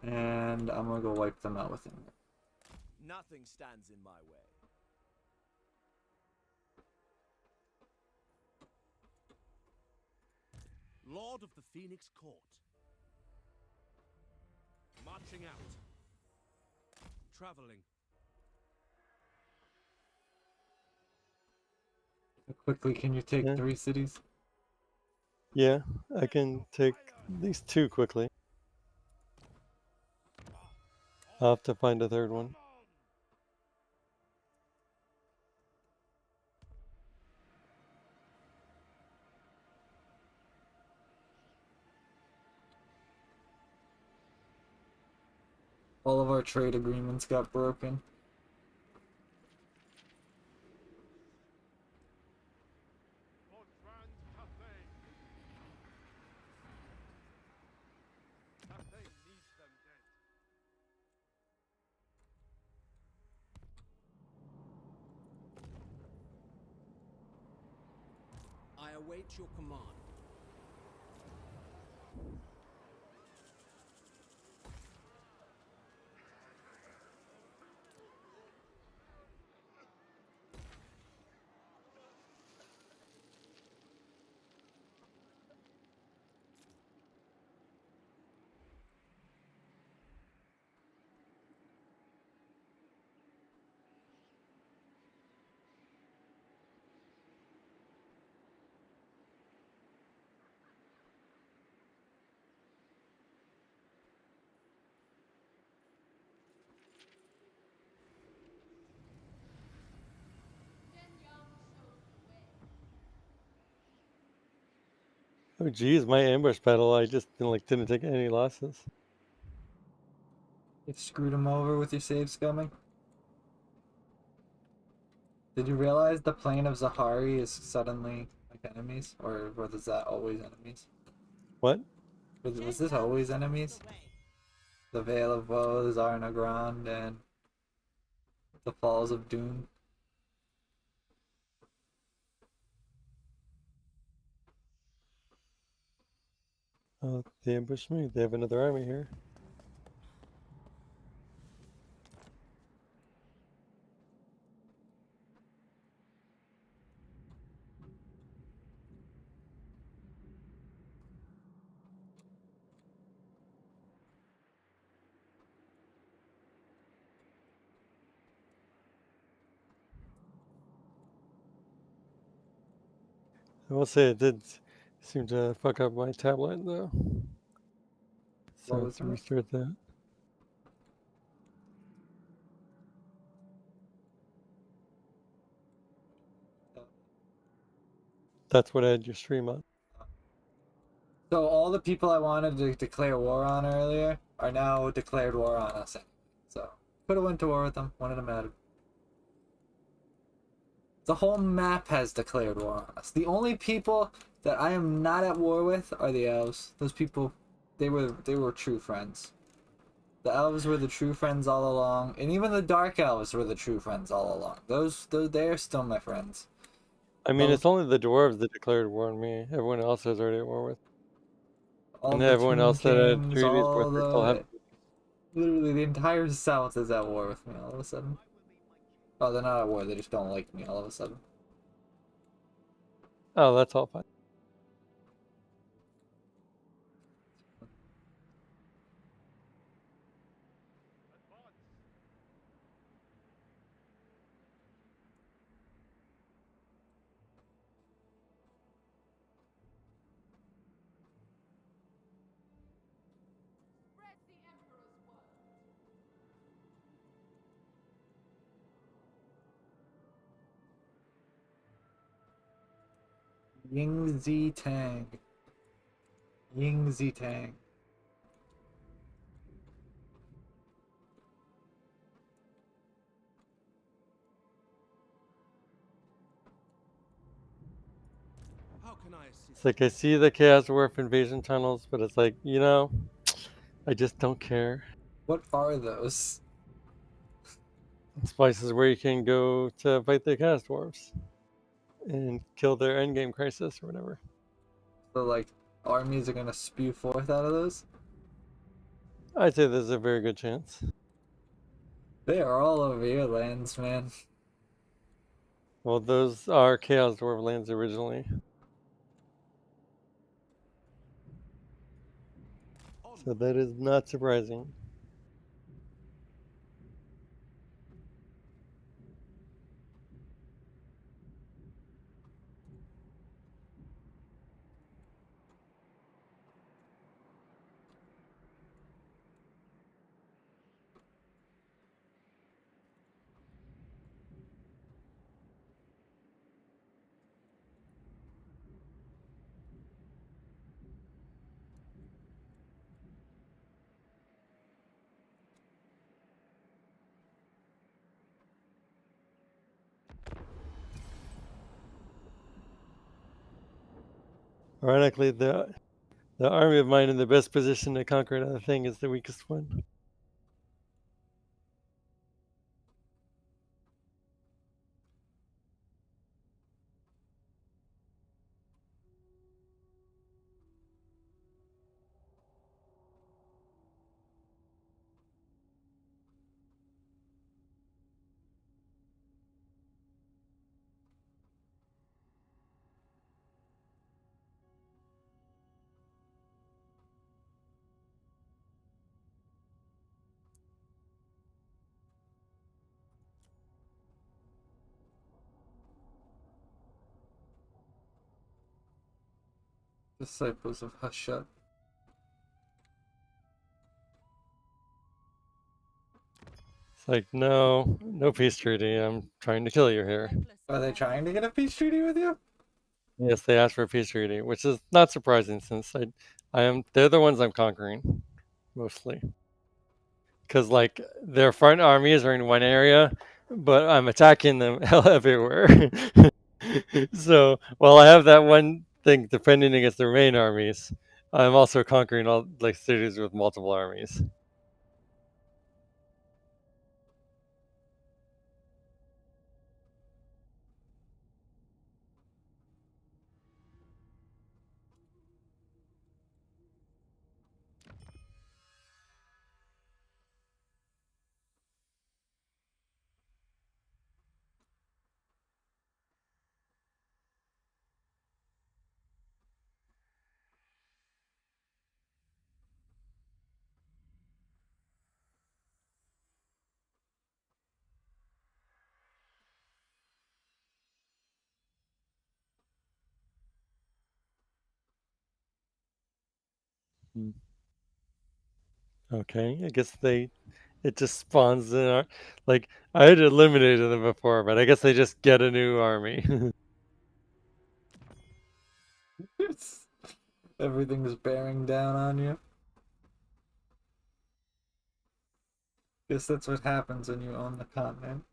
and I'm gonna go wipe them out with him. Nothing stands in my way. Lord of the Phoenix Court. Marching out. Traveling. Quickly, can you take Yeah. 3 cities? Yeah, I can take these 2 quickly. I'll have to find a third one. All of our trade agreements got broken. Cathay needs them dead. I await your command. Oh geez, my ambush battle, I just didn't take any losses. You screwed him over with your save scumming? Did you realize the plane of Zahari is suddenly like enemies? Or was that always enemies? What? Was this always enemies? The Vale of Woes, Arna Grande, and the Falls of Doom? Oh, they ambushed me. They have another army here. I will say it did seem to fuck up my tablet though. So What I have was to that? restart that. That's what I had your stream on. So all the people I wanted to declare war on earlier are now declared war on us. So could have went to war with them. Wouldn't have mattered. The whole map has declared war on us. The only people that I am not at war with are the elves. Those people, they were true friends. The elves were the true friends all along, and even the dark elves were the true friends all along. Those they are still my friends. I mean, Both, it's only the dwarves that declared war on me. Everyone else I was already at war with. all And the everyone Tomb else that I had Kings, treaties with, all I still have. the literally the entire South is at war with me all of a sudden. Oh, they're not at war. They just don't like me all of a sudden. Oh, that's all fine. Spread the Emperor's word. Ying Zi Tang. Ying Zi Tang. How can I assist? It's like I see the Chaos Warp invasion tunnels, but it's like, you know, I just don't care. What are those? It's places where you can go to fight the Chaos Dwarves and kill their endgame crisis or whatever. So like armies are gonna spew forth out of those? I'd say there's a very good chance. They are all over your lands, man. Well, those are Chaos Dwarf lands originally, so that is not surprising. Ironically, the army of mine in the best position to conquer another thing is the weakest one. Disciples of Hashut. It's like, no, no peace treaty. I'm trying to kill you here. Are they trying to get a peace treaty with you? Yes, they asked for a peace treaty, which is not surprising since I am. They're the ones I'm conquering mostly. Because like their front armies are in one area, but I'm attacking them everywhere. So while I have that one thing defending against their main armies, I'm also conquering all like cities with multiple armies. Okay, I guess it just spawns in our, like, I had eliminated them before, but I guess they just get a new army. Everything's bearing down on you. Guess that's what happens when you own the continent.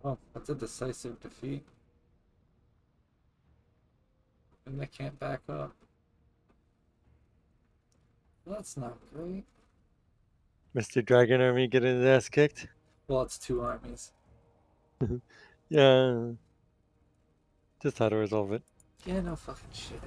Oh, that's a decisive defeat. And they can't back up. Well, that's not great. Mr. Dragon Army getting his ass kicked. Well, it's two armies. Yeah, just how to resolve it. Yeah, no fucking shit.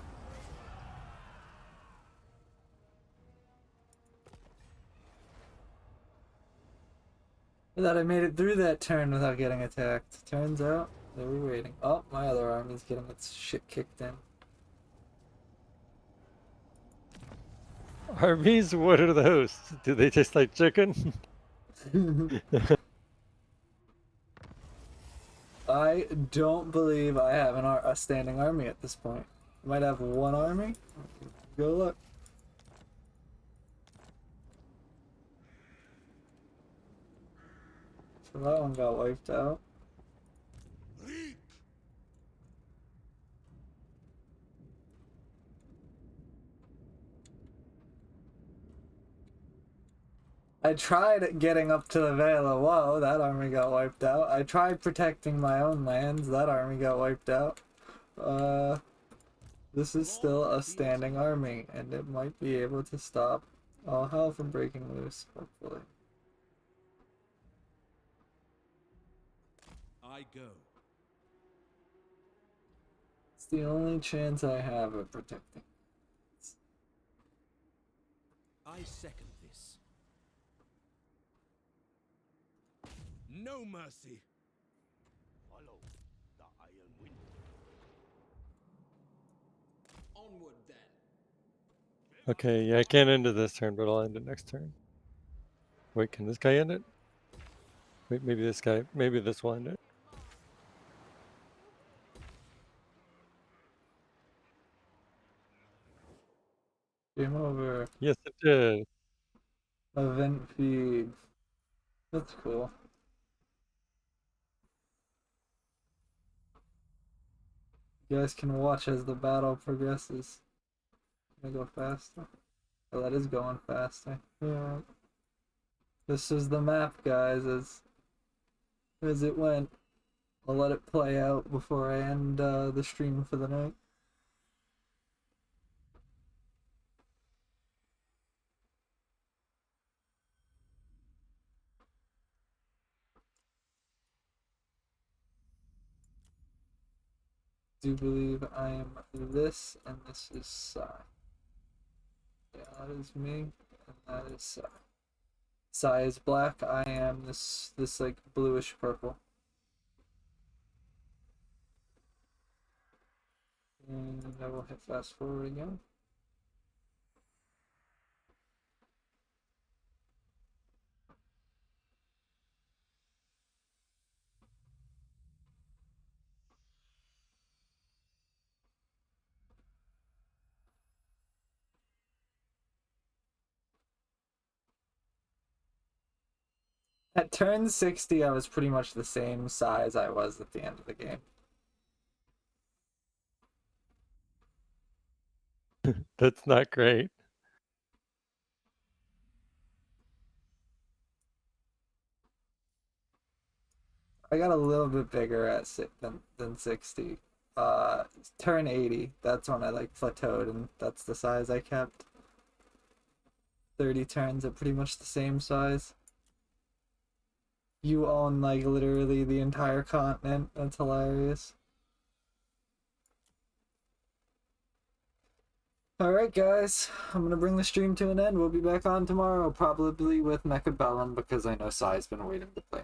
I thought I made it through that turn without getting attacked. Turns out, they were waiting. Oh, my other army's getting its shit kicked in. Armies, what are those? Do they taste like chicken? I don't believe I have a standing army at this point. I might have one army. Go look. So that one got wiped out. I tried getting up to the Veil of Woe, that army got wiped out. I tried protecting my own lands, that army got wiped out. This is still a standing army, and it might be able to stop all hell from breaking loose, hopefully. I go. It's the only chance I have of protecting. I second this. No mercy. Follow the iron wind. Onward then. Okay, yeah, I can't end it this turn, but I'll end it next turn. Wait, can this guy end it? Wait, maybe this will end it. Game over. Yes, it did. Event feed. That's cool. You guys can watch as the battle progresses. Can I go faster? Oh, that is going faster. Yeah. This is the map, guys, as it went. I'll let it play out before I end the stream for the night. Do believe I am this, and this is Psy. Yeah, that is me, and that is Psy. Psy is black. I am this like bluish purple. And I will hit fast forward again. At turn 60, I was pretty much the same size I was at the end of the game. That's not great. I got a little bit bigger at than 60. Turn 80, that's when I like plateaued, and that's the size I kept. 30 turns at pretty much the same size. You own like literally the entire continent. That's hilarious. Alright guys, I'm gonna bring the stream to an end. We'll be back on tomorrow, probably with Mechabellum, because I know Sai's been waiting to play